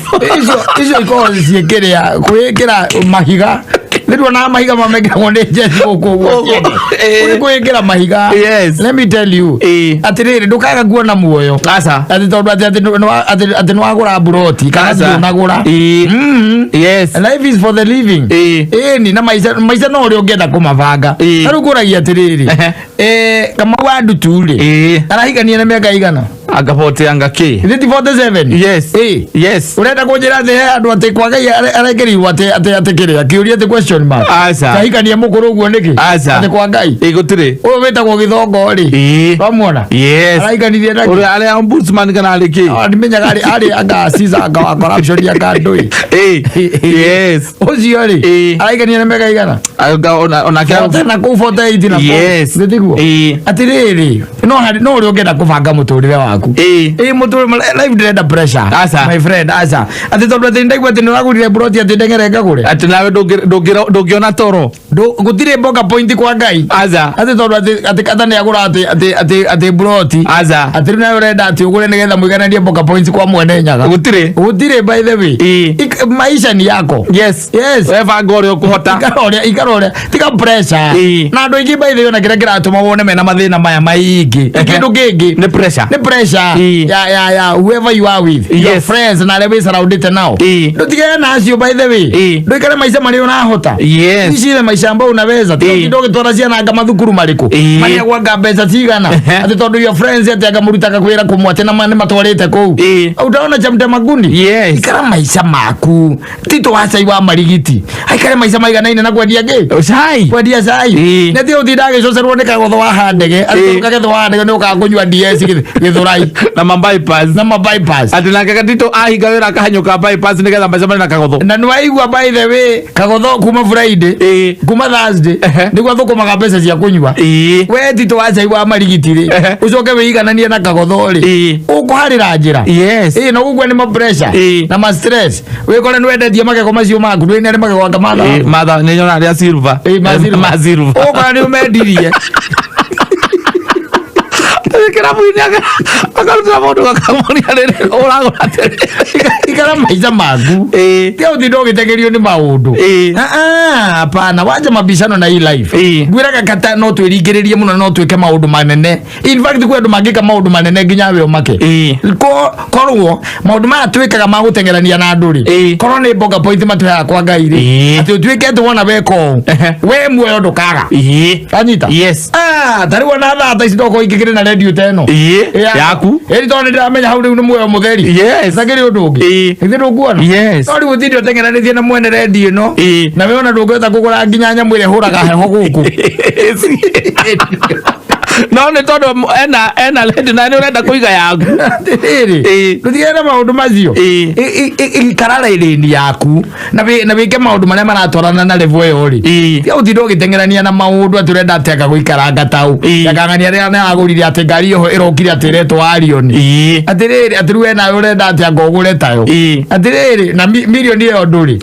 iko ciĩkĩrĩa kwĩkĩra mahiga nĩrwo na mahiga mamekĩragwo nĩ njeci gũkũ kwĩkĩra mahiga let me tell you atĩrĩrĩ ndũkaga kuona muoyo atĩ tondũ atĩ nĩwagũra buroti kana ndũnagũra yes life is for the living ni na maica no ũrĩa ũngĩenda kũmabanga na rĩu ngũragia atĩrĩrĩ kama wa nduturi arahigania na mĩaka igana agapote angaki 47 yes urenda kunjira the andu ati kwa Ngai arekerirwo ati kiria kiuria the question mark kahikania mukuru uguo niki ati kwa Ngai igutire uyu witagwo githongo ri bamuona araikanirie ndaki uri ari ombudsman kana ariki ndimenyaga ari anga sisa anga wa corruption ya kandui yes ucio ri araikania na mega igana ona kia na ku 48 na yes ndiguo ati riri no uri ungenda kubanga muturire waku muturire life ndenda pressure my friend ati tondu ati ndaigua ati nuragurire broti ati ndengere ngagure ati nawe ndungiona toro gutire mboga point kwa Ngai ati tondu ati Kattaj ni agura ati broti ati nawe urenda ati ugure nigetha muigananie mboga points kwa mwene nyaga gutire by the way maisha ni yako yes wewe ngore ukuhota ikarore tika pressure na andu ingi by the way na kira kiratuma wone mena mathina maya maingi kindu kingi ni pressure maisha ya whoever you are with your friends na lewe surrounded now ndo tigana nacio by the way ndo ikale maisha mali unahota ici ile maisha ambayo unaweza kidogo twarazia na mathukuru mariko mali kwa mbeca tigana ati tondu your friends ati agamurutaka kwira kumwate na mane matwarite kou utaona chamte magundi ikara maisha maku tito wacha iwa marigiti aikare maisha maiganaine na kwendia ge sai kwendia sai neti utindage so serwone kagotho wa handege ati kagotho wa handege no kakunywa DS githurai na bypass ati na kagatito ahiga wira kahanyuka bypass nigetha maisha mali na kagotho na nwaigwa by the way kagotho kuma Friday kuma Thursday ndigwa thukumaga mbeca cia kunywa we tito wacha iwa marigiti ucoke wigananie na kagotho ri ukuharira njira na ugwe ni ma pressure na ma stress wikore nwendetie magego macio maku ni ari magego akamana matha ni nyona ria silver maziru ukora ni umendirie kira mwini akaruta mundu gakamuria riri uragura tere ikara maisha maku tia uthindo gitegerio ni maundu hapana waje mabishano na hii life gwiraga Katta no twirigiririe muno no twike maundu manene in fact kwe andu mangika maundu manene nginya we omake korwo maundu maya twikaga magutengerania na nduri korwo ni boga point matwaya kwa Ngai ati twike tuona weko we muoyo ndukaga anyita tari wona thata ici ndoko ikigire na radio teno yaku eri tone ndiramenya hau riu ni muoyo mutheri sagiri undu ungi ithiru kuona tori gutindi otengeranithie na mwene radio no na we ona ndungeta kugura nginya nyamu ile huraga heho guku no ne todo ena ledi na ni urenda kuiga yaku iri ndigera maundu macio ikarara irindi yaku na wike maundu maria maratwarana na level yo ri tia uthindo gitengerania na maundu aturenda ateka guikaranga tau yakangania ria na agurire ati ngari yo irokire atiretwo arioni atiriri atiruwe na urenda ati ngogure tayo atiriri na milioni yo nduri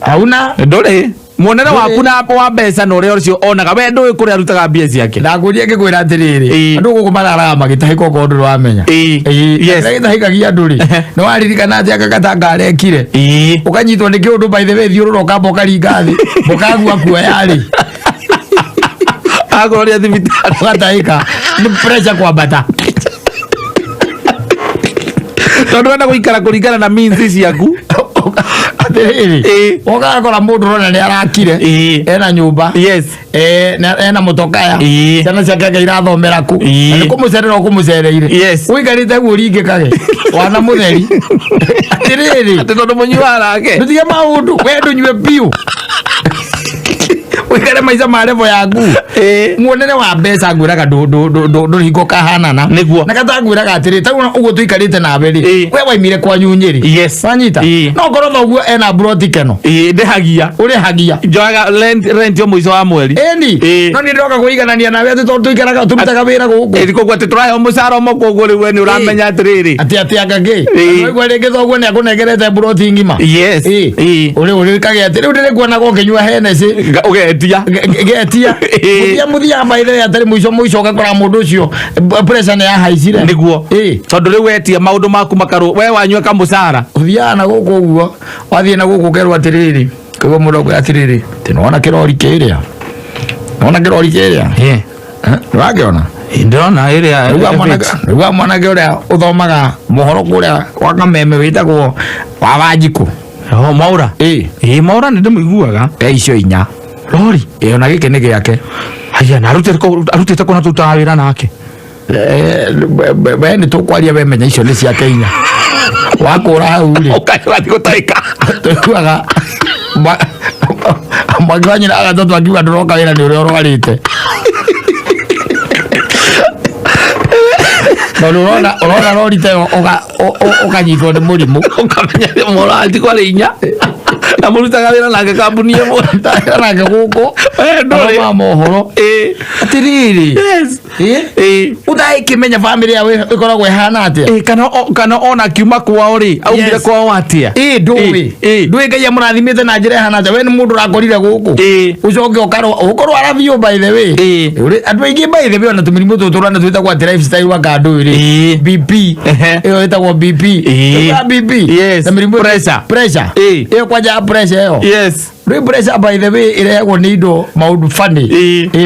hauna nduri monera waku na wa mbeca no rio cio onaga we ndu kuri arutaga mbia ciake ndakurie ngikwira atiriri andu gukumarara magitahiko ko ndu wamenya gitahikagia nduri no waririkana ati akakatanga arekire ukanyitwo ni kiundu by the way thiururo kamboka ringathi mukagu akua yari agoria thibitari gatahika ni pressure kwa bata tondu enda guikara kuringana na means ciaku atiriri ogakora mundu rona ni arakire ena nyumba ena mutokaya ciana ciake ngai irathomera ku ni kumucerera ukumucereire wikarite guo ringikage wana mutheri atiriri tondu munyua arake ndutige maundu we ndunyue piu wikare maisha marevo yaku muonere wa mbeca ngwiraga ndo hingo kahanana niguo na katangwiraga atiri ta ugo tuikarite na beri we waimire kwa nyunyiri wanyita no ngoro thoguo ena broti keno ndehagia urehagia njoaga rent yo muico wa mweri no ni ndoka kuiganania na we ati tuikaraga turutaga wira guku ndiko gwate turahe omusara mo koguo ri we ni uramenya atiriri ati agage no igwe ringi thoguo ni akunegerete broti ngima uri kage atiri uri kuona go kinyua henesi getia muthia maithe atari muico gakora mundu ucio pressure ne ya haicire niguo tondu riu wetia maundu maku makaru we wanyua kamucara uthia na guku uguo wathie na guku kerwa atiriri kugo murogo atiriri tinona kirori kiria wagiona ndona iria ruga mwanake uria uthomaga mohoro kuria kwa Kameme witagwo wa Wanjiku Maura Maura ni ndimiguaga icio inya lori ona gike ni giake haya na arutete kona tutawira nake ni tukwaria we menya icio ni ciake inya wakura hau ri ukathi gutaika tuaga maganya agato akiwa ndoroka wira ni uria urwarite Ona lori teo ukanyitwo ni murimu ukamenya mora ati kwa inya na murutaga wira nake kambuni yemo nake guko ndo mohoro atiriri udai kimenya family yawe ikoragwo ihana atia kana ona kiuma kwao ri aumire kwao atia ndui ngai amurathimite na njira ihana atia we ni mundu rakorire guku ucoke ukorwo arathio by the way andu aingi by the way ona tumirimu tuturana twita kwa lifestyle wa kandu ri BP iyo itagwo BP BP na mirimu pressure iyo kwaja pressure yo. Yes. Low pressure by the way ile ni indo maundu funny.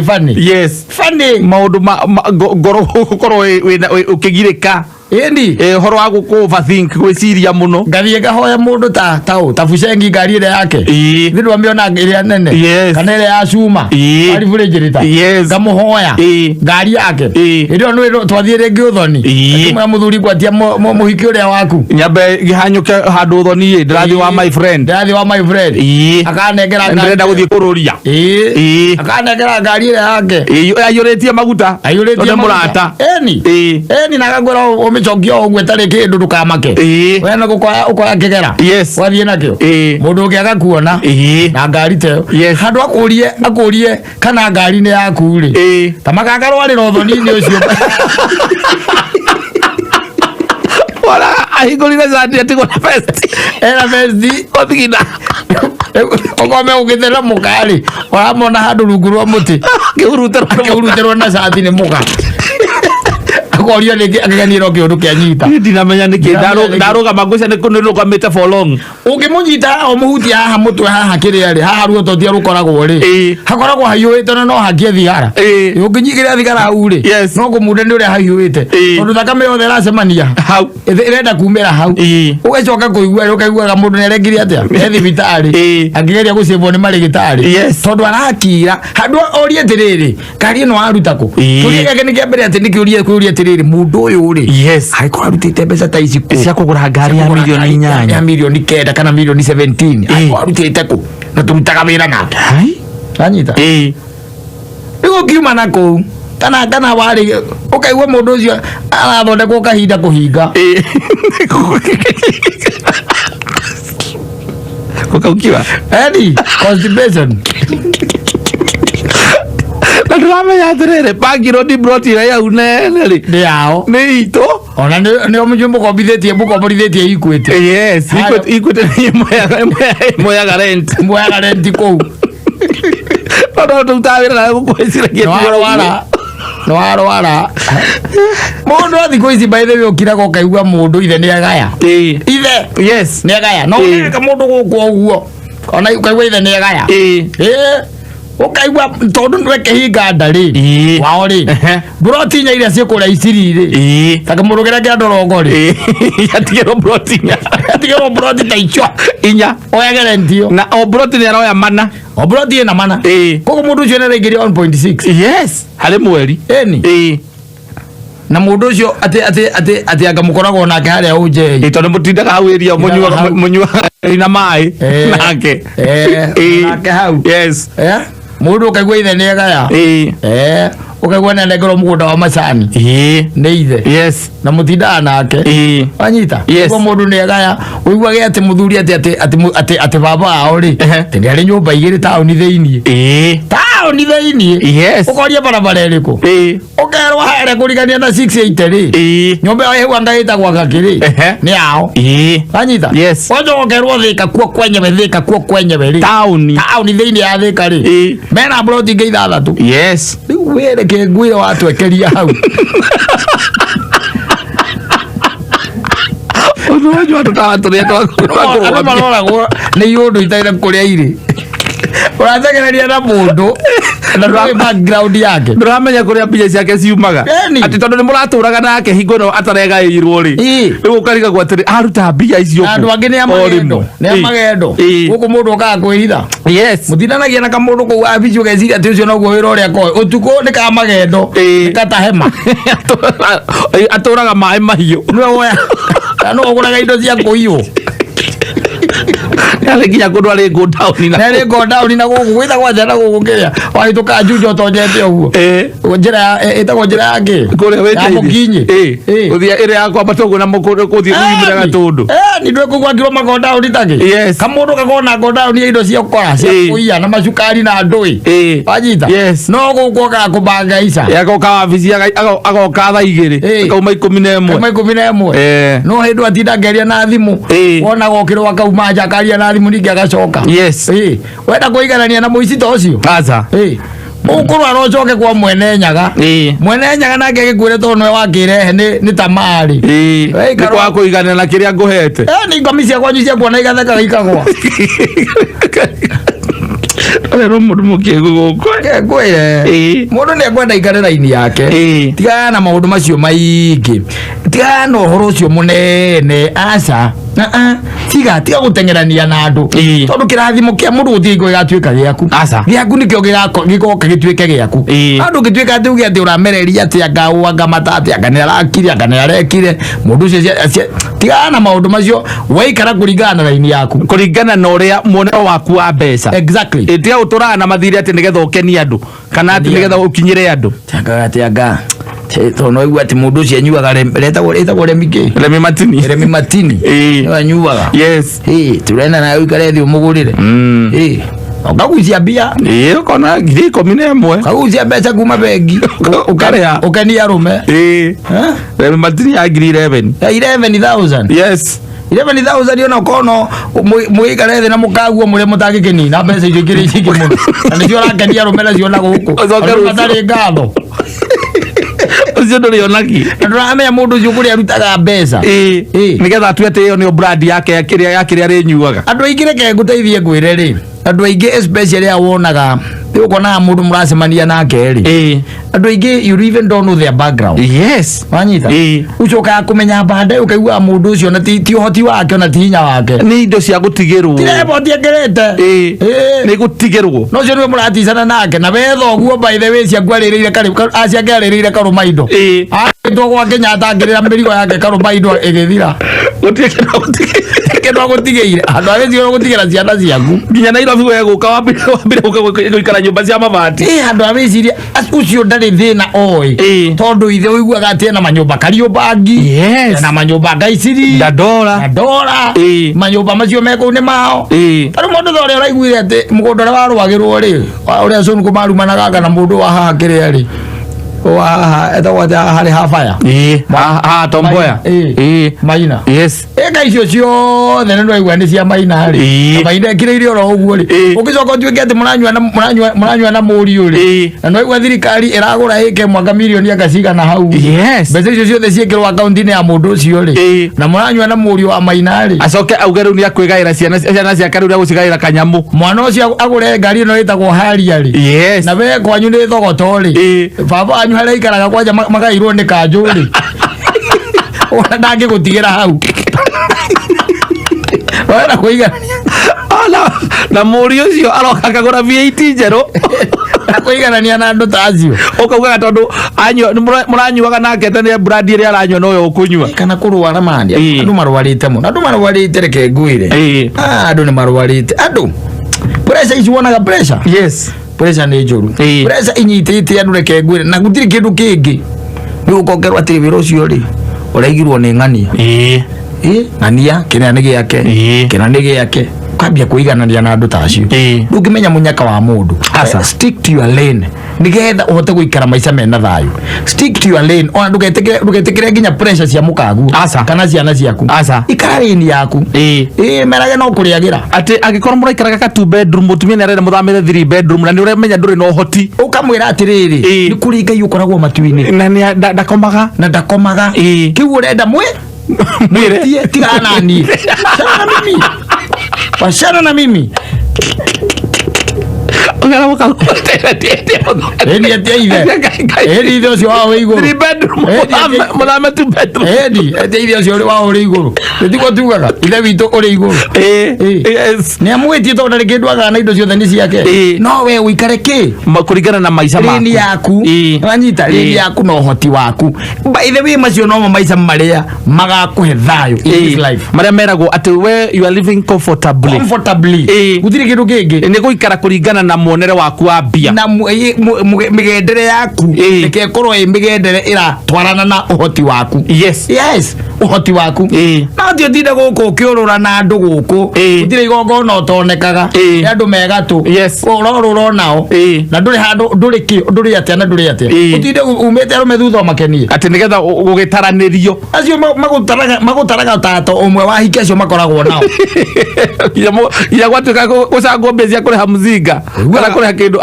Funny. Yes. Funny. Maundu goro ukigirika. Endi horo wa guku overthink gwiciria muno ngathie ngahoya mundu ta bucengi ngari ile yake ndio wamiona ile nene kana ile ya cuma ali vile jirita ngamuhoya ngari yake ndio ndio twathire ngiuthoni tumwe muthuri kwatia muhiki ule waku nyambe gihanyuke handu uthoni ndirathi wa my friend akanengera ngari ndenda guthie kururia akanengera ngari ile yake ayuretie maguta murata eni nakagwera umechogio ogwe tare kindu ndukamake we no ukoya kigera wathie nakio mundu ungi agakuona na ngari teyo handu akurie kana ngari ni yaku ri tamaka rwari rothoni-ini ucio wala ahigurire zati atigo na festi era festi othigina okome ugithera mukari waramona handu rungu rwa muti kihuruterwo na zati ni muka akorio ni akaganira kiundu kianyita ndinamenya niki ndaruga maguca ni kunirugamite for long ungimunyita o muhuti haha mutwe haha kiriari haha ruo totia rukoragwo ri hakoragwo hayuite no hakie thigara unginyigira thigara hau ri no kumude ni uri hayuite tondu thakame yothe racemania hau irenda kumira hau ugacoka kuiguaga mundu ni arengire atia e thibitari angigeria gucibwo ni marigitari tondu arakira handu orie tiriri kari no arutako turiege ni kiambere ati nikiurie tiriri mundu uyu ri aiko arutite mbeca ta ici cia kugura ngari ya milioni 8 ya milioni 9 kana milioni 17 aiko arutite ku na turutaga wira nake anyita iko kiuma nako kana wari ukaigwa mundu ucio arathondekwo kahinda kuhinga ukaukiwa eni constipation na turamenya atiriri bangiro ndi broti ya unene ri ndi yao ni ito ona ni omujumbo kombithitie mukomborithitie ikwete yes ikwete ni moya rent ko ndo tutawira na gukwiciragia no arwara mundu athiko ici by the way ukiraga ukaigua mundu ithe ni agaya ithe yes ni agaya no ka mundu guku uguo ona ukaigua ithe ni agaya ukaigua tondu ndweke hinga ndari wao ri brotinya iria ciikuria iciri ri taka murugera kia ndorongo ri atigero brotinya atigero broti ta ichwa inya oyagere ntio na o broti ni aroya mana o broti na mana kogo mundu ucio ni regire 1.6 yes hali mweri eni na mundu ucio ati angamukoragwo nake haria uje tondu mutindaga hau iria munyua ina mai nake nake hau yes mundu ukaigua ithe ni agaya ukaigua na negero mugunda wa macani ni ithe yes na mutindaga nake anyita ko mundu ni agaya uiguage ati muthuri ati baba ao ri tindi ari nyumba igiri tauni thiini tauni thiini yes ukoria barabara iriku ukerwa here kurigania na 680 ri nyumba yo hewa ngaita gwa gakiri ni ao anyita yes wajo ukerwa thika kuo kwenyewe ri tauni thiini ya thika ri mena broti ngeitha thatu yes were ke ngwire watu ekeria hau unajua tutawatulia twakuroragwo ni yundu itaire kuria iri urategereria na mundu na ndoi background yake nduramenya kuria mbia ciake ciumaga ati tondu ni muraturaga nake hingo no ataregairwo ri riu ukariga gwatiri aruta mbia icio andu angi ni amagendo guku mundu ukaga kwihitha yes mutinanagia na kamundu ku abici ugeciria ati ucio noguo wira uria koe utuko ni ka magendo ni katahema aturaga mai mahiu no woya no uguraga indo cia kuiyo ale kinya kundu ari go down na guku gwitha kwa jana guku kiria wahituka jujo tonjete uguo njira etagwo njira yake kuria wete mukinyi uthia ire yakwa batogo na mukundu kuthia kuimira gatundu ni ndwe kugwakirwo magonda uri take yes kamundu kagona gonda uri indo cia ukora cia kuiya na macukari na ndui wajita yes no guku ka kubanga isa yako ka wabici agoka tha igiri kauma 11 no hindu atinda ngeria na thimu wona gokirwo akauma jakaria na thimu ningi agacoka yes wenda kuiganania na muici to ucio aza ukuru arocoke kwa mwene nyaga nake gikwire to no wakirehe ni tamari ni kwa kuigana na kiria nguhete ni ngomisia kwa nyucia kuona igatheka ikagwa Rero mundu mukiguguko kwire mundu ni akwenda ikare raini yake tiga na maundu macio maingi tiga no horo cio munene aca tiga gutengerania na andu tondu kirathimo kia mundu uthigo igatuika giaku nikio gigoka gituike giaku andu gituika ati ugi ati uramereria ati angau anga matati anga ni arakire anga ni arekire mundu cio tiga na maundu macio waikara kuringana na raini yaku kuringana na uria muonero waku wa mbeca exactly tiga uturana na mathiri ati nigetha ukenie andu kana ati nigetha ukinyire andu anga to no igwa ati mundu cio anyuaga retagwo remi matini anyuaga yes turenda na uikare thi umugurire ukagucia mbia ukona ngiri 11 ukagucia mbeca kuma bengi ukania rume remi matini ya ngiri 11,000 yes 11,000 yona kono muikare thi na mukaguo muri mutangikini na mbeca icio ngiri ici muno na nicio rakenia rume na ciona guku matari ngatho ucio nduri onaki nduramenya mundu ucio kuri arutaga mbeca nigetha atuete iyo ni brand yake kiria ri nyuaga andu aingire ke nguteithie ngwire ri andu aingi especially awonaga ukona mundu muracemania nake ri andu aingi you even don't know their background yes wanyita ucoka kumenya bande ukaigua mundu ucio na ti hoti wake na tinya wake ni indo cia gutigirwo tirebo tiengerete ni gutigirwo no cio ni muraticana nake na wetho oguo by the way cia ngwaririire acia ngaririire karumaindo ndo kwa Kenya tangirira mirigo yake karumaindo igithira kendo gutigeire andu arezi gutigira ciana ciaku nginya Nairobi we guka wambire guikara nyumba cia mabati andu arezi ucio ndari thina oi tondu ithe uiguaga ati na manyumba kariumbangi na manyumba ngaiciri ndora manyumba macio meko ni mao ari mundu thore uraiguire ati mugunda warwagirwo ri uria cunu kumaruma gaga na mundu wa haha kiria ri eta hari hafaya tomboya maina yes eka icio ciothe ndo igwa ni cia maina ri maina kireire oro uguo ri ugicoka tuike ati muranywa na muri ri na no igwa thirikari iragura hike mwaka milioni akaciga na hau yes mbeca icio ciothe ciekirwo account-ini ya mundu ucio ri na muranywa na muri wa maina ri acoke auge riu ni akwigaira ciana cia kariu gucigaira kanyamu mwana ucio agure ngari no itagwo haria ri yes na we kwanyu ni thogoto ri baba haria ikaraga kwanja magairwo ni kanjuri ona ndangi gutigira hau ona kuiga na muri ucio aroka kagura VAT njeru kuiganania na andu tacio ukauga tondu muranyuaga nake tene brand iria aranyua no ukunyua kana kurwara mandi andu marwarite muno andu marwarite reke nguire andu ni marwarite andu pressure ici wonaga pressure yes pressure ni njuru pressure inyitite andu reke ngwire na gutiri kindu kingi ni ukongerwa ati wiro ucio ri uraigirwo ni ng'ania ng'ania kina ni giake ukambia kuiganania na andu tacio ndungimenya munyaka wa mundu stick to your lane nigetha uhote guikara maica mena thayu stick to your lane ona ndugetekere nginya pressure cia mukagu kana ciana ciaku ikara lane yaku merage no kuriagira ati agikorwo muraikaraga ka 2 bedroom mutumia ni arenda muthamire 3 bedroom na ni uremenya nduri no hoti ukamwira atiriri ni kuri ngai ukoragwo matuini na ni ndakomaga kiu urenda mwire tigana nani washana na mimi ngara muka edi dio cio wa iguru 3 bedroom muthame 2 bedroom edi dio cio wa uri iguru ndiko tugaga ile wito uri iguru yes ni amwetie to ndari kindu aga na indo ciothe ni ciake no we uikare ki makuringana na maica maku rini yaku wanyita rini yaku no hoti waku by the way macio no maica maria magakuhe thayo in this life maria meragwo ati we you are living comfortably gutiri kindu kingi ni guikara kuringana na muonere waku wa bia na migendere yaku reke korwo migendere ira twarana na uhoti waku yes uhoti waku na ndio ndinde guku kiurura na andu guku gutire igongo no tonekaga andu mega tu urorura nao na nduri handu nduri atia na nduri atia utinde umete arume thutha makenie ati nigetha gugitaranirio acio magutaraga tato umwe wa hiki acio makoragwo nao ya gwatuka gucangwo mbia cia kuriha muzinga Tara kore kindu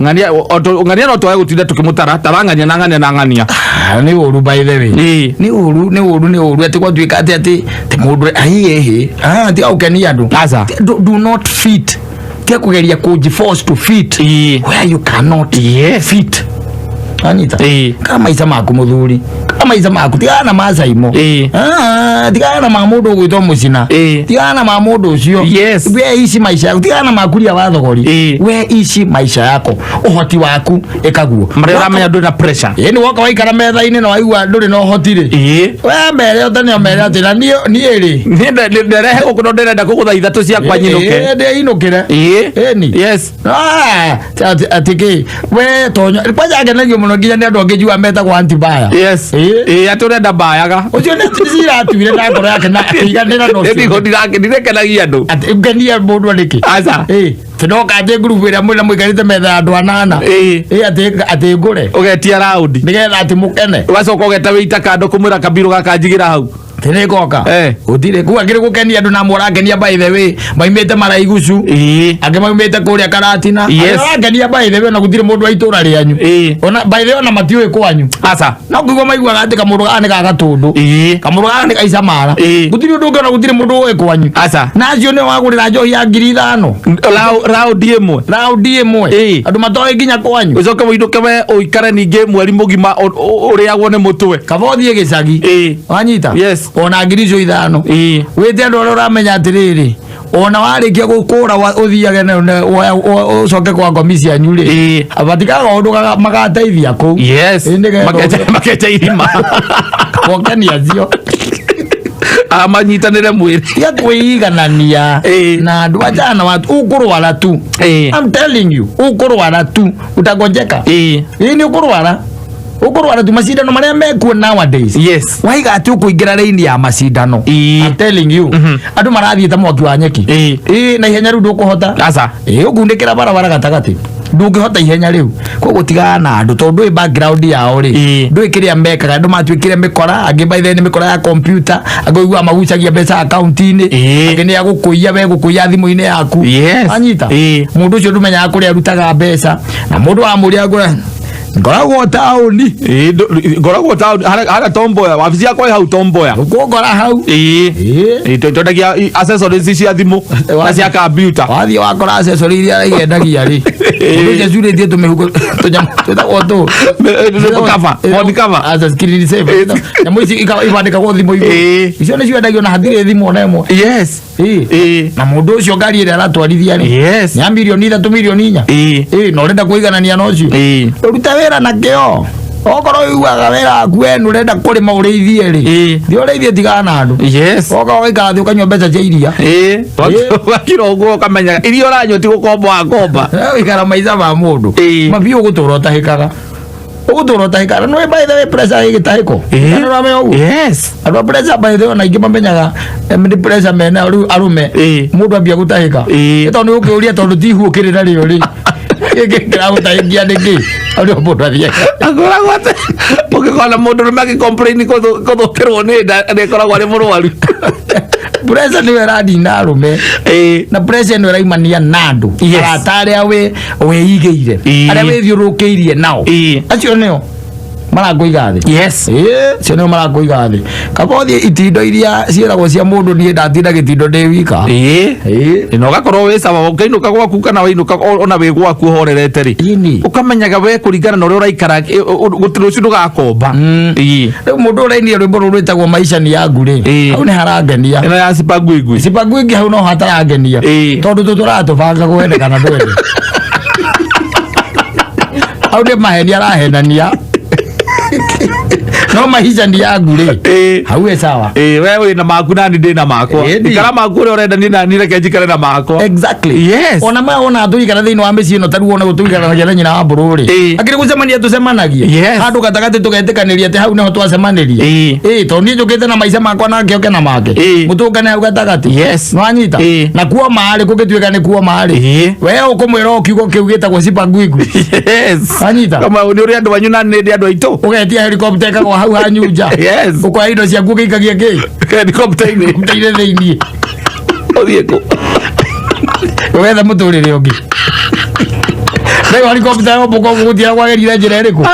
ngania no twae gutinda tukimutara tarangania na ngania. Ni uru by the way. Ni uru ati kwa twika ati te mundu ahihi. Ati ukenia andu. Do not fit. Tia kugeria force to fit where you cannot fit. Anita. Kama isa maku muthuri. Kama isa maku tigana Mansaimo. Tigana mamudu gwitwo mucina. Tigana mamudu ucio. We ici maisha yako. Tigana makuria wathogori. We ici maisha yako. Uhoti waku ekaguo. Mare uramenya ndu na pressure. Ni woka waikara metha-ini na waigua nduri no hotire. We mere utane mere ati na ni ri. Ni nderehe gukuno ndirenda kuguthaitha tu cia kwa nyinuke. Ndi inukire. Ni. Yes. Atiki we tonya. Kwaja agenagio muno nginya ni andu angijua meta kwa antibaya. Yes. Aturenda bayaga. Ucio ni tizira tuire na ngoro yake na iganira no. Ndi godigake ndirekenagia andu. Ngenia mundu ariki. Aza. Tinoka je group ira mwina mwikarite metha andu anana. Ati ngure. Ugetia round. Nigetha ati mukene. Wacoka ugeta wita kando kumwira kabiru gakanjigira hau. Tene goka. Utire ku agire gukenia andu na moragenia by the way. Maimete maraigucu. Age maimete kuria karatina. Agenia by the way na gutire mundu aitura rianyu. Ona by the way na matiwe kwanyu. Asa. Na kugo maigua gati kamuru gane gagatundu. Kamuru gane kaisa mara. Gutire ndu ngona gutire mundu we kwanyu. Asa. Nacio ne wagurira njohi ya 5,000. Round imwe. Andu matoe nginya kwanyu. Ucoke widuke we uikare ningi mweri mugima uriagwo ni mutwe. Kabothie gicagi. Wanyita? Yes. Ona ngiricio 5. Wite andu uramenya atiriri. Ona warikia gukura uthiage na ucoke kwa komisia nyuri. Abatikaga undu magateithia ku. Yes. Makete irima. Kokania cio. Amanyitanire mwiri ya kuiganania na andu ajana watu ukurwara tu. I'm telling you ukurwara tu utagonjeka. Ni ukurwara tu macindano maria mekuo nowadays. Yes. Waiga ati ukuingira raini ya macindano. I'm telling you andu marathie ta mwaki wa nyeki. Na ihenya riu ndukuhota. Asa. Ugundikira barabara gatagati ndungihota ihenya riu koguo tigana andu tondu background yao ri ndwikiria mekaga andu matwikire mikora angi by then mikora ya computer agoigua magucagia mbeca account-ini angi ni agukuia we gukuia thimu-ini yaku. Anyita mundu ucio ndumenya kuria arutaga mbeca na mundu wa muria agura ngoragwo tauni. Ngoragwo tauni hara tomboya wabici yakwa hau tomboya ngora hau. Tondagia accessories cia thimu na cia computer. Wathie wakora accessories iria igendagia ri ndu jurithie tumihuko tunyamtu cover body cover as a screen saver na mwici ibandika kwa thimu iguru icio ni ciendagio na hathire thimu ona imwe. Yes. Na mundu ucio ngari ira aratwarithia ri ni milioni 3 milioni 4 no renda kuiganania no cio ruta wera na kio okoro yuaga wera kwenu renda kurima urithie ri thi urithie tigana andu. Yes. Oka waika thi ukanywa mbeca cia iria wakiro uguo kamenya iria uranyo ti gukomba akomba wikara maiza ma mundu mabiu gutura utahikaga no by the way pressure igitahiko no rame ugu. Yes. Aro pressure by the way na ingima menyaga midi pressure mena arume mundu ambia gutahika tondu ukiuria tondu tihu ukirira rio ri kira utaingia niki ari mundu athie agora gwate ukikona mundu rumaki complain kuthutirwo ni nda koragwo ari murwaru. Pressure ni weradi na arume na pressure ni weraimania nandu aratare awe weigeire aria withiurukiirie nao acio nio marakuiga thi. Yes. Cio nio marakuiga thi kabothie itindo iria ciiragwo cia mundu nie ndatinda gitindo ndi wika no gakorwo wi sawa ukainuka gwaku kana wainuka ona wi gwaku horerete ri ukamenyaga we kuringana na uria uraikara gutiro cio ndugakomba. Riu mundu urainia rwimbo ru rwitagwo maisha ni yangu ri hau ni harangenia ina ya sipaguigui hau no hatarangenia tondu tuturatubanga gwende kana ndwende hau ni maheni arahenania no maisha ndi yangu ri hau e sawa wewe na maku nani ndi na makwa ikara maku uri urenda ni nani reke njikare na makwa. Exactly. Yes. Ona ma ona tu ikara thiini wa micii no taru ona gutuikara na jana nyina wa Mburu ri akiri gucemania tucemanagie handu gatagati tugetikaniria ati hau niho twacemanirie tondu ni njukite na maisha makwa na ngioke na make mutungane hau gatagati. Yes. No anyita na kuo maari kugituika ni kuo maari we ukumwira ukiugo kiu gitagwo sipaguigu. Yes. Anyita kama ni uri andu wanyu na ndi andu aitu ugetia helicopter kwa hau hanyuja. Yes. Ukwa indo cia gukikagia ki helicopter-ini mteire thiini othie ku wetha muturire ungi Leo helicopter yo boko kutia kwa gari njira iriku.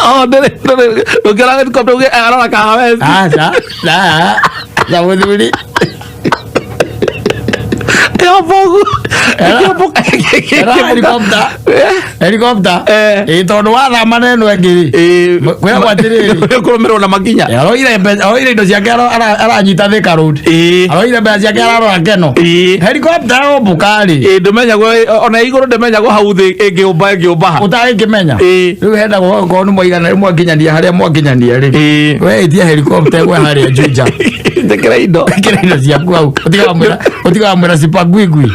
Oh, dele. Ukira helicopter uge arora kawe. Da wuduri. Eu vou. Helicopter. Tondu wa maneno engiri. Kwera kwatiriri. Kurumiro na makinya. Aroire ndo ciake aranyita Thika Road. Aroire mbeca ciake ararora Keno. Helicopter o bukari. Ndumenya go ona iguru ndumenya go hau thi ingiumba. Utari kimenya. Riu henda go ni moigana rimwe nginyania haria mwakinyania ri. We itia helicopter gwe haria Juja. Tekera indo ciaku au. Utigamwira sipagwigwi.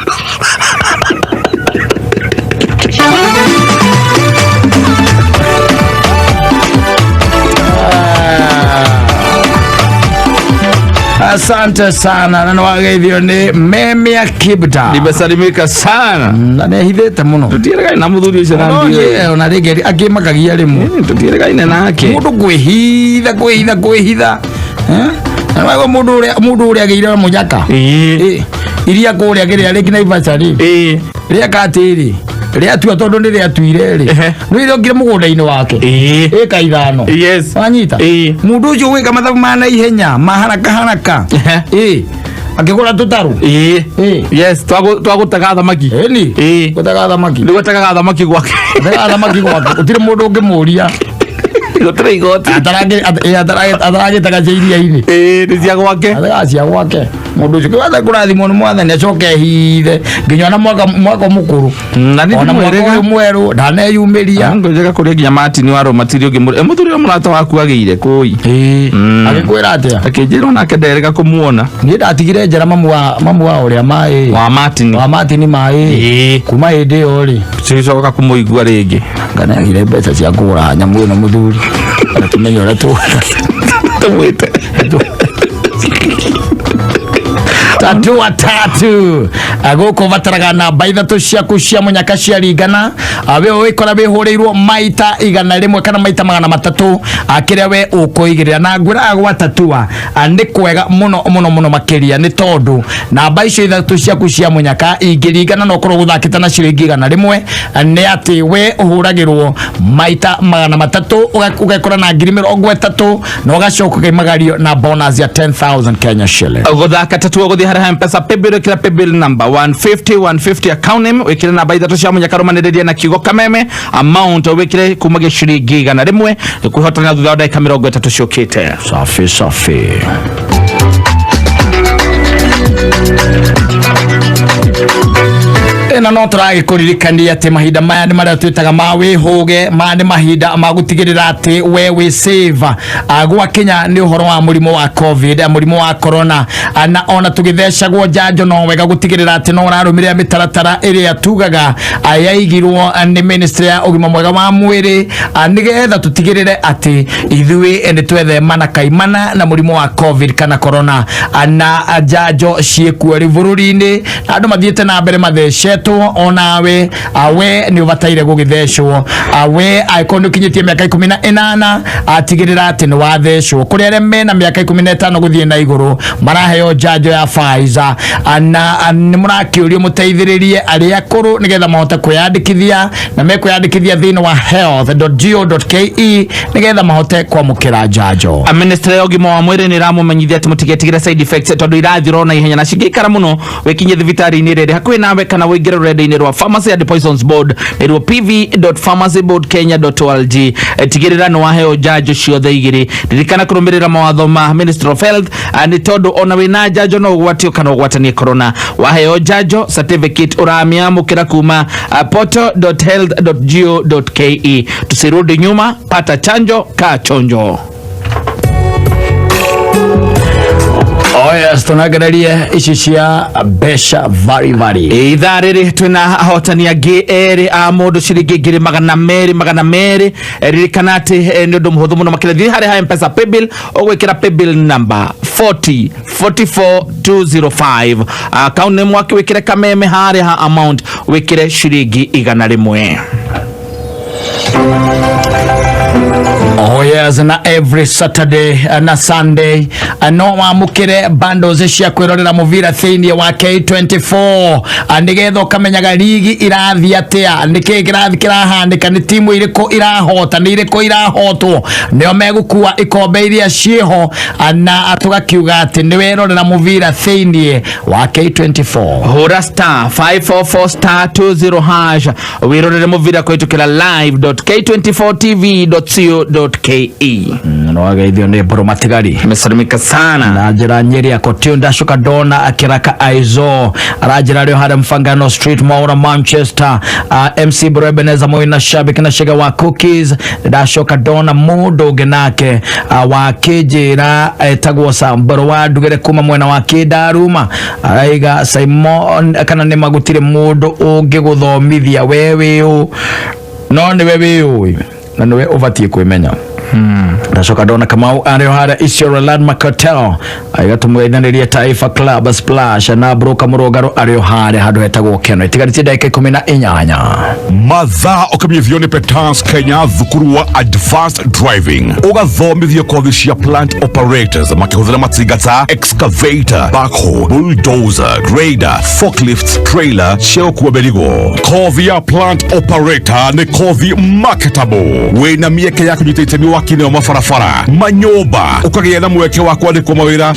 Asante sana na wageithio ni Memia Kibda. Nimesalimika sana. Na nehithite muno. Tutieregai na muthuri ucio na ndio. Ona rege akimakagia rimu. Tutieregai nake. Mundu kwihitha. Na mundu uria ageire munyaka. Iria kuria giria rikina ibacari. Ria katiri. Ria tua tondu ni ria tuire ri. Nui rongire mugunda-ini wake. Eka ithano. Yes. Wanyita. Mundu ucio wika mathabu mana ihenya, maharaka. Akigura tutaru. Yes, twagutega thamaki. Ni. Gutega thamaki. Ni gutega thamaki gwake. Gutega thamaki gwake. Utire mundu ungimuria. Gutire igoti. Atarage taka iria-ini. Ni cia gwake. Atega cia gwake. Mundu ucio kiwatha kurathimwo ni mwathani acoke hithe nginya na mwaka mukuru. Na ni mwega mweru ndaneyumiria. Ngojega kuria nginya Martin waro matirio ngimure. Muthuri wa murata waku ageire koi. Agikwira atia? Akijirwo nake nderega kumuona. Ni ndatigire njera mamu wa uria mai. Wa Martin mai. Kuma hinde yo ri. Cicoka kumuigua ringi. Ngana ngire mbeca cia kugura nyamu ino muthuri. Tumenye ora tu. Tumwite. Tatu agoko bataraga namba ithatu ciaku cia munyaka ciaringana awe wikora bihurirwo maita igana rimwe kana maita magana matatu akiria we ukuigirira na ngwira agwa tatua andi kwega muno makiria ni tondu namba icio ithatu ciaku cia munyaka ingiringana no korwo guthakita na ciringi igana rimwe ni ati we uhuragirwo maita magana matatu ugakora na 30,000 na ugacoka kimagario na bonus ya 10,000 Kenya shilling. Guthaka tatu guthi hara mpesa paybill kila paybill number 150 account name wikire namba ithatu cia munyaka rumaniriria na kiugo kameme amount wikire kumage ciringi igana rimwe kwihotana thutha wa ndagika 30 ciukite. Safi. Ena no turage kuririkania ati mahinda maya ni maria twitaga ma wihuge ni mahinda ma gutigirira ati we save agwa Kenya ni uhoro wa murimo wa covid murimo wa corona na ona tugithecagwo njanjo no wega gutigirira ati no urarumira mitaratara iria tugaga ayaigirwo ni ministry ya ugima mwega wa mwiri nigetha tutigirire ati ithui ni twethemana kaimana na murimo wa covid kana corona na njanjo ciekuo ri bururi-ini andu mathiete na mbere mathecetwo onawe awe ni ubataire gugithecwo awe aikono kinyitie miaka 18 atigirira ati ni wathecwo kuri are mena miaka 15 guthie na iguru maraheo njanjo ya Pfizer na ni murakiurio muteithiririe ari akuru nigetha mahote kwiyandikithia na mekwiyandikithia thini wa health.go.ke nigetha mahote kwamukira njanjo. Ministry ya ugima wa mwiri ni ramumenyithia ati mutigetigire side effects tondu irathiro na ihenya na cingikara muno wikinye thibitari-ini riri hakuhi nawe kana wingire rurenda-ini rwa Pharmacy and Poisons Board nirwo pv.pharmacyboardkenya.org. Tigirira no waheo njanjo ciothe igiri ririkana kurumirira mawatho ma Ministry of Health ni tondu ona wina njanjo no ugwatio kana ugwatanie corona. Waheo njanjo certificate uramiamukira kuma portal.health.go.ke. Tusirudi nyuma, pata chanjo ka chonjo. Yes, tunagereria ici cia besha very ithaa riri twina hotania ngi eri a mundu ciringi ngiri magana meri ririkana ati ni undu muhuthu muno makire thii hari ha mpesa paybill ugwikira paybill number 40205 account name wake wikire kameme hari ha amount wikire ciringi igana rimwe. Oh yes, na every Saturday na Sunday no wamukire bundles cia kwirorera muvira thiini wa K24 andigetho kamenyaga ligi irathi atia niki kirathi kirahandika ni timu iriko irahota ni iriko irahotwo nio megukua ikombe iria cieho na atugakiuga ati ni wirorera muvira thiini wa K24 hura star 544 star 20 hash wirorere muvira kwitukira live.k24tv.co.ke no wageithio ni Mburu matigari mesalimika sana na njira nyeri ya kotio ndashuka dona akiraka aizo arajira leo hada mfangano street maura Manchester MC Brebeneza moina shabiki na shiga wa cookies ndashuka dona mudo genake wa kijira etagwosa Mburu wa dugere kuma mwena wa kidaruma araiga Simon kana ne magutire mudo unge guthomithia wewe no ni wewe na niwe uvatie kwimenya ndacoka ndona Kamau arĩo harĩa Isiolo Landmark Hotel aigatũmũgeithanirie Taifa Club Splash na Broka Mũrũngarũ arĩo harĩa handũ hetagwo Keno itigarĩtie ndagĩka 18 mathaa ũkamĩthio nĩ Petans Kenya thukuru wa Advanced Driving ũgathomithio kothi cia plant operators makĩhũthĩra matinga ta excavator, backhoe, bulldozer, grader, forklifts, trailer cia gũkua mĩrigo. Kothi ya plant operator nĩ kothi marketable wĩna mĩeke ya kũnyita itemi wakini wa mafarafara manyũmba ũkagĩa na mweke wa kwandĩkwo mawĩra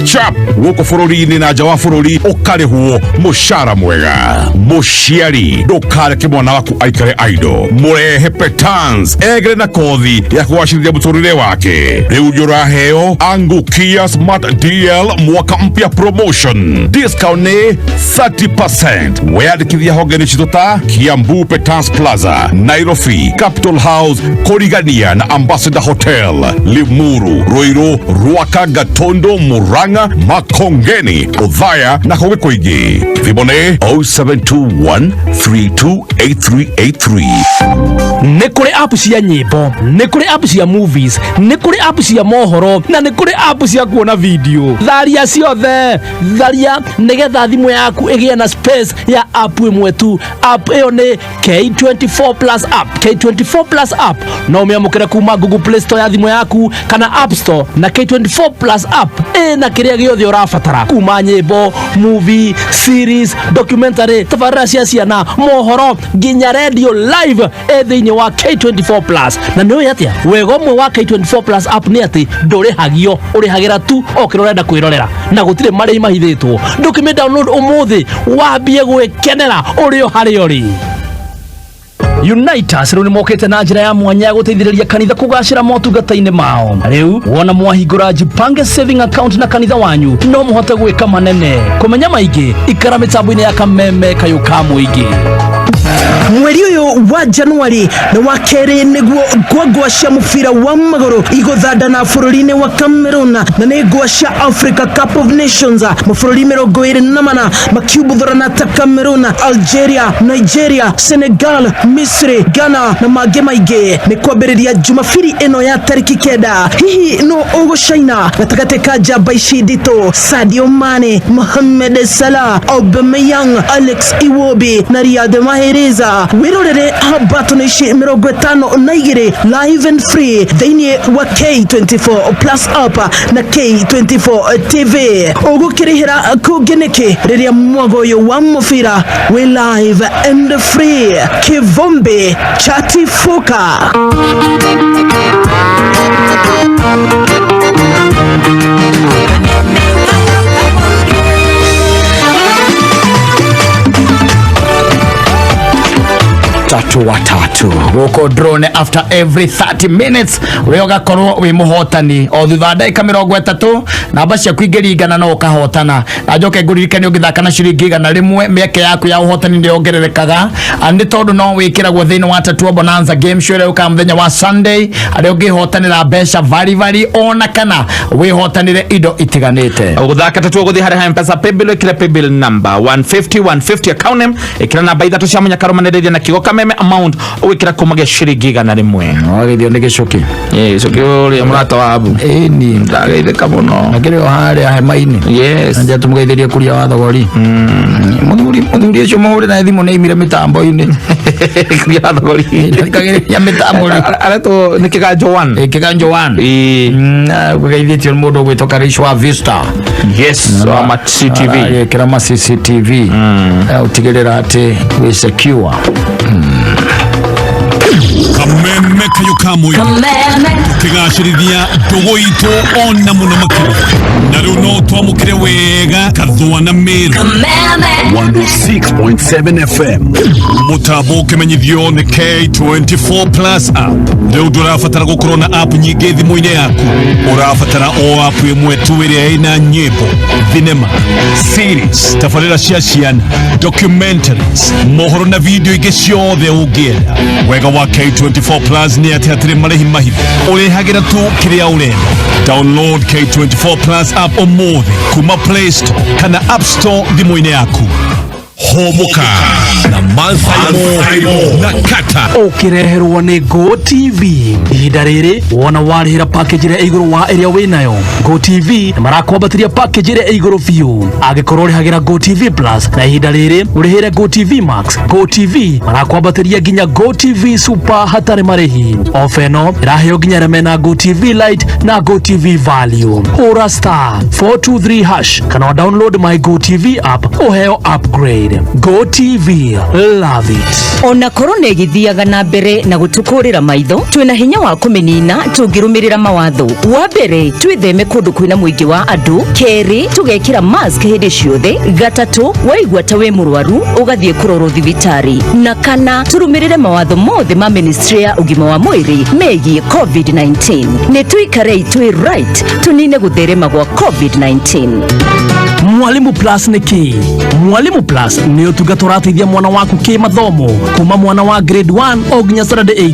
chap gũkũ bũrũri-inĩ na nja wa bũrũri ũkarĩhwo mũcara mwega. Mũciari ndũkareke mwana waku aikare idle, mũrehe Petans egere na kothi ya kũgacĩrithia mũtũrĩre wake. Rĩu nĩũraheo angukia smart DL mwaka mpya promotion discount nĩ 30%. Weyandĩkithia honge-inĩ citũ ta Kiambu Petans Plaza, Nairobi Capital House, Korigania na Ambassador Hotel, Limuru, Ruiru, Ruaka, Gatondo, Muranga, Makongeni, Othaya na kũngĩ kũingĩ. Thimone 0721328383. Nĩ kũrĩ app cia nyĩmbo, nĩ kũrĩ app cia movies, nĩ kũrĩ app cia mohoro na nĩ kũrĩ app cia kuona video. Tharia ciothe, tharia nĩgetha thimũ yaku ĩgĩe na space ya app ĩmwe tu. App ĩyo nĩ K24 Plus app. K24 Plus app no ũmĩamũkĩre kuma Google Play Store ya thimũ yaku kana App Store, na K24 Plus app na kĩrĩa gĩothe ũrabatara kuma nyĩmbo, movie, series, documentary, tabarĩra cia ciana, mohoro nginya radio live thĩinĩ wa K24 Plus. Na nĩ atĩa wega ũmwe wa K24 Plus app nĩ atĩ ndũrĩhagio, ũrĩhagĩra tu okĩrwo ũrenda kwĩrorera na gũtirĩ marĩhi mahithĩtwo. Ndũkĩmĩ download ũmũthĩ wambie gwĩkenera ũrĩ o harĩa ũrĩ. Unitas rĩu nĩmokĩte na njĩra ya mwanya ya gũteithĩrĩria kanitha kũgacĩra motungata-inĩ mao. Rĩu wona mwahingũra Jipange saving account na kanitha wanyu no mũhote gwĩka manene. Kũmenya maingĩ ikara mĩtambo-inĩ ya Kameme kayũka mũingĩ. Mweri ũyũ wa Januari na wa kerĩ nĩguo ngwa cia mũbira wa magũrũ igũthandana bũrũri-inĩ wa Cameroon na nĩ ngwa cia Africa Cup of Nations mabũrũri 24 makiumbũthũrana ta Cameroon, Algeria, Nigeria, Senegal, Misri, Ghana na mangĩ maingĩ. Nĩ kwambĩrĩria Jumapili ĩno ya tariki 9. Hihi no ũgũcaina gatagatĩ ka njamba ici nditũ Sadio Mane, Mohamed Salah, Aubameyang, Alex Iwobi na Riyad Mahrez. Wirorere battle ici 52 live and free thĩinĩ wa K24 Plus app na K24 TV. Ũgũkĩrĩhĩra kũngeneke rĩrĩa mwago ũyũ wa mũbira we live and free. Kivombe Chatifuka. Watatu gũkũ drone after every 30 minutes ũrĩa ũgakorwo wĩ mũhotani o thutha ndagĩka 30 namba ciaku ingĩringana no ũkahotana. Na njoke ngũririkane ũngĩthaka na ciringi 100 mĩeke yaku ya ũhotani nĩyongererekaga nĩ tondũ no wĩkĩragwo thĩinĩ wa Tatua Bonanza game show ĩrĩa ũkaga mũthenya wa Sunday arĩa ũngĩhotanĩra mbeca vari ona kana wĩhotanĩre indo itiganĩte. Ũgũthaka Tatua gũthiĩ harĩa M-Pesa paybill ĩkĩra paybill number 150 account name ĩkĩra namba 3 cia mũnyakarumanĩrĩria na kigo Kameme amount wikira kumagia ciringi 100. Wagithio ni gicuki. Gicuki uri murata wa abu. Ni ndageithika muno. Nakire o haria hema-ini. Yes. Nja tumugeithirie kuria wa thogori. Muthuri ucio muhure na thimu ni imire mitambo-ini. Kia thogori. Kagire ya mitambo ri. Arato ni kiganjo 1. Kiganjo 1. Kugaithitio mundu gwitoka Rishwa Vista. Yes, ama CCTV. Kirama CCTV. Utigirira ati we secure. Kameme kayo kamwe tigashirithia ndugu itu ona muno makiri na riu no twamukire wega kathua na Meru 106.7 FM mutambo ukimenyithio ni K24 Plus app. Riu ndurabatara gukorwo na app nyingi thimu-ini yaku, urabatara o app imwe tu iria ina nyimbo, thinema, series, tabarĩra cia ciana, documentaries, mohoro na video ingĩ ciothe ũngĩenda. Wega wa K24 Plus ni ati hatirĩ marĩhi mahithe, ũrĩhagĩra tu kĩrĩa ũrenda. Download K24 Plus app ũmũthĩ kuma Play Store kana App Store thimu-ini yaku. Humuka na Mansaimo na Katta ukireherwo ni Go TV. Ihinda rĩrĩ wona warĩhĩra package ĩrĩa igũrũ wa ĩrĩa wĩnayo, Go TV marakwambatĩria package ĩrĩa igũrũ biũ. Angĩkorwo ũrĩhagĩra Go TV Plus na ihinda rĩrĩ ũrĩhĩre Go TV Max, Go TV marakwambatĩria nginya Go TV Super hatarĩ marĩhi. Ofa ĩno ĩraheo nginya arĩa mena Go TV Lite na Go TV Value. Hũra *423# kana download my Go TV app ũheo upgrade. Go TV, love it. Ona korwo nĩ gĩthiaga na mbere na gũtukũrĩra maitho, twĩna hinya wa kũmenina tũngĩrũmĩrĩra mawatho. Wa mbere, twĩtheme kũndũ kwĩna mũingĩ wa andũ. Kerĩ, tũgekĩra mask hĩndĩ ciothe. Gatatũ, waigua ta wĩ mũrwaru ũgathiĩ kũrorwo thibitarĩ. Na kana, tũrũmĩrĩre mawatho mothe ma ministry ya ũgima wa mwĩrĩ megiĩ COVID-19. Nĩ tũikarei twĩ right, tũnine gũtherema gwa COVID-19. Mwalimu Plus nĩ kĩ? Mwalimu Plus nĩ ũtungata ũrateithia mwana waku kĩmathomo kuma mwana wa grade 1 o nginya standard 8.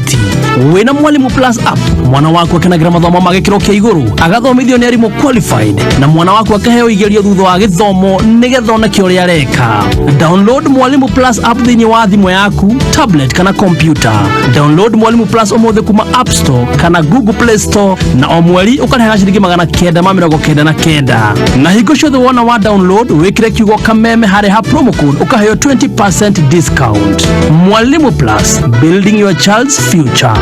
Wĩna Mwalimu Plus app, mwana waku akenagĩra mathomo ma gĩkĩro kĩa igũrũ, agathomithio nĩ arimũ qualified, na mwana waku akaheo igerio thutha wa gĩthomo nĩgetha oneke ũrĩa areka. Download Mwalimu Plus app thĩinĩ wa thimũ yaku, tablet kana computer. Download Mwalimu Plus ũmũthĩ kuma App Store kana Google Play Store, na o mweri ũkarĩha ciringi 999. Na hingo ciothe wona wa download wĩkĩre kiugo Kameme harĩ ha promo code ukaheo 20% discount. Mwalimu Plus, building your child's future.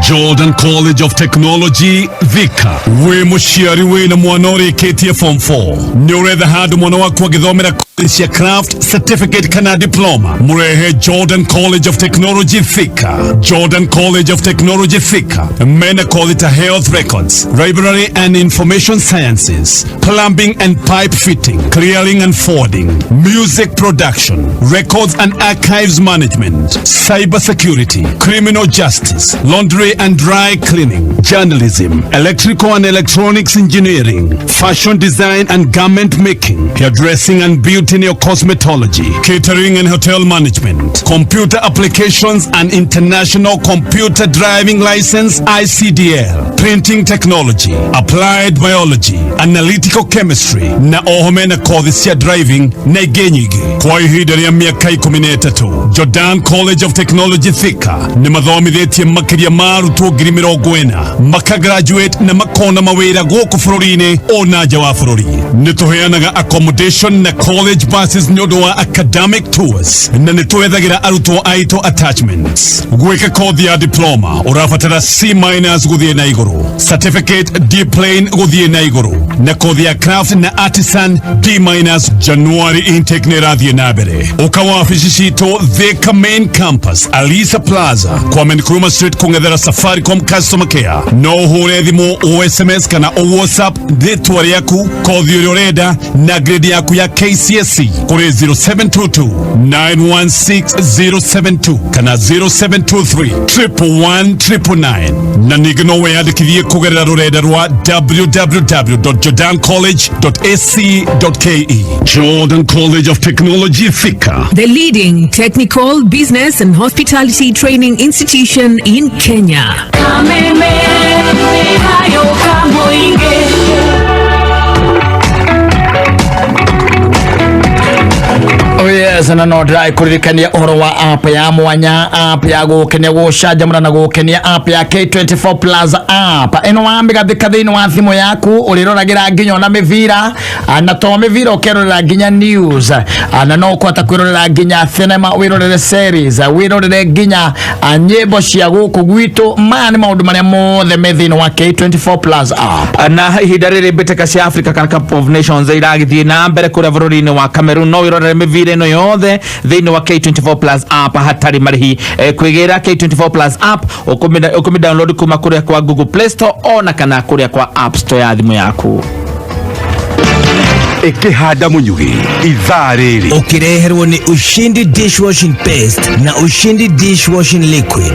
Jordan College of Technology Thika. We mũciari wĩna mwana ũrĩkĩtie form 4 nĩ ũretha handũ mwana waku agĩthomera cia craft certificate kana diploma, murehe Jordan College of Technology Thika. Jordan College of Technology Thika mena quality health records, library and information sciences, plumbing and pipe fitting, clearing and forwarding, music production, records and archives management, cyber security, criminal justice, laundry and dry cleaning, journalism, electrical and electronics engineering, fashion design and garment making, hairdressing and beauty in your cosmetology, catering and hotel management, computer applications and international computer driving license ICDL, printing technology, applied biology, analytical chemistry, na ohomena kodhisia driving na igenyigi. Kwa ihinda rĩa miaka 13, Jordan College of Technology Thika ni mathomithitie makiria marutwo 40,000 makagraduate na makona mawĩra gũkũ bũrũri-inĩ ona nja wa bũrũri. Nĩ tũheanaga accommodation na college buses nĩ ũndũ wa academic tours, na nĩ twethagĩra arutwo aitũ attachments. Gwĩka kothi ya diploma ũrabatara C- gũthiĩ na igũrũ, certificate D plain gũthiĩ na igũrũ, na kothi ya craft na artisan D-. January intake nĩ rathiĩ na mbere. Ũka wabici citũ Thika main campus Alisa Plaza kwa Nkrumah Street kũng'ethera Safaricom customer care. No ũhũre thimũ o SMS kana o WhatsApp rĩtwa rĩaku, kothi ũrĩa ũrenda na grade yaku ya KCSE kũrĩ 0722-916-072 kana 0723-111-999. Na ningĩ no wĩyandĩkithie kũgerera rũrenda rwa www.jordancollege.ac.ke. Jordan College of Technology Thika, the leading technical, business and hospitality training institution in Kenya. Oh yeah. Yes, no dry kuririkania uhoro wa app ya mwanya, app ya gukenia gucanjamura na gukenia, app ya K24 Plus app eno wambiga thikathini wa thimu yaku uriroragira nginya na mivira na to mivira ukerorera nginya news na no kwata kwirorera nginya cinema, wirorere series, wirorere nginya nyimbo cia guku gwitu mani maundu maria mothe methini wa K24 Plus app. Na ihinda riri mbitĩka cia Africa kana Cup of Nations iragithie na mbere kuria bũrũri-inĩ wa Cameroon, no wirorere mivira ino yothe thĩinĩ wa K24 Plus app hatari marihi. Kwĩgĩra K24 Plus app ukumi download kuma kuria kwa Google Play Store ona kana kuria kwa App Store ya thimu yaku. Ikihanda munyugi ithaa rĩrĩ ukireherwo ni Ushindi dishwashing paste na Ushindi dishwashing liquid.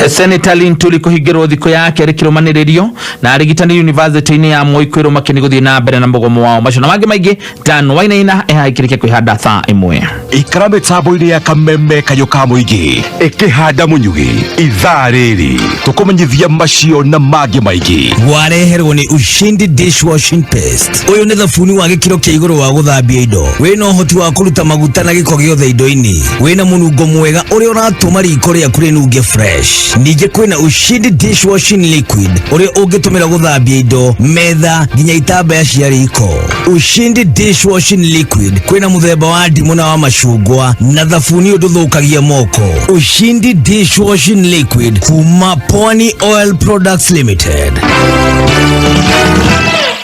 Senator Lintuli kuhigirwo thiko yake rikirumaniririo na arigitani university-ini ya Moi kwiruma kiniguthie na mbere na mugomo wao macio na mangi maingi Dan Wainaina ehakirike kwihanda thaa imwe. Ikara mitambo-ini ya Kameme kayoka muingi ikihanda munyugi ithaa rĩrĩ tukumenyithia macio na mangi maingi. Wareherwo ni Ushindi dishwashing paste. Uyu ni thabuni wa gikiro kia iguru wa guthambia indo. Wina uhoti wa kuruta maguta na giko giothe indo-ini. Wina munungo mwega uria uratuma riko riaku rinunge fresh. Nije kwina Ushindi dishwashing liquid uria ungitumira guthambia indo, metha nginya itambaya cia riko. Ushindi dishwashing liquid kwina muthemba wa ndimu na wa machungwa na thabuni nduthukagia moko. Ushindi dishwashing liquid kuma Pwani Oil Products Limited.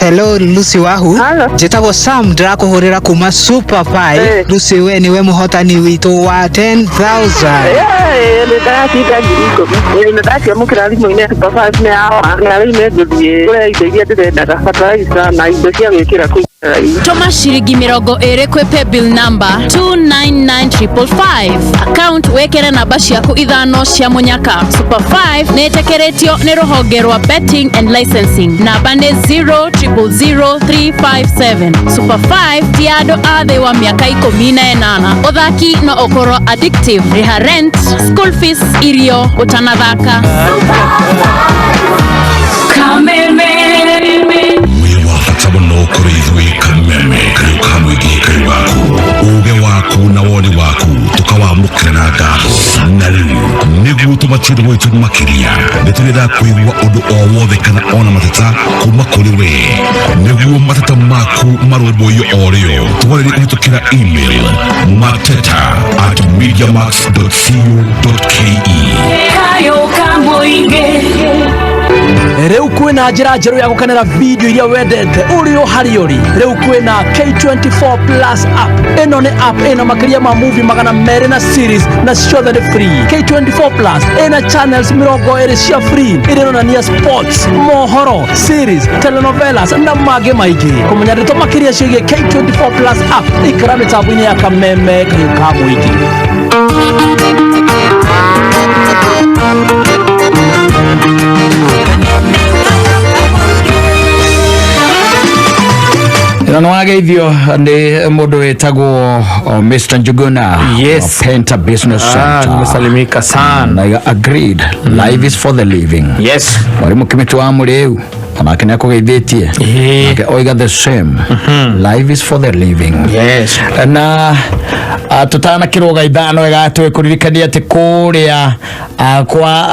Hello, Lucy Wahu. Jitagwo Sam ndirakuhurira kuma Super Pie. Lucy, we niwe muhotani witu wa 10,000. Ndakika ngiriko. Ndakia mukira thimu ine Super Pie ne awa. Ngari me ngudie. Kule itheria ndenda fertilizer na indo cia gwikira ku. Toma shiringi 20 kwe paybill number 299555. Account wekere namba ciaku ithano cia munyaka. Super 5 netekeretio ni ruhonge rwa betting and licensing. Namba ni 0000357. Super 5 ti andu athi wa miaka 18. Uthaki no okorwo addictive. Riha rent, school fees, irio, utanathaka. Sabono kuridhui Kameme kayoka muingi kayo waku uge waku na woni waku tukawamukira na ngabo na riu niguo tumatire mwitu makiria niturenda kuigua undu o wothe kana ona mateta kuma kuri we niguo mateta maku marumbuyo orio twarire kuhitukira email mateta@mediamax.co.ke. kayoka muingi. Reu kwina njira njeru ya gukanira video iria wendete uri o hari uri. Reu kwina K24 Plus app. Eno ni app ena makiria ma movie magana mere na series na ciothe ni free. K24 Plus ena channels 20 cia free irino na nia sports, mohoro, series, telenovelas na mage maigi. Kumenya rito makiria ciege K24 Plus app ikara mitambo-ini ya Kameme kayoka muingi. Nano wageithio ni mundu wetagwo Mr. Njuguna. Yes. Penta Business Center. Nimesalimika sana. Na agreed. Life is for the living. Yes. Mwalimu kimitu wa mureu. Anake nako geithĩtie. Anake oiga the same. Life is for the living. Yes. Na tutana kiroga ithano egatwe kuririkania ati kuria kwa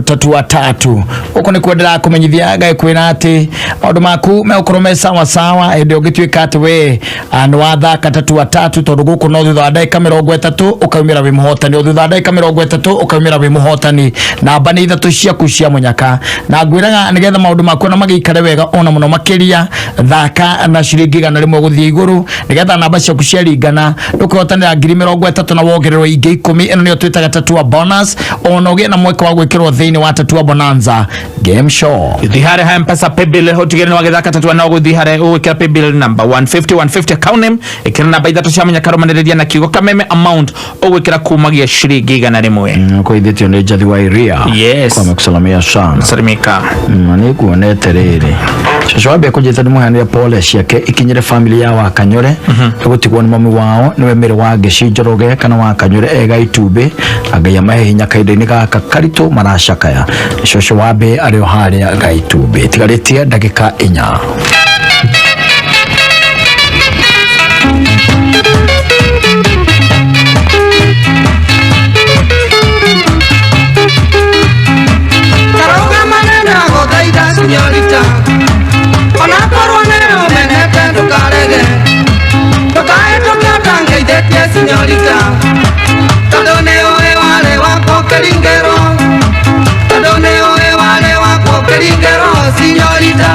tatu watatu uko ni kwendera kumenyithia gai kwina ati maundu maku meukorome sawa sawa ende ugituika ati we and wathaka tatu watatu tondu guku no thutha wa ndagika 30 ukaumira wi muhotani thutha wa ndagika 30 ukaumira wi muhotani namba ni ithatu ciaku cia munyaka na ngwiraga nigetha maundu maku na magikare wega ona muno makiria thaka na ciringi 100 guthie iguru nigetha namba ciaku ciaringana ndukuhotanira 30 na wongererwo ingi 10 eno nio twitaga tatu wa bonus ono gena mweka wa gwikirwo thiini wa tatu wa bonanza game show thihare ha mpesa paybill hotigere ni wagethaka tatu na guthihare uwikira paybill number 150 account name ikira namba ithatu cia munyaka romaniriria na kiugo Kameme amount uwikira kumagia shiringi 100 ko ithitio ni Jathi wa iria kwa mekusalamia sana salimika ni kuonete riri shashwabe kujeta ni muhanira pole ciake ikinyire family ya wa Kanyore gutigwo ni mami wao niwe mere wa Gichinjoroge kana wa Kanyore ega Itube agaya mahe hinya kaide-ini gaka karitu maracakaya shosho wabe ario haria ga Itube tigaritie ndagika 4. señorita. Tadoneo e wale wako kelingero. Tadoneo e wale wako kelingero, señorita.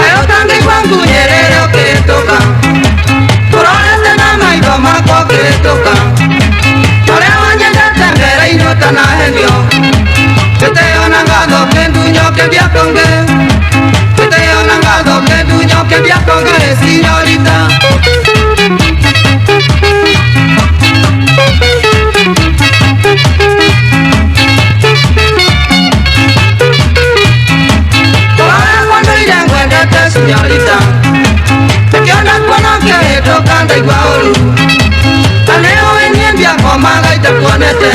Ayo tangi kwangu nyerere oketoka. Kurolete na maido mako oketoka. Ore wanyenda tengera inyota na hengyo. Keteo nangado kendunyo kebiakonge. Keteo nangado kendunyo kebiakonge, señorita. Tolaya cuando irengwendete, señorita. Tekiona kuona keheto kanda igwaolu. Aneo eniembia komaga itakuonete.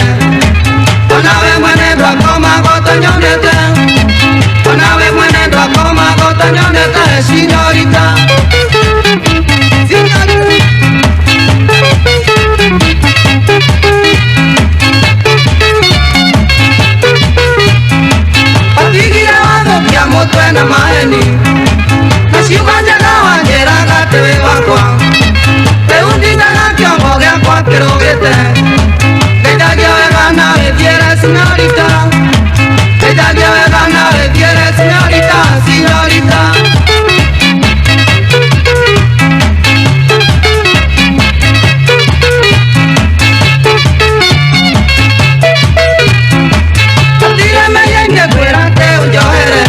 Onawe mwenendo akoma gotonyonete. Onawe mwenendo akoma gotonyonete, señorita. Patigira wako kia mutwe na maheni. Nasiugaja na wanjera gatewe wakwa. Teundinga na kiongo giakwa kirogete. Geitagio wega nawe thiere, señorita. Geitagio wega nawe thiere, señorita, señorita. Atire meyenge kwera te unjohere.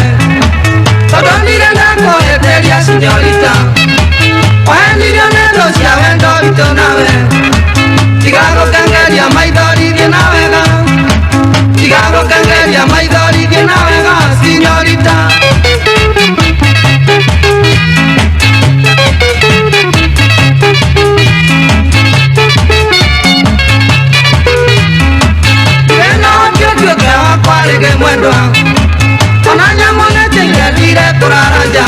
Todondire nako eteria, señorita. Ohendirio nendo cia wendo bito nawe. Chicago kangeria maidori die navega. Chicago kangeria maidori die navega, señorita. Veno tio que va kwale que mwendwa. Onanya monete ngedire kuraraja.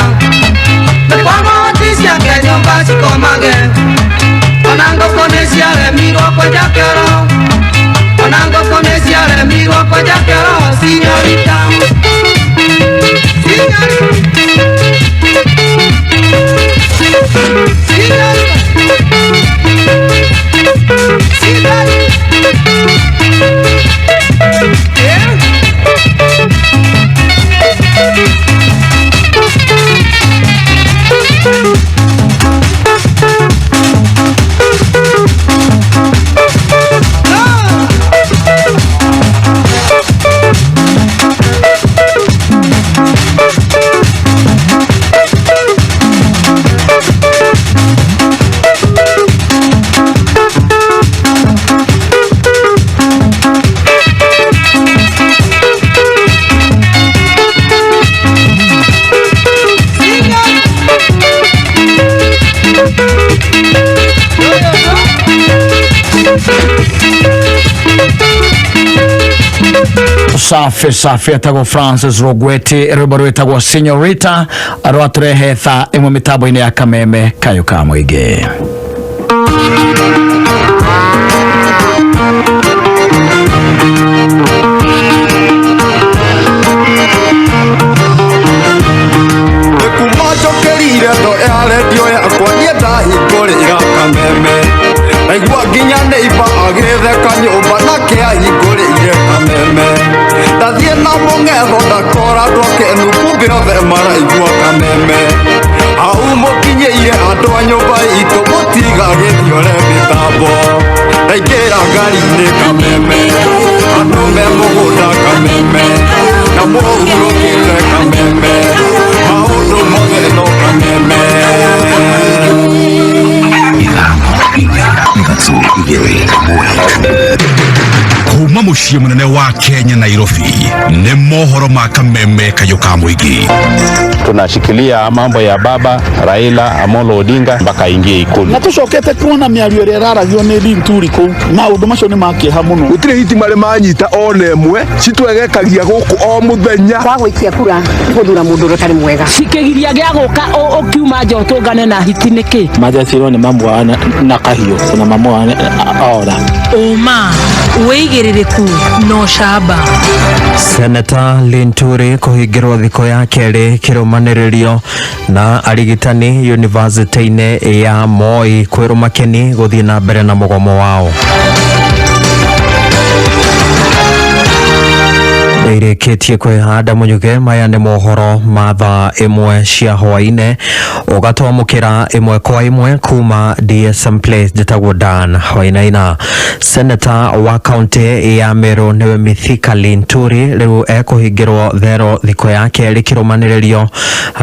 Kwa otisia que nyomba sikomage. Onango konesia remiro kwa jakero. Onango konesia remiro kwa jakero, señorita. Safi safi atago Francis Rogweti rwimbo rwitagwo Señorita arwaturehe thaa imwe mitambo-ini ya Kameme kayo ka muingi. Ekumacho kerire ndo ya redio yakwa nyenda hingũrĩra Kameme. Naigua nginya neiba agĩtheka nyũmba nake ahingũrĩire Kameme. Ndathiĩ na mũng'etho ndakora andũ akenu kumbe othe maraigua Kameme. Hau mũkinyĩire andũ a nyũmba itũ mũtigagĩthiore mĩtambo. Ndaingĩra ngari-inĩ Kameme, andũ me mũgũnda Kameme, na mũhurũkĩte Kameme, maũndũ mothe no Kameme. Kuma muciĩ munene wa Kenya Nairobi nĩ mohoro ma Kameme kayo ka muingi. Tunashikilia mambo ya baba Raila Amolo Odinga mpaka ingie Ikulu. Na tucokete kuona mĩario ĩrĩa ĩraragio nĩ Linturi kũu. Maũndũ macio nĩ makĩeha mũno. Gũtirĩ hiti marĩ manyita ona ĩmwe citwegekagia gũkũ o mũthenya. Kwa gũikia kura gũthura mũndũ ũrĩa ũtarĩ mwega. Cikĩgiria gĩa gũka ũkiuma nja ũtũngane na hiti nĩkĩ? Majacirwo nĩ mamwe na kahiũ kuna mamwe ora. Uma wĩigĩrĩrĩku no shaba. Senator Linturi kuhingirwo thiko ya keri kirumaniririo na arigitani university-ini ya Moi kwirumakeni guthii na mbere na mugomo wao. Irikitie kwihanda munyuge maya ni mohoro matha imwe cia hwaine ugatwamukira imwe kwa imwe kuma DSM Place jetagwo Dan Hwainaina. Senator wa county ya Meru niwe Mithika Linturi riu ekuhingirwo thero thiko yake rikirumaniririo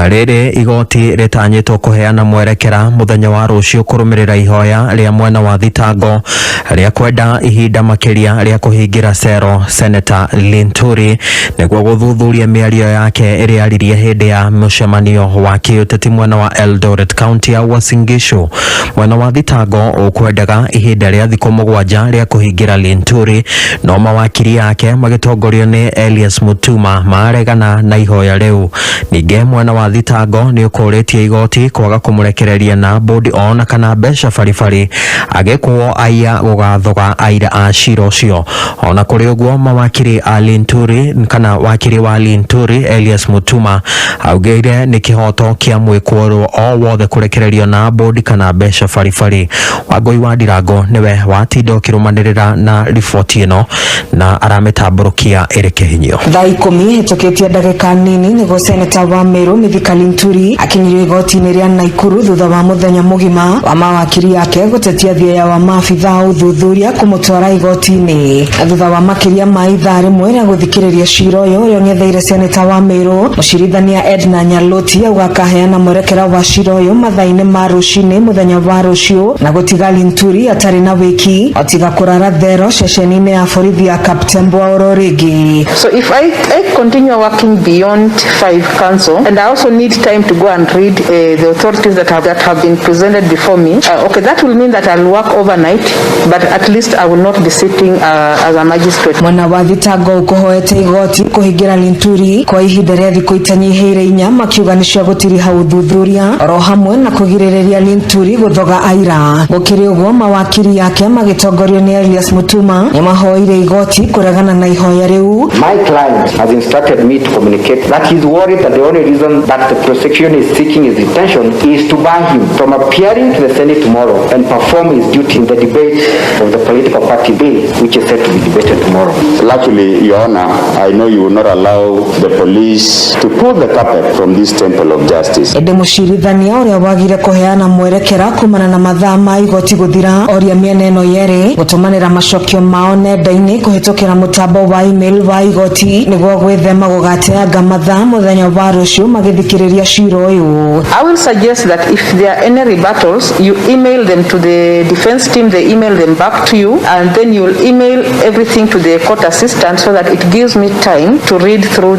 riri igoti ritanyitwo kuheana mwerekera muthenya wa rucio kurumirira ihoya ria mwena wa thitango ria kwenda ihinda makiria ria kuhingira cero. Senator Linturi niguo guthuthuria miario yake iri aririe hindi ya mucemanio wa kiuteti mwena wa Eldoret County ya Uasin Gishu. Mwena wa thitango ukwendaga ihinda ria thiko mugwanja ria kuhingira Linturi, no mawakiri yake magitongorio ni Elias Mutuma maregana na ihoya riu. Ninge mwena wa thitango ni ukuritie igoti kwaga kumurekereria na bodi ona kana besha farifari agekwo aya gugathoga aira a cira ucio. Ona kuri uguo mawakiri a Linturi kana wakiri wa Linturi Elias Mutuma augeire ni kihoto kia mwikoro o wothe kurekererio na bodi kana besha farifari. Wagoi wa Ndirango niwe watindo kirumanirira na ripoti ino na arametamburukia iri kihinyo. Thaa 10 hitukitie ndagika nini nigo Senator wa Meru Mithika Linturi akinyirio igoti-ini ria Naikuru thutha wa muthenya mugima wa mawakiri yake gutetia thia wa maabitha uthuthuria kumutwara igoti-ini thutha wa makiria ma ithaa rimwe ria guthikiriria cira uyu uria ungetheire Senator wa Meru mucirithania Edna Nyaloti agakaheana mwerekera wa cira uyu mathaa-ini ma rucini muthenya wa rucio na gutiga Linturi atari na wiki atiga kurara thero ceceni-ini ya borithi ya Captain Bwaurorigi. So if I continue working beyond 5 council and I also need time to go and read the authorities that have been presented before me, okay, that will mean that I'll work overnight, but at least I will not be sitting as a magistrate. Mwana wa thitango ukuhoete igoti kuhingira Linturi kwa ihinda ria thiku itanyiheire 4 makiuga nicio gutiriha uthuthuria ro hamwe na kugiririria Linturi guthoga aira. Gukiri uguo mawakiri yake magitongorio ni Elias Mutuma ni mahoire igoti kuregana na ihoya riu. My client has instructed me to communicate that he's worried that the only reason that the prosecution is seeking his detention is to bar him from appearing to the Senate tomorrow and perform his duty in the debate of the political party bill, which is set to be debated tomorrow. Luckily, Your Honor, I know you will not allow the police to pull the carpet from this temple of justice. Ende mucirithania uria wagire kuheana mwerekera kumana na mathaa ma igoti guthira oria miena ino yeri gutumanira macokio mao nenda-ini kuhitukira mutambo wa email wa igoti niguo gwithema gugateanga mathaa muthenya wa rucio magithikiriria cira uyu. I will suggest that if there are any rebuttals, you email them to the defense team, they email them back to you, and then you will email everything to the court assistant so that it gives me time to read through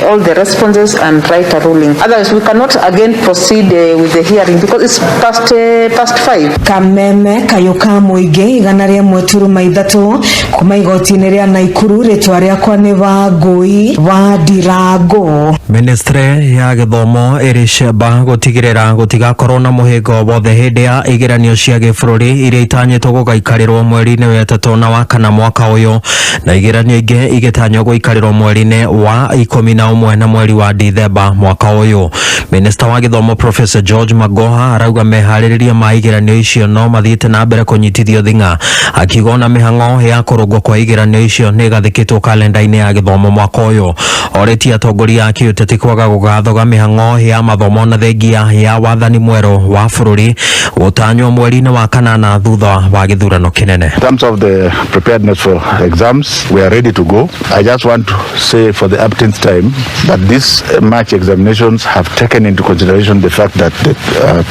all the responses and write a ruling. Otherwise, we cannot again proceed with the hearing because it's past 5. Kameme kayuka muingi igana ria mweturuma ithatu kuma igoti-ini ria Naikuru ritwa riakwa ni Wangui wa Ndirango. Ministry ya githomo iri cemba gutigirira gutigakorwo na muhingo wothe hindi ya igeranio cia gibũrũri iria itanyitwo gugaikarirwo mweri-ini wa 3 na wa 4 mwaka uyu na igeranio ingi igitanywo guikarirwo mweri-ini wa 11 na mweri wa Dithemba mwaka uyu. Minister wa githomo Professor George Magoha arauga mehaririria ma igeranio icio no mathiite na mbere kunyitithio thinga akiuga na mihango ya kurungwo kwa igeranio icio ni gathikitwo kalenda-ini ya githomo mwaka uyu. Oreti atongoria ya kiuteti kwaga gugathoga mihango ya mathomo na thengia ya wathani mweru wa bũrũri gutanywo mweri-ini wa 4 thutha wa githurano kinene. In terms of the preparedness for exams, we are ready to go. I just want to say for the uptenth time that these March examinations have taken into consideration the fact that the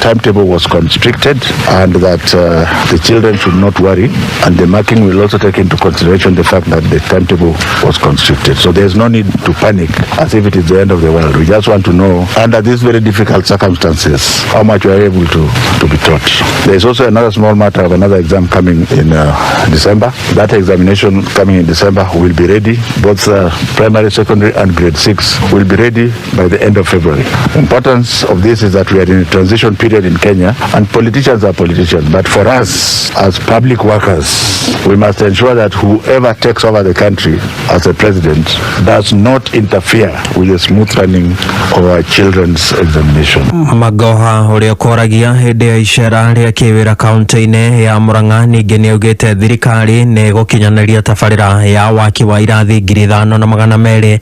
timetable was constricted and that the children should not worry, and the marking will also take into consideration the fact that the timetable was constricted. So there is no need to panic as if it is the end of the world. We just want to know, under these very difficult circumstances, how much we are able to be taught. There is also another small matter of another exam coming in December. That examination coming in December will be ready, both primary, secondary and grade 6 will be ready by the end of February. The importance of this is that we are in a transition period in Kenya, and politicians are politicians, but for us as public workers, we must ensure that whoever takes over the country as a president does not interfere with the smooth running of our children's examination. Magoha uria koragia hindi ya icera ria kiwira kaunti-ini ya Murang'a ningi niaugite thirikari ni gukinyaniria tabarira ya waki wa irathi 5,200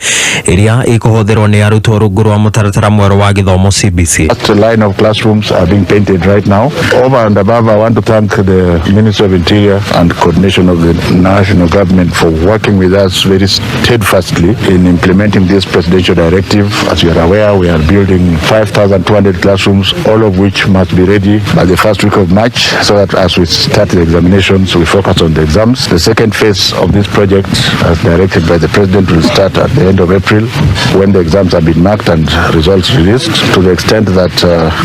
iria ikuhuthirwo ni arutwo rungu rwa mutaratara mweru wa githomo CBC. The line of classrooms are being painted right now. Over and above, I want to thank the Ministry of Interior and coordination of the national government for working with us very steadfastly in implementing this presidential directive. As you are aware, we are building 5,200 classrooms, all of which must be ready by the first week of March, so that as we start the examinations, we focus on the exams. The second phase of this project, as directed by the President, will start at the end of April, when the exams have been marked and results released, to the extent that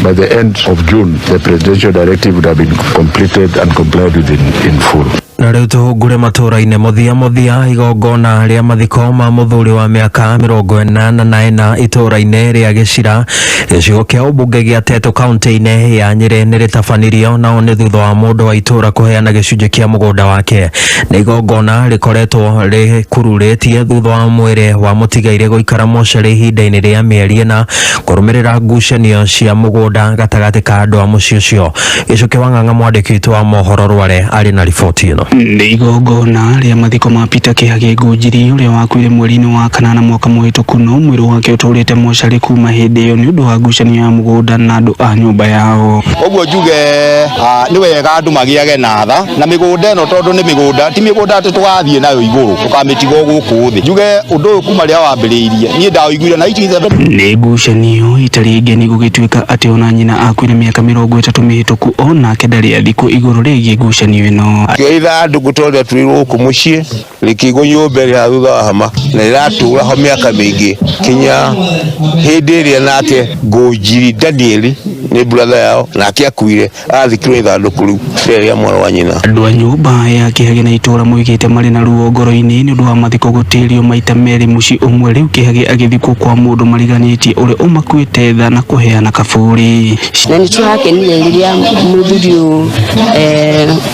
by the end of June, the presidential directive would have been completed and complied with in full. Na riu tuhungure matura-ini muthia igongona ria mathiko ma muthuri wa miaka 84 itura-ini ria Gicira gicigo kia ubunge gia Teto kaunti-ini ya Nyeri ni ritabanirio nao ni thutha wa mundu wa itura kuheana gicunji kia mugunda wake. Ni igongona rikoretwo rikururitie thutha wa mwiri wa mutigaire guikara mocarĩ ihinda-ini ria mieri ĩna kurumirira ngucanio cia mugunda gatagati ka andu a muciĩ ũcio. Gicuki wa Ng'ang'a mwandĩki witũ wa mohoro Rware arĩ na riboti ĩno. Nĩ igongona rĩa mathiko ma Peter Kĩhage Ngũnjiri ũrĩa wakuire mweri-inĩ wa kanana mwaka mũhĩtũku, no mwĩrĩ wake ũtũrĩte mocarĩ kuma hĩndĩ ĩyo nĩ ũndũ wa ngucanio ya mũgũnda na andũ a nyũmba yao. Ũguo njuge nĩ wega andũ magĩage na tha na mĩgũnda ĩno, tondũ nĩ mĩgũnda, ti mĩgũnda atĩ tũgathiĩ nayo igũrũ tũkamĩtiga gũkũ thĩ. Njuge ũndũ ũyũ kuma rĩrĩa wambĩrĩirie niĩ ndaũiguire na ici nĩ ngucanio itarĩ ngeni gũgĩtuĩka atĩ ona nyina akuire mĩaka 30 mĩhĩtũku, onake ndarĩ athikũ igũrũ rĩgiĩ ngucanio ĩno. Andũ gũtũũra tuirwo gũkũ mũciĩ rĩkĩgwo nyũmba ĩrĩa thutha wa hama na ĩratũũra ho mĩaka mĩingĩ kinya hĩndĩ ĩrĩa nake Ngũnjiri Daniel nĩ brother yao nake akuire athikirwo ithandũkũ rĩu rĩrĩa mwana wa nyina. Andũ a nyũmba ya Kĩhage na itũũra moigĩte marĩ na ruo ngoro-inĩ nĩ ũndũ wa mathiko gũtĩrio maita merĩ mũciĩ ũmwe. Rĩu Kĩhage agĩthikwo kwa mũndũ mariganĩtie ũrĩa ũmakuĩte tha na kũheana kaburi. Na nĩ tũrakenire rĩrĩa mũthuri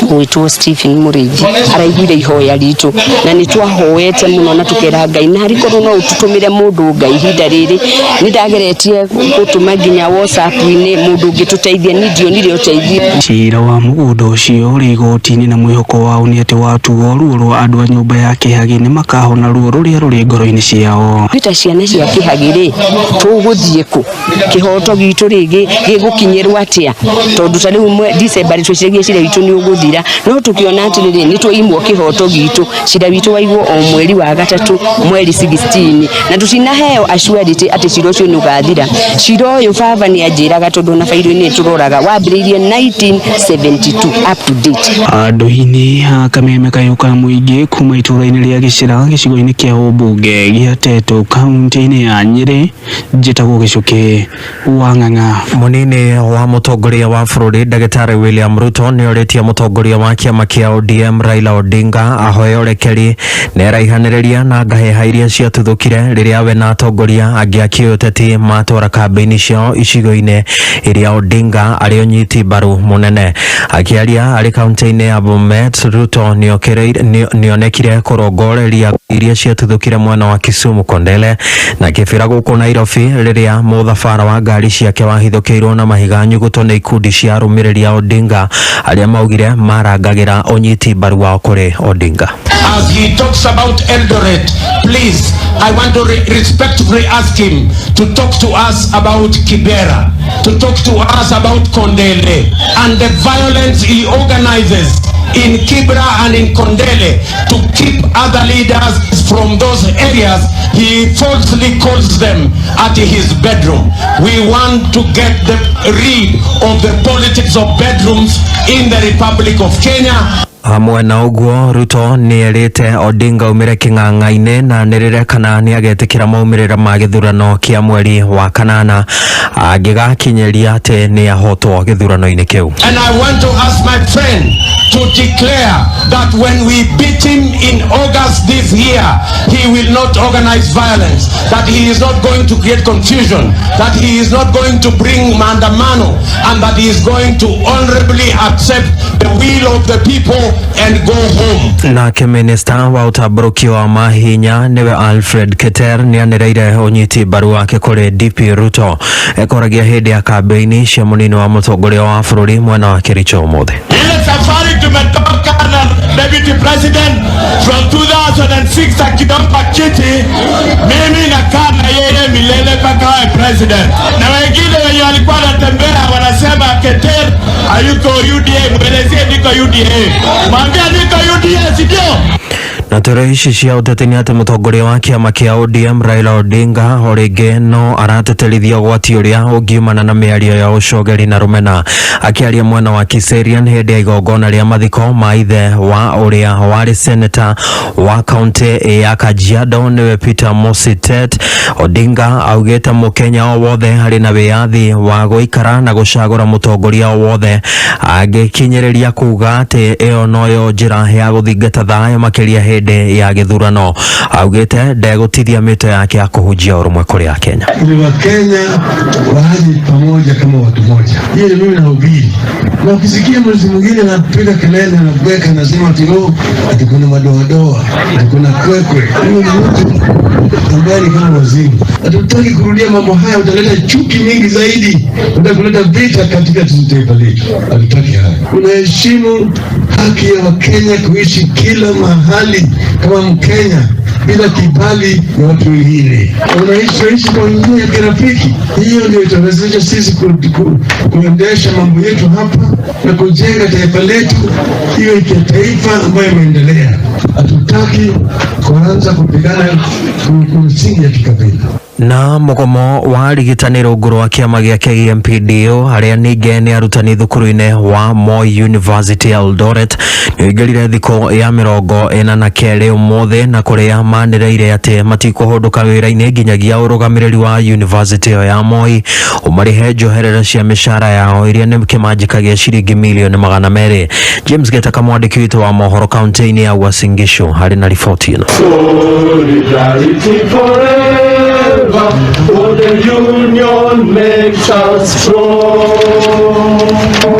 gwĩtwo Stephen Mũrĩithi araiguire ihoya ritũ, na nĩ twahoete mũno na tũkera Ngai na harĩkorwo no ũtũtũmĩre mũndũ Ngai ihinda rĩrĩ. Nĩ ndageretie gũtũma nginya WhatsApp-inĩ mũndũ ũngĩtũteithia nĩrĩ ũteithio. Cira wa mũgũnda ũcio ũrĩ igoti-inĩ na mwĩhoko wao nĩ atĩ watuo ruo rwa andũ a nyũmba ya Kĩhage nĩ makahona ruo rũrĩa rũrĩ ngoro-inĩ ciao. Twita ciana cia Kĩhage rĩ tũgũthiĩ kũ? Kĩhoto gitũ rĩngĩ gĩgũkinyĩrwo atĩa? Tondũ ta rĩu December twĩcirie cira witũ nĩ ũgũthira, no tũkĩona atĩrĩrĩ nĩ twaimwo kĩhoto gitũ. Cira witũ waigwo o mweri wa gatatũ mweri 16 na tũtinaheo assurity atĩ cira ũcio nĩ ũgathira. Cira ũyũ baba nĩ anjĩraga tondũ na bairo-inĩ tũroraga wambĩrĩirie 1972 up to date. Andũ-inĩ ha Kamemefm mũingĩ kuma itũũra-inĩ rĩa Gicira gĩcigo-inĩ kĩa ũmbunge gĩa Teto kaunti-inĩ ya Nyeri, njĩtagwo Gicuki wa Ng'ang'a. Mũnini wa mũtongoria wa bũrũri Ndagĩtarĩ William Ruto nĩ orĩtie mũtongoria wa kĩama kĩa ODM Raila Odinga ahoe ũrekeri na eraihanĩrĩria na ngaheha iria ciatuthũkire rĩrĩa we na atongoria angĩ a kĩũteti matwara kambĩ-inĩ ciao icigo-inĩ iria Odinga arĩ ũnyiti mbaru mũnene. Akĩaria arĩ kaunti-inĩ ya Bomet, Ruto nĩonekire kũrongoreria iria ciatuthũkire mwena wa Kisumu Kondele na kĩbĩra gũkũ Nairobi rĩrĩa mũthabara wa ngari ciake wahithũkĩirwo na mahiga nyuguto nĩ ikundi cia arũmĩrĩri a Odinga arĩa maugire marangagĩra ũnyiti mbaru wao kũrĩ Odinga. As he talks about Eldoret, please, I want to respectfully ask him to talk to us about Kibera, to talk to us about Kondele and the violence he organizes in Kibra and in Kondele to keep other leaders from those areas. He falsely calls them at his bedroom. We want to get rid of the politics of bedrooms in the Republic of Kenya. Hamwe na uguo Ruto nierite Odinga umire king'ang'a-ini na nirerekana niagetikira maumirira ma githurano kia mweri wa kanana agigakinyeria ati niahotwo githurano-ini kiu. And I want to ask my friend to declare that when we beat him in August this year, he will not organize violence, that he is not going to create confusion, that he is not going to bring maandamano, and that he is going to honorably accept the will of the people and go home. Nake minista wa utabaruki wa mahinya niwe Alfred Keter nianireire unyiti baru wake kuri DP Ruto ekoragia hindi ya kambeini cia munini wa mutongoria wa bururi mwena wa Kericho umuthi. Ile safari tumetoka na Deputy President from 2006 akitompa kiti, mimi nakaa na yeye milele mpaka awe president. Na wengine wenye walikuwa wanatembea wanasema Keter hayuko UDA, mwelezie niko UDA. Mwambia niko UDA, si ndio? Na tureishi cia uteteni ati mutongoria wa kiama kia ODM Raila Odinga orige no arateterithia gwati uria ungiumana na miario ya ucogeri na rumena akiaria mwena wa Kiserian hindi ya igongona ria mathiko ma ithe wa uria wari senator wa county ya Kajiado niwe Peter Mositet. Odinga augite mukenya wothe hari na wiathi wa guikara na gucagura mutongoria wothe agikinyiriria kuga ati iyo noyo njira ya guthingata thayo makiria hindi ya githurano. Augite ndegutithia mito yake ya kuhujia urumwe kuri ya Kenya. Ni wa Kenya waje pamoja kama watu moja. Hiyo ni mimi nahubiri. Na ukisikia mtu mwingine anapiga kelele na kuweka nasema tilo ati kuna madoadoa, ati kuna kwekwe. Huyo mtu ambaye ni kama wazimu. Hatutaki kurudia mambo haya, utaleta chuki nyingi zaidi. Utaleta vita katika taifa letu. Hatutaki haya. Unaheshimu haki ya Wakenya kuishi kila mahali kama Mkenya bila kibali ya watu wengine. Unaishi kwa njia ya kirafiki. Hiyo ndio itawezesha sisi kuendesha mambo yetu hapa na kujenga taifa letu hiyo taifa ambayo imeendelea. Hatutaki kuanza kupigana kumsingi ya kikabila. Na mugomo wa rigitaniro nguru wa kiama gia KMPDO haria ninge ni arutani thukuru-ini wa Moi University Eldoret nigerire thiko ya 42 umuthi na kuria manireire ati matikuhunduka wira-ini nginyagia urugamiriri wa university ya Moi umarihe njoherera cia mishara yao iria ni kimanjikagia ciringi milioni 200. James Getaka mwandiki witu wa mohoro kaunti-ini ya Uasin Gishu hari na ripoti ino. For the union makes us strong.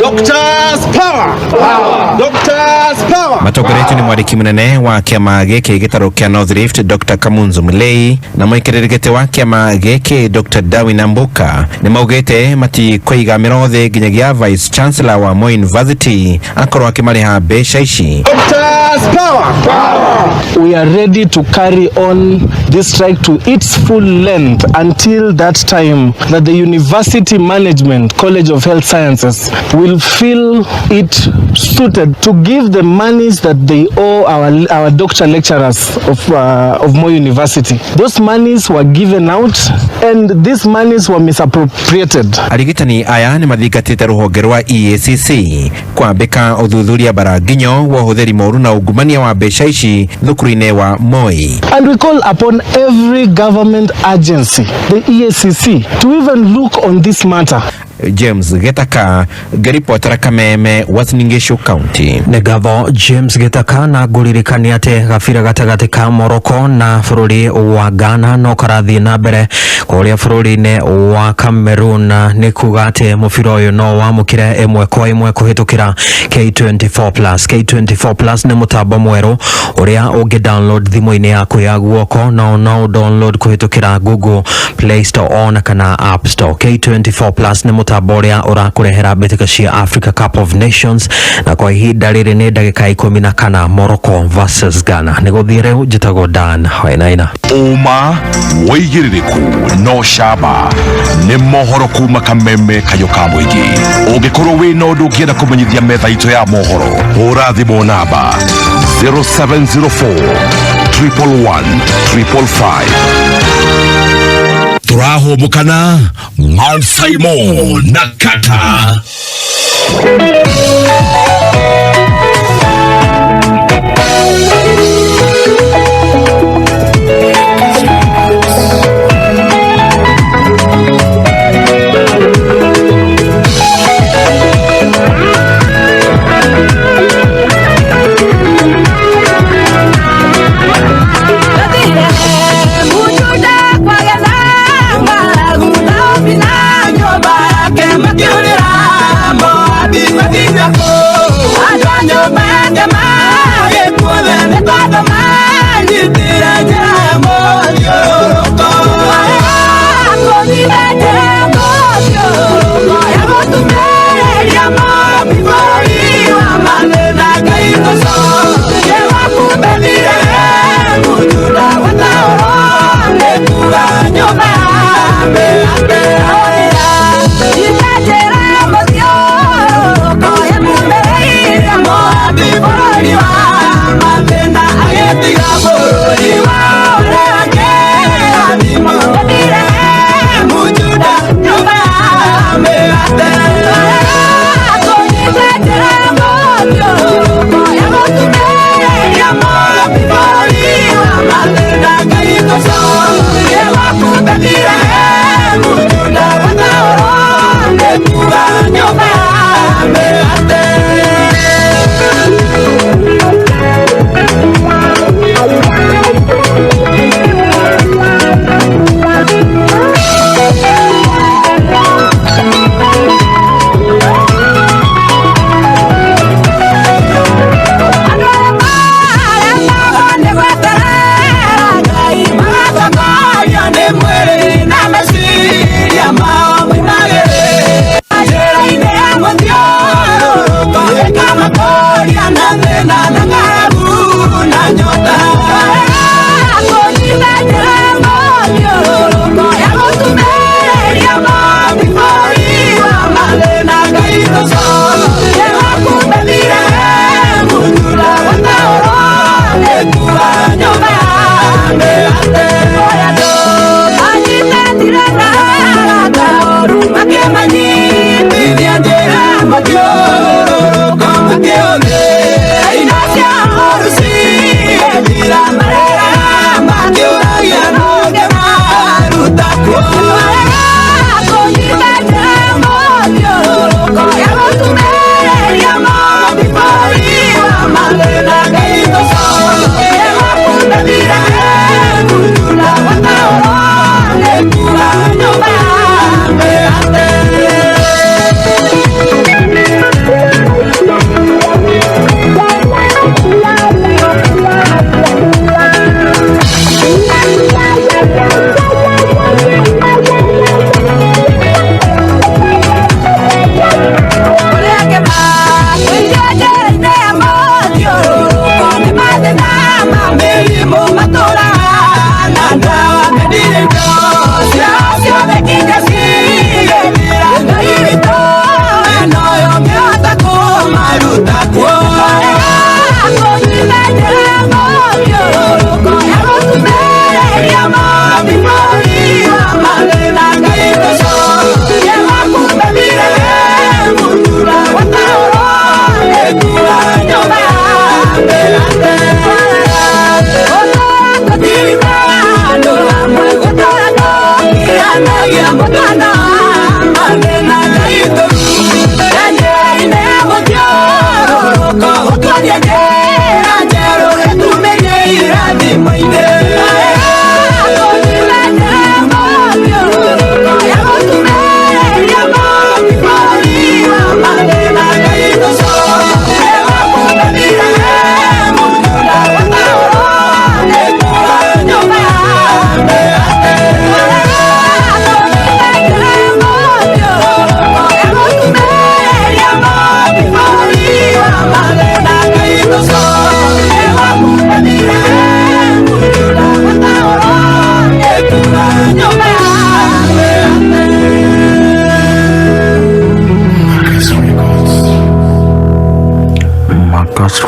Doctors power! Power! Doctors power! Matogoretu ni mwandiki munene wa kiama giki gitaro kia North Rift Dr. Kamunzu Mulei na mwikirigite wa kiama giki Dr. Dawin Mbuka ni maugite mati kuiga mirothe nginyagia Vice Chancellor wa Moi University akorwo akimariha mbeca ici. Doctors power! Power! We are ready to carry on this strike to its full length until that time that the University Management College of Health Sciences will feel it suited to give the monies that they owe our doctor lecturers of Moi University. Those monies were given out and these monies were misappropriated. Arigitani aya ni mathingatite ruhonge rwa EACC kwambika uthuthuria baraginyo wa uhuthiri moru na ungumania wa mbeca ici thukuru-ini wa Moi. And we call upon every government agency, the EACC, to even look on this matter. James Getaka geripotera Kameme Uasin Gishu County. Negavo James Getaka na guririkania ati gabira gatagati ka Morocco na bururi wa Ghana no karathi na mbere kuria bururi-ini wa Cameroon ni kuga ati mubira uyu no wamukire imwe kwa imwe kuhitukira K24+. K24+ ni mutambo mweru uria ungi download thimu-ini yaku ya guoko no download kuhitukira Google Play Store on kana App Store. K24+ ni mutambo uria urakurehera mbitika cia Africa Cup of Nations na kwa ihinda riri ni ndagika 14 Morocco versus Ghana. Niguthire njitagwo Dan Wainaina. Uma wigiririku no shaba ni mohoro kuma Kameme kayoka mwigi. Ungikorwo wina undu ungienda kumenyithia metha itu ya mohoro hura thimu namba 0704 111 555. Turahumukana Mansaimo na Katta.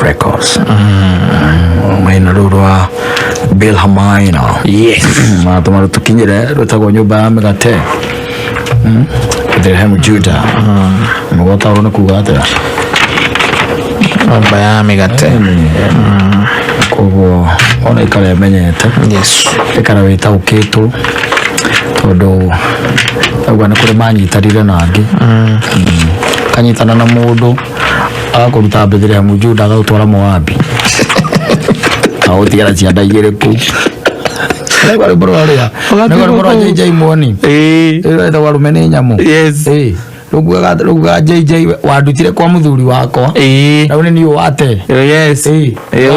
Records. Maina rurwa Bill Hamaina. Yes. Matumaro tukinyire rutagwo nyumba ya migate. Bethlehem Juda. Mugota urona kuga atira. Nyumba ya migate. Kogo ona ikale menyete. Yes. Ikara wita ukitu. Todo agwana kuri manyitarire nangi. Kanyitana na mundu akuruta Bethlehem Juda agutwara Moabi. Autiara cianda igire ku. Negwari bororia. Negwari bororia JJ Moni. Ira warumene nyamu. Yes. Ruga JJ wadutire kwa muthuri wakwa. Na une niyo wate. Yes.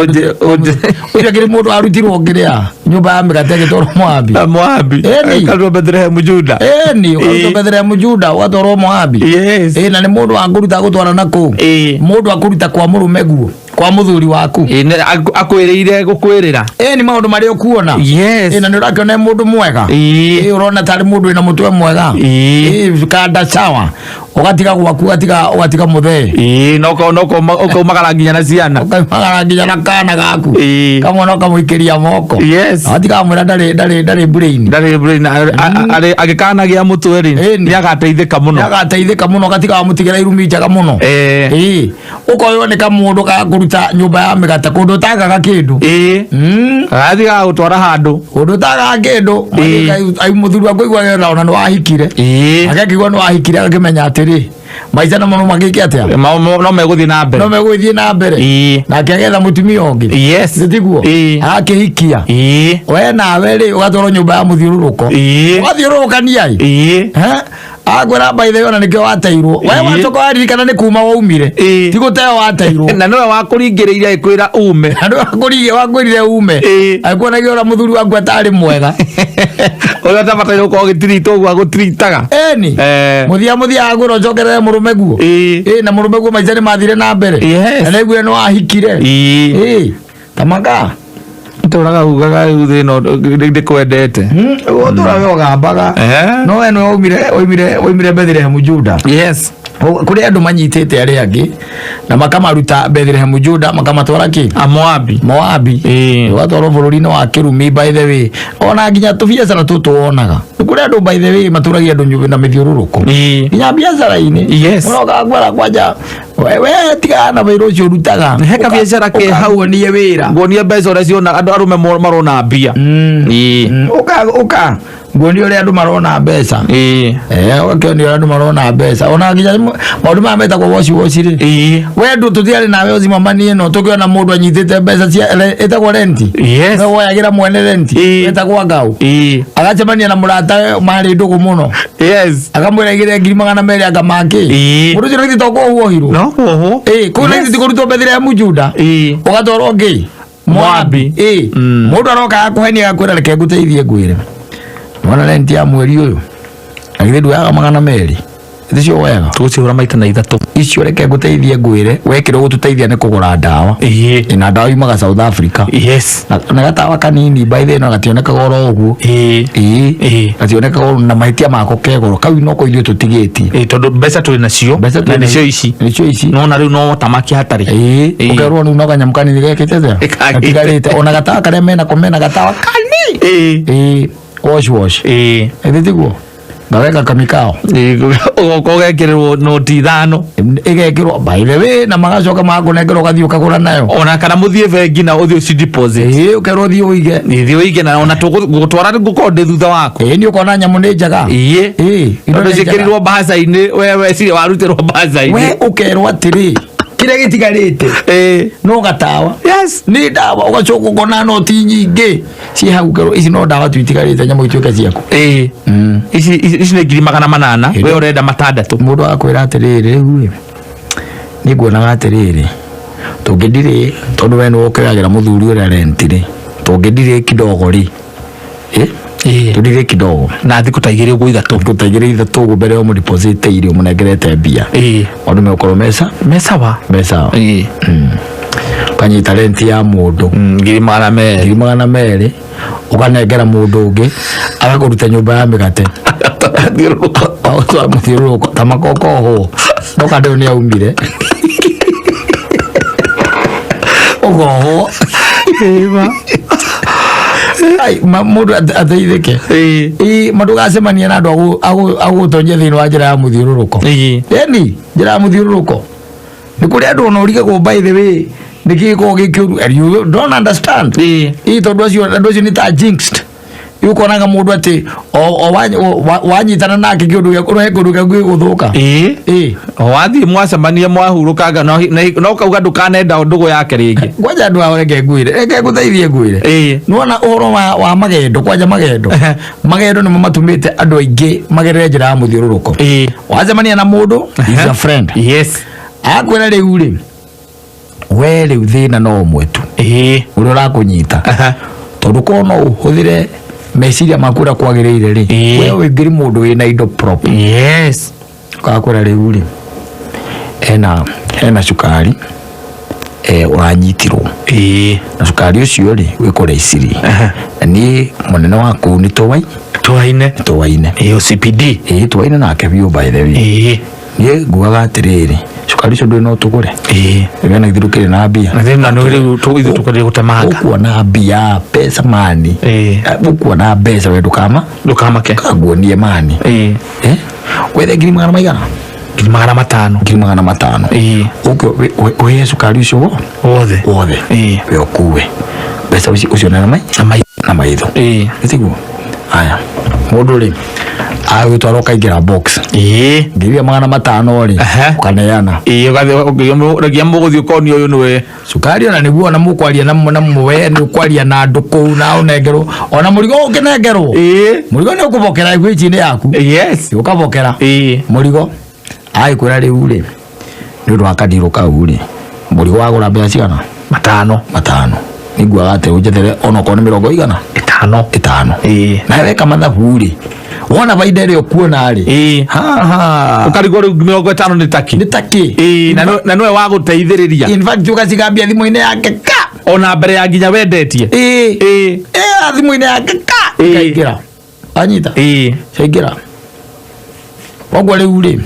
Oje kiri mundu arutirwo ngiria nyumba ya migate gitoro Moabi. Moabi. Kalwa Bethlehem Juda. Ni kalwa Bethlehem Juda watoro Moabi. Yes. Na ni mundu akuruta gutwara naku. Mundu akuruta kwa murume guo. kwa muthuri waku akwirire gukwirira ni maundu mari ukuona na ndirakiona mundu mwega urona tari mundu ina mutwe mwega kada sawa ugatiga gwaku ugatiga muthe noko magara nginya na ciana magara nginya na kana gaku kama no kamuikiria moko ugatiga mwira ndari brain ari agikanagia mutwe ri ni agateithika muno ugatiga mutigira irumi njaga muno ukoyo ni kamundu ka kuruta nyumba ya migate kundu tagaga kindu athiga gutwara handu kundu tagaga kindu ai muthuri wa kuigwa wera ona no ahikire agakigwa no ahikire agakimenya atiri maica no magike atia no meguthie na mbere na akiagetha mutumia ungi nditiguo akihikia we nawe ri ugatwara nyumba ya muthiururuko ugathiururukania agwera baithe ona nikio wateirwo we watoka waririkana ni kuma waumire ti guteo wateirwo na niwe wakuringiriire ikwira ume na niwe wakwirire ume akuonagia ora muthuri waku atari mwega ora tabataire uko gitirito gwa gutiritaga muthia agwira ucokerere murume guo na murume guo maica ni mathire na mbere na niguo no ahikire tamaka turaga ugaga uthino ndikwendete turawe ugambaga no we no oimire Bethlehem Juda kuri andu manyitete ari angi na makamaruta Bethlehem Juda makamatwara ki Moabi watwara bururi no akirumi by the way ona nginya tubiacara tutuonaga kuri andu by the way maturagia andu nyumba na mithiururuko nginya biacara ini unoga gwara kwaja wewe tiga na wiro cio rutaga heka biacara ke hau ni wira ngonia mbeca ora ciona andu arume marona mbia uka ngoni ore andu marona mbeca wakeni ore andu marona mbeca ona nginya maundu ma meta kwa woci ri we ndu tutiari nawe uzima mani no tukiona mundu anyitite mbeca cia etagwo renti no woyagira mwene renti etagwo ngau agacemania na murata mari ndugu muno akamwira igire 200 akamaki mundu cio nitoko huo hiro kuna niti kurutwo Bethlehem Juda ugatwaro ngi Moabi mundu aroka akuhenia akwira reke nguteithie ngwire mwana renti ya mweri uyu agithe ya 200 thicio wega tucihura maita na ithatu icio reke nguteithie ngwire wekire gututeithia ni kugura ndawa ina ndawa imaga South Africa na gatawa kanini by the no gationeka goro uguo gationeka goro na maitia mako kegoro kau no ko ithio tutigitie tondu mbeca tuli nacio na nicio ici no na riu no tamaki hatari ukerwo no kanyamukani ni gekete atigarite ona gatawa kare mena komena gatawa kani wash editiguo ngaweka kamikao ugekirwo noti ithano igekirwo by the way na magacoka makunengerwo gathio kagura nayo ona kana muthie bengi na uthio ci deposit ukerwo thio uige na ona tugutwara ngukonde thutha wako ni ukona nyamu ni njaga ndo cikirirwo mbaca-ini wewe cire warutirwo mbaca-ini we ukerwo atiri kire gitigarite no gatawa ni dawa ugacoka ukona noti nyingi ci hau kerwo ici no dawa twitigarite nyamu ituike ciaku ici ni 800 we urenda matandatu mundu akwira atiriri riu ni nguonaga atiriri tungindire tondu we no ukiragira muthuri uria rentire tungindire kidogo ri tudire kidogo na thiku ta igiri uguo ithatu uguo mbere yo deposit irio munengerete mbia ondu me ukoro mesa wa kanyita renti ya mundu 200 ukanengera mundu ungi agakuruta nyumba ya migate muthiururuko tamakoko ho ndoka ndio ni aumire ogoho ai mundu ateithike mundu gacemania na andu agutonye thiini wa njira ya muthiururuko njira ya muthiururuko ni kuri andu ona urigagwo by the way nikiko gikiuru and you don't understand tondu acio ni ta jinxed yukonaga mundu ati wanyitana nake kiundu gya kurehe kundu gya guthuka wathie mwacemania mwahurukanga no kauga ndukanenda ndugu yake ringi kwaja andu areke ngwire reke nguteithie ngwire nuona uhoro wa magendo kwaja magendo nimo matumite andu aingi magerere njira ya muthiururuko wacemania na mundu is a friend akwira riu ri we riu thina no mwetu uria urakunyita tondu kono uhuthire meciria makura kwagiriire ri we wingiri mundu wina indo prop kakura riu ri ena cukari uranyitirwo na cukari ucio ri wikore iciri ni munene waku ni tuwaine OCPD tuwaine nake biu by the way ni ngugaga atiriri cukari ucio ndui no tugure wena githirukire na mbia na thina no ithu tukore gutamanga ukuona mbia pesa mani ukuona mbeca we ndukamake kaguonie mani wethe ngiri magana maigana 500 uko we cukari ucio wothe we okuwe mbeca ucio na maitho itiguo aya mundu ri agwitwara ukaingira box ngiri 500 ri ukaneana ugathia muguthi ukoni uyu niwe cukari ona niguo na mukwaria na mwe ni ukwaria na andu kuu na unengerwo ona murigo ukinengerwo murigo ni ukubokera igwici-ini yaku ukabokera murigo aikwira riu ri ni undu wa kadiru kau ri murigo wagura mbeca cigana 5 niguaga ati unjethere ona ko ni 50 5 na weka mathabu ri wona baida ri okuona ri ukarigwo riu 50 ni taki na noe wa guteithiriria in fact ukacigambia thimu-ini yake ka ona mbere ya nginya wendetie thimu-ini yake ka ikaingira anyita caingira koguo riu ri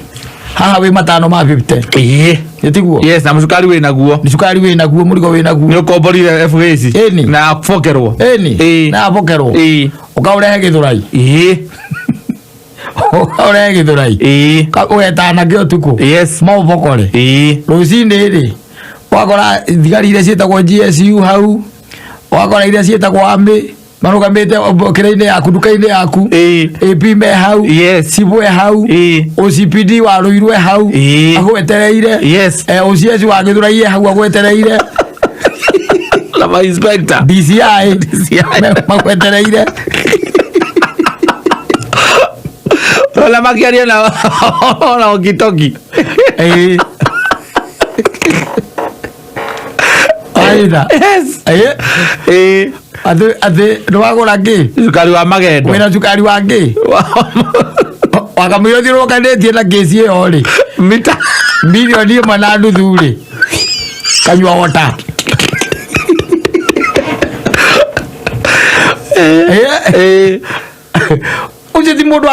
haha wi 5 ma 50 yetiguo na mucukari wi naguo ni cukari wi naguo murigo wi naguo ni ukomborire FAC na abokerwo na abokerwo ukaurehe githurai ukaurehe githurai ugetana kio tuku maubokore rucini ri wakora thigari iria cietagwo GSU hau wakora iria cietagwo ami marugamite kira-ini yaku nduka-ini yaku AP me hau Sibwe hau OCPD waruirwe hau agwetereire OCS wa githurai hau agwetereire la inspector DCI magwetereire la makiaria na okitoki aida ate ndwagura ngi cukari wa magendo wina cukari wa ngi wakamwira thirukanĩtie na kesi ĩyo rĩ mita milioni 1.5 rĩ kanyua wota ucio ti mũndũ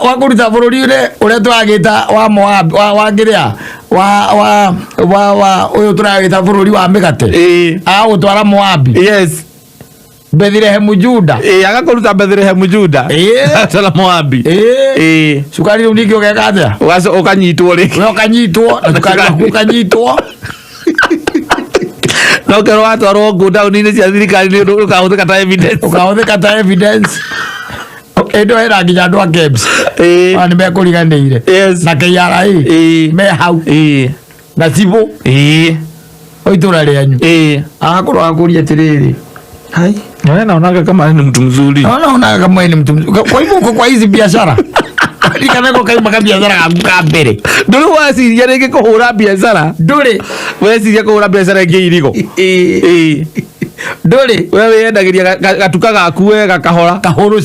wa kũruta bũrũri-inĩ ũrĩa tũragĩta wa Moab wa ngĩrĩa wa ũyũ tũragĩta bũrũri wa mĩgate agũtwara Moab Bethlehem Juda agakuruta Bethlehem Juda tala Moabi cukari rĩu ningĩ ũgeka atĩa ukanyitwo rĩ we ukanyitwo na cukari waku ukanyitwo no kerwo watwarwo godown-inĩ cia thirikari nĩ ũndũ ũkahũthĩka ta evidence endo era nginya andũ a KEBS nĩ mekũriganĩire na KRA me hau na Cibo itũra rĩanyu agakorwo agakũria atĩrĩrĩ hai naonaga kama ni mtu mzuri naonaga kama ni mtu mzuri kwa hivyo kwa hizi biashara kanako kaima ka biashara ka mbere nduri wasiria rĩngĩ kũhũra biashara nduri wesiria kũhũra biashara ĩngĩ irigo nduri we wendagĩria gatuka gaku wega kahũrũ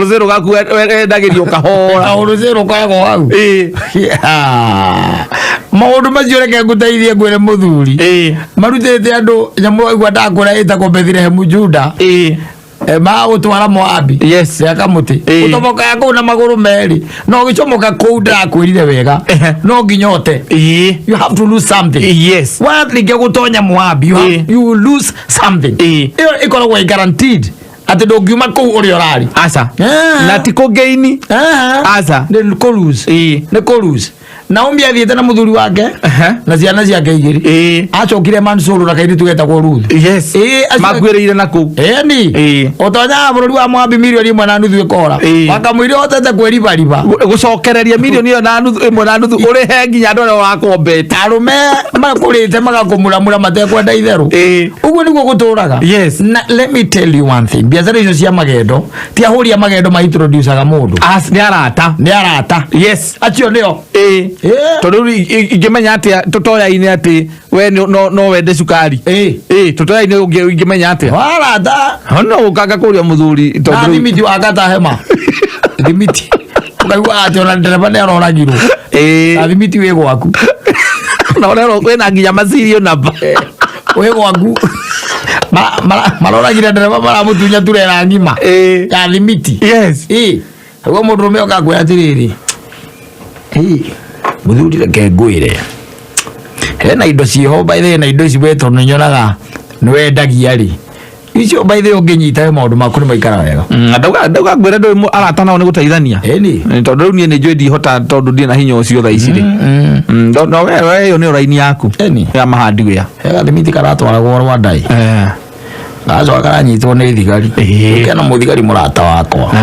cero gaku wendagĩrio kahũrũ cero kago hau maũndũ macio reke ngũteithie ngwĩre mũthuri marutĩte andũ nyamũ igua ndakũra ĩtagwo Bethlehem Juda magũtwara Moabi akamuti ũtobokaga kũu na magũrũ merĩ no ũgĩcomoka kũu ndakwĩrire wega no nginyote you have to lose something wathirĩkia gũtonya Moabi you lose something ĩyo ĩkoragwo guaranteed ati ndũngiuma kũu ũrĩa ũrarĩ aca na ti kũgaini aca nĩ kũlose Naomi athiĩte na mũthuri wake na ciana ciake igĩrĩ acokire Mansuru na kairĩtu getagwo Ruth makuĩrĩire na kũu ũtonyaga bũrũri wa Moabi milioni 1.5 ĩkora wakamwĩre hotete kwĩribariba gũcokereria milioni 1.5 ũrĩhe nginya andũ arĩa ũrakombete arũme makũrĩte magakũmuramura matekwenda itherũ ũguo nĩguo gũtũraga let me tell you one thing biacara icio cia magendo ti ahũri a magendo ma introducaga mũndũ nĩ arata acio nĩo tondu ingimenya atia tutoya-inĩ atĩ we no wende cukari tutoya-inĩ ingimenya atia warata no ũkanga kũria mũthuri na thimiti wa Katta hema thimiti ukaigua atĩ ona ndereba nĩ aroragirwo na thimiti wĩ gwaku na ũrerwo kwĩna nginya macirio namba wewe wangu marora gira ndereva mara mutunya turera ngima ya limiti yes wewe murume okakwira tiriri muthuri reke ngwire hena indo ciho by the na indo ici weto nyonaga ni wendagia ri icio by the unginyita maundu maku ni maikara wega ndauga ngwire ndo arata nao ni gutaithania tondu riu nie ni njui ndihota tondu ndi na hinya ucio tha ici ri no wewe yo ni uraini yaku ya mahandi wia hega limiti karatwaragwo rwandai gacoka karanyitwo nĩ thigari kena mũthigari mũrata wakwa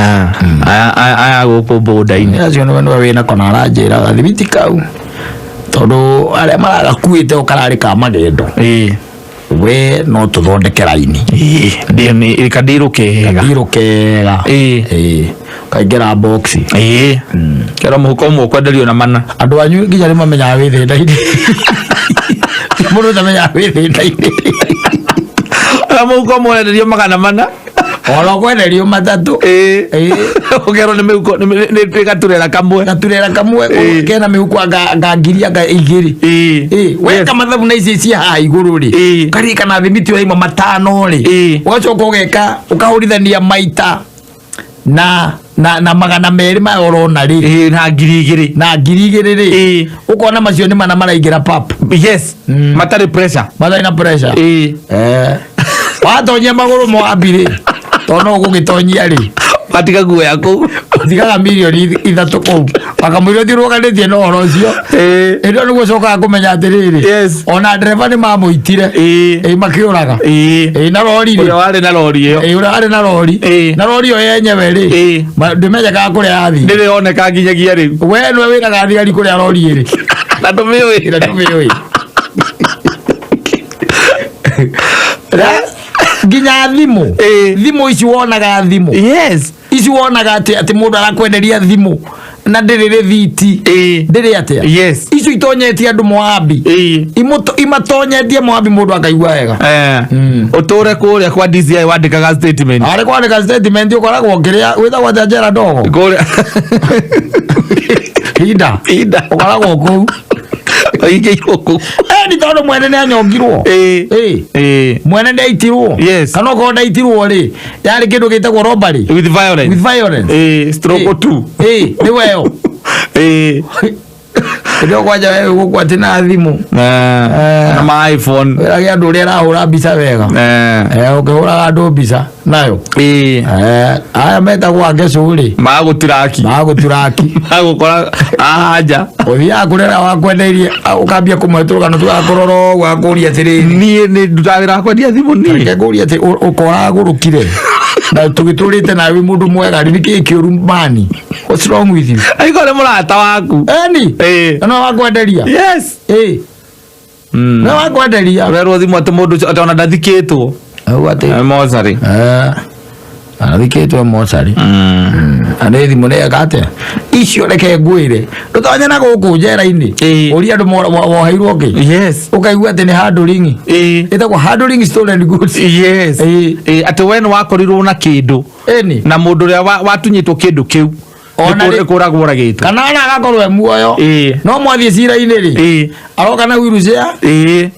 aya gũkũ mbũnda-inĩ acio nĩwe wĩna kona aranjĩra gathimiti kau tondũ arĩa maragakuĩte ũkararĩ ka magendo we no tũthondeke raini kadirũ kega kaingĩra box kera mũhuko ũmwe ũkwenderio na mana andũ anyu nginya nĩmamenyaga wĩ thĩnda-inĩ mũndũ ndamenyaga wĩ thĩnda-inĩ mũhuko mwenderio magana mana oro kwenderio matatũ ũgerwo nĩ mĩhuko nĩ gaturera kamwe kena mĩhuko anga ngiri anga igĩrĩ weka mathabu na ici cia haha igũrũ rĩ karikana thimiti waima matano rĩ ũgacoka ũgeka ũkahũrithania maita na magana merĩ ma orona rĩ na ngiri igĩrĩ rĩ ũkona macio nĩ mana maraingĩra pap yes matarĩ pressure watonyia magũrũ mwambirĩ tono ũgũgĩtonyia rĩ watiga guoya kũu ũtigaga mirioni 3 kũu wakamwĩra ũthiũrũganĩtie na ũhoro ũcio ĩndo nĩguo ũcokaga kũmenya atĩrĩrĩ ona ndereba nĩ mamũitire makĩũraga na rori ũrĩa warĩ na rori ĩyo ũrĩa warĩ na rori ĩyo yenyewe rĩ ndĩmenyaga kũrĩa athi ndĩrĩoneka nginyagia rĩu we nĩwe wĩraga thigari kũrĩa rori ĩrĩ na ndũmĩũĩ nginya thimũ ici wonaga ici wonaga atĩ mũndũ arakwenderia thimũ na ndĩrĩ rĩthiti ndĩrĩ atĩa icio itonyetie andũ Moabi imatonyetie Moabi mũndũ akaigua wega ũtũre kũrĩa kwa DCI wandĩkaga statement arĩ kwandĩka statement ũkoragwo kĩrĩa wĩtagwo atĩa njera ndogo kũrĩa hinda ũkoragwo kũu ni tondũ mwene nĩ anyongirwo mwene nĩ aitirwo kana okorwo ndaitirwo rĩ yarĩ kĩndũ gĩtagwo robbery with violence stroke 2 nĩ weo ndio kwaja wewe gũkũ atĩ na thimũ na ma iPhone wĩrage andũ ũrĩa arahũra mbica wega ũkĩhũraga andũ mbica nayo aya metagwo angecũ rĩ magũturaki magũkora ahaja ũthiaga kũrera wakwendeirie ũkambia kũmwetũrũgano tũgakũrora ũguo akũria atĩrĩrĩ niĩ nĩ ndutagĩra kwendia thimũ niĩ ngũria atĩ ũkoraga gũrũkire na tũgĩtũrĩte nawe mũndũ mwega rĩ nĩkĩ kĩũru mani what's wrong with you aiko nĩ mũrata waku no wakwenderia no wakwenderia werwo thimũ atĩ mũndũ atĩ ona ndathikĩtwo mocarĩ arathikĩtwo mocarĩ anĩ thimũ nĩyeka atĩa icio reke ngwĩre ndũtonye na gũkũ njera-inĩ ũria andũ woheirwo ngĩ ũkaigua atĩ nĩ handling ĩtagwo handling stolen goods atĩ we nĩ wakorirwo na kĩndũ na mũndũ ũrĩa watunyĩtwo kĩndũ kĩu kũragwo ũragĩtwo kana ona agakorwo e muoyo no mwathiĩ cira-inĩ rĩ aroka na wheelchair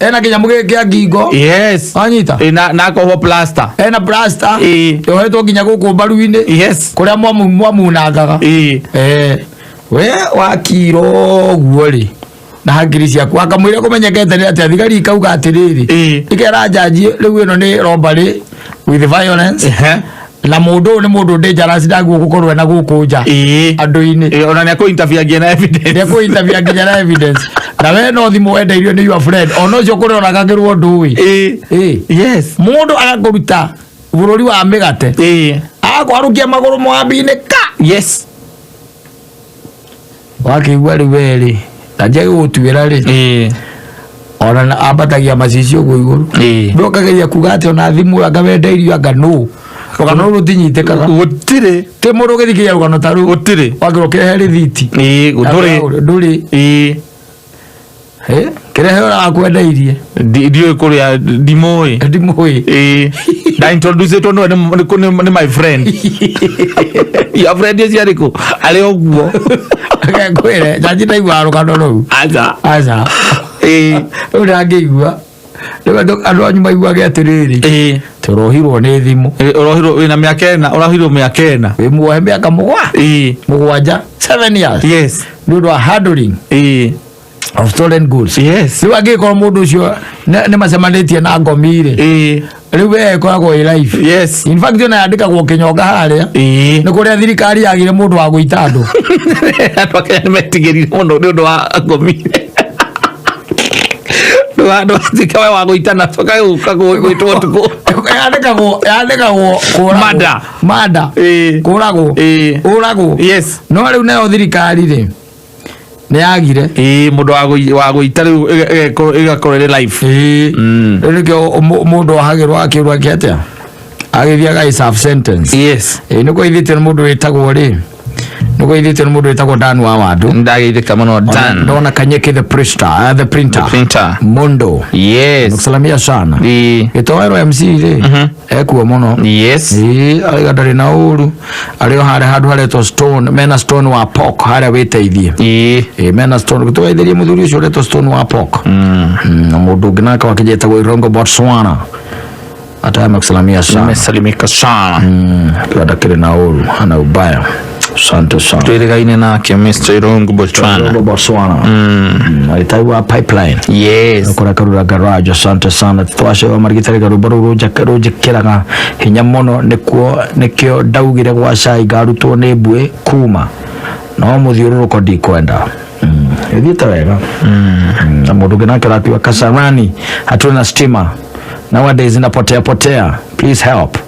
ena kĩnyamũ gĩkĩ kĩa ngingo anyita na akohwo plaster ena plaster yohetwo nginya gũkũ mbaru-inĩ kũrĩa mwamunangaga we wakiro ũguo rĩ na hakiri ciaku akamwĩra kũmenyekete nĩ atĩ thigari ikauga atĩrĩrĩ ĩkera njanji rĩu ĩno nĩ robbery with violence na mũndũ nĩ mũndũ dangerous ndaguo gũkorwo na gũkũ nja andũ-inĩ ona nĩ akũ-interview nginya na evidence nĩ nginya na evidence na we no thimũ wendeirio nĩ your friend ona ũcio kũroragagĩrwo ndũĩ mũndũ agakũruta bũrũri wa mĩgate agakwarũkia magũrũ Moabi-inĩ wakĩigua rĩu werĩ na njage gũtuĩra rĩ ona ambatagia macicio ũguo igũrũ ndũkageria kuga atĩ ona thimũ anga wendeirio anga rũgano rũrũ tinyitĩkaga gũtirĩ tĩ mũndũ ũgĩthikĩria rũgano ta rũu gũtirĩ wagĩrwo kĩrehe rĩthiti ndũrĩ kĩrehe ũrĩa wakwendeirie ndiũĩ kũrĩa ndimũĩ ndaintroducĩtwo nĩ my friend your friend ũcio arĩkũ arĩ ũguo ngwĩre njanji ndaiguaga rũgano rũu aca rĩu ndangĩigua Ndio andũ nyuma igwage atiriri turohirwo nĩ thimũ urohirwo wina mĩaka ĩna urahirwo mĩaka ĩna wĩ muohe mĩaka mũgwanja 7 years yes nĩ ũndũ wa handling of stolen goods yes rĩu angĩkorwo mũndũ ũcio nĩ macemanĩtie na ngomire rĩu we ĩkoragwo ĩ life yes in fact ona yandĩkagwo kĩnyonga harĩa nĩ kũrĩa thirikari yagire mũndũ wa gũita andũ andũ akenya nĩ metigĩrire mũno nĩ ũndũ wa ngomire ndo zikawa wa goitana toka goitwo tuko yandikagwo mada kurago yes no riu nayo thirikari ri ni yagire mundu wa goita riu igakorere life rĩu mundu wahagirwo akirwa kĩatia agithiaga i self sentence yes nĩ kuithite mundu witagwo ri nuko ithite mundu witagwo Dan wa wandu ndagithika muno Dan ndona Kanyeke the printer Mondo yes nukusalamia sana gitowero MC ri ekuo muno yes aliga ndari na uru alio hare handu hareto stone mena stone wa pork hare witeithie mena stone gutweithirie muthuri ucio reto stone wa pork na mundu nginaka wakijeta go Irongo Botswana ata makusalamia sana mesalimika sana kiada kile na uru ana ubaya Santo sana. Tuirigaine na Mr. Irongo Botswana. Aitaiwa pipeline. Yes. Kora karura garage asante sana. Twashe wa marigitari garubaru roje kiraga hinya mono nikyo daugire gwa cai garutwo ni mbue kuma. No muthiururuko ndikwenda. Ethiĩte wega. Na mũndũ ngina karatiwa Kasarani hatuna stima. Nowadays inapotea. Please help.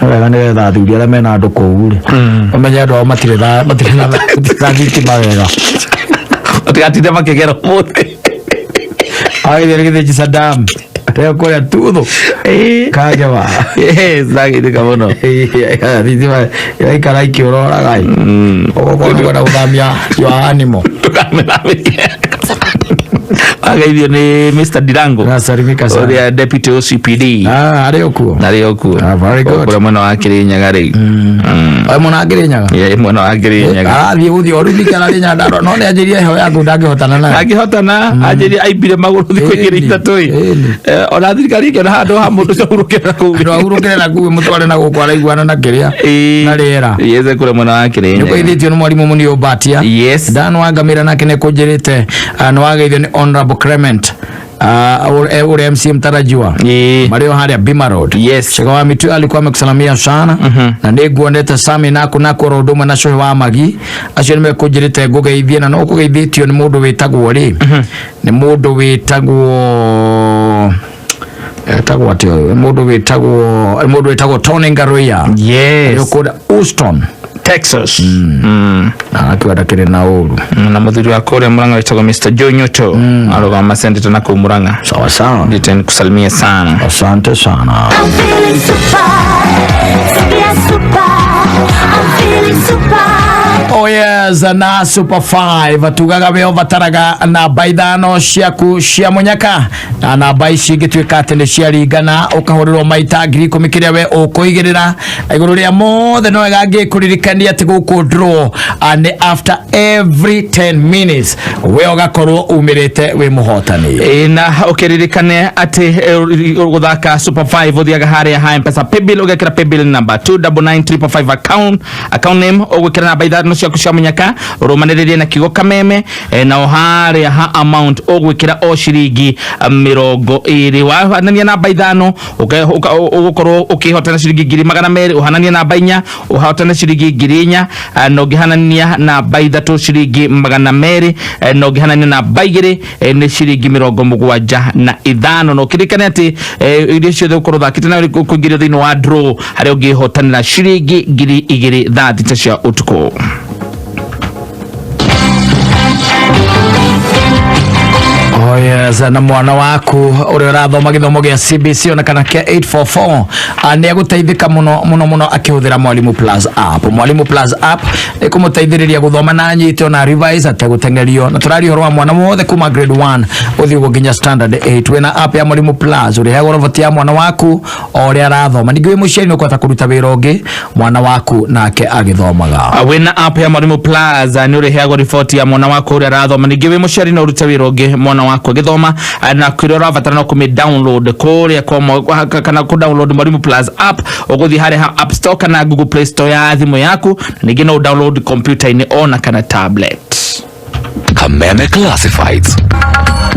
Wega nĩ tha thuri arĩa mena andũ kũu rĩ ũmenye andũ ao matirĩ na thitima wega ũtigatinde makĩgera mũthĩ agĩthiĩ gĩthĩnji Saddam rĩo kũrĩa tuthu kaja wa ndagĩthĩka mũno thitima ĩraikara ikĩũroraga ũgũkorwo na gũthamia your animal agaithio ni Mr. Dirango nasalimika sana the deputy OCPD ari okuo very good kwa mwana wa Kirinyaga ri mwana wa Kirinyaga mwana wa Kirinyaga athie uthi oruthika na rinya ndaro no ni anjirie heho yangu ndangihotana na anjirie aibire maguru thikũ igĩrĩ ithatũ ona thirikari ĩkĩona handũ ha mũndũ ũcio ahurũkĩre na kũu mũtware na gũkũ araiguana na kĩrĩa na rĩera yeze kũrĩa mwana wa Kirinyaga nĩ kũithĩtio nĩ mwarimũ Mũnio Batia yes Dan Wangamira nake nĩ kũnjĩrĩte nĩ wageithio nĩ Honorable Clement ule MC mtarajiwa Mario haria Bima Road yes Shagawa mitu alikuwa amekusalamia sana na niguonete sami nako rodoma na shohe wa magi acio nimekujirite gugeithie na no kugeithitio ni mundu witagwo ri ni mundu witagwo atio mundu witagwo Tony Ngaroya yes yokoda Houston Texas akiwa kire na uru na muthuri wa kore Murang'a witagwo Mr. Joe Nyoto arogama sendete na ku Murang'a sawa nditeni kusalimia sana asante sana Oh yes, na Super 5 tugaga weo bataraga na baithano ciaku cia munyaka na baici gitwika atende cia ringana ukahorirwo maita ngiri kumikiria we ukuigirira iguru ria mothe no gagi kuririkania ati guku draw and after every 10 minutes we ugakorwo umirite we muhotani na ukiririkane ati guthaka Super 5 uthiaga haria ha M-Pesa paybill ugekira paybill number 299555 account name ugwikira na baithano ciaku cia munyaka urumaniririe na kigo kameme na oharia ha amount ogwikira o shiringi 20 wahanania namba ithano ugukorwo ukihotana shiringi 200 uhanania namba 4 uhotana shiringi 4 no gihanania namba 3 shiringi 200 no gihanania namba 2 ni shiringi 75 no kirikane ati irio ciothe ukorwo thakite na kuingiria thini wa draw haria ungihotanira shiringi 230 cia utuko. Oh yes, na mwana waku uri urathoma githomo gia CBC ona kana kia 844 ni aguteithika muno akihuthira Mwalimu Plus app. Mwalimu Plus app ni kumuteithiriria guthoma na nyite ona revise ategutengerio na turari horo wa mwana wothe kuma grade 1 uthi gukinya standard 8 wena app ya Mwalimu Plus uri hagora votia mwana waku ori arathoma ningi muciari no kwata kuruta wira ungi mwana waku nake agithomaga wena app ya Mwalimu Plus ni uri hagora report ya mwana waku uri arathoma ningi muciari no ruta wira ungi mwana waku githoma na kwirora vatana ku download kuria kana ku download Mwalimu Plus app uguthi hari App Store kana Google Play Store ya thimu yaku ningi no download computer ini ona kana tablet. Kameme Classifieds.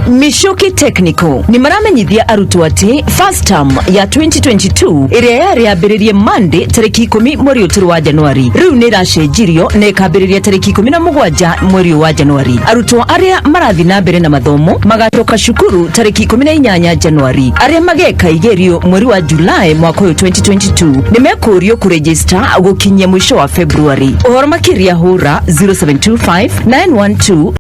Mishoki Technical ni maramenyithia arutwo ati first term ya 2022 iria yari yambiririe Monday tariki 10 mweri uturu wa Januari riu ni racenjirio na ikambiriria tariki 17 mweri wa Januari. Arutwo aria marathi na mbere na mathomo magatoka cukuru tariki 18 Januari. Aria mageka igerio mweri wa Julai mwaka 2022 ni mekurio kuregister gukinyia mwisho wa February. Uhoro makiria hura 0725 912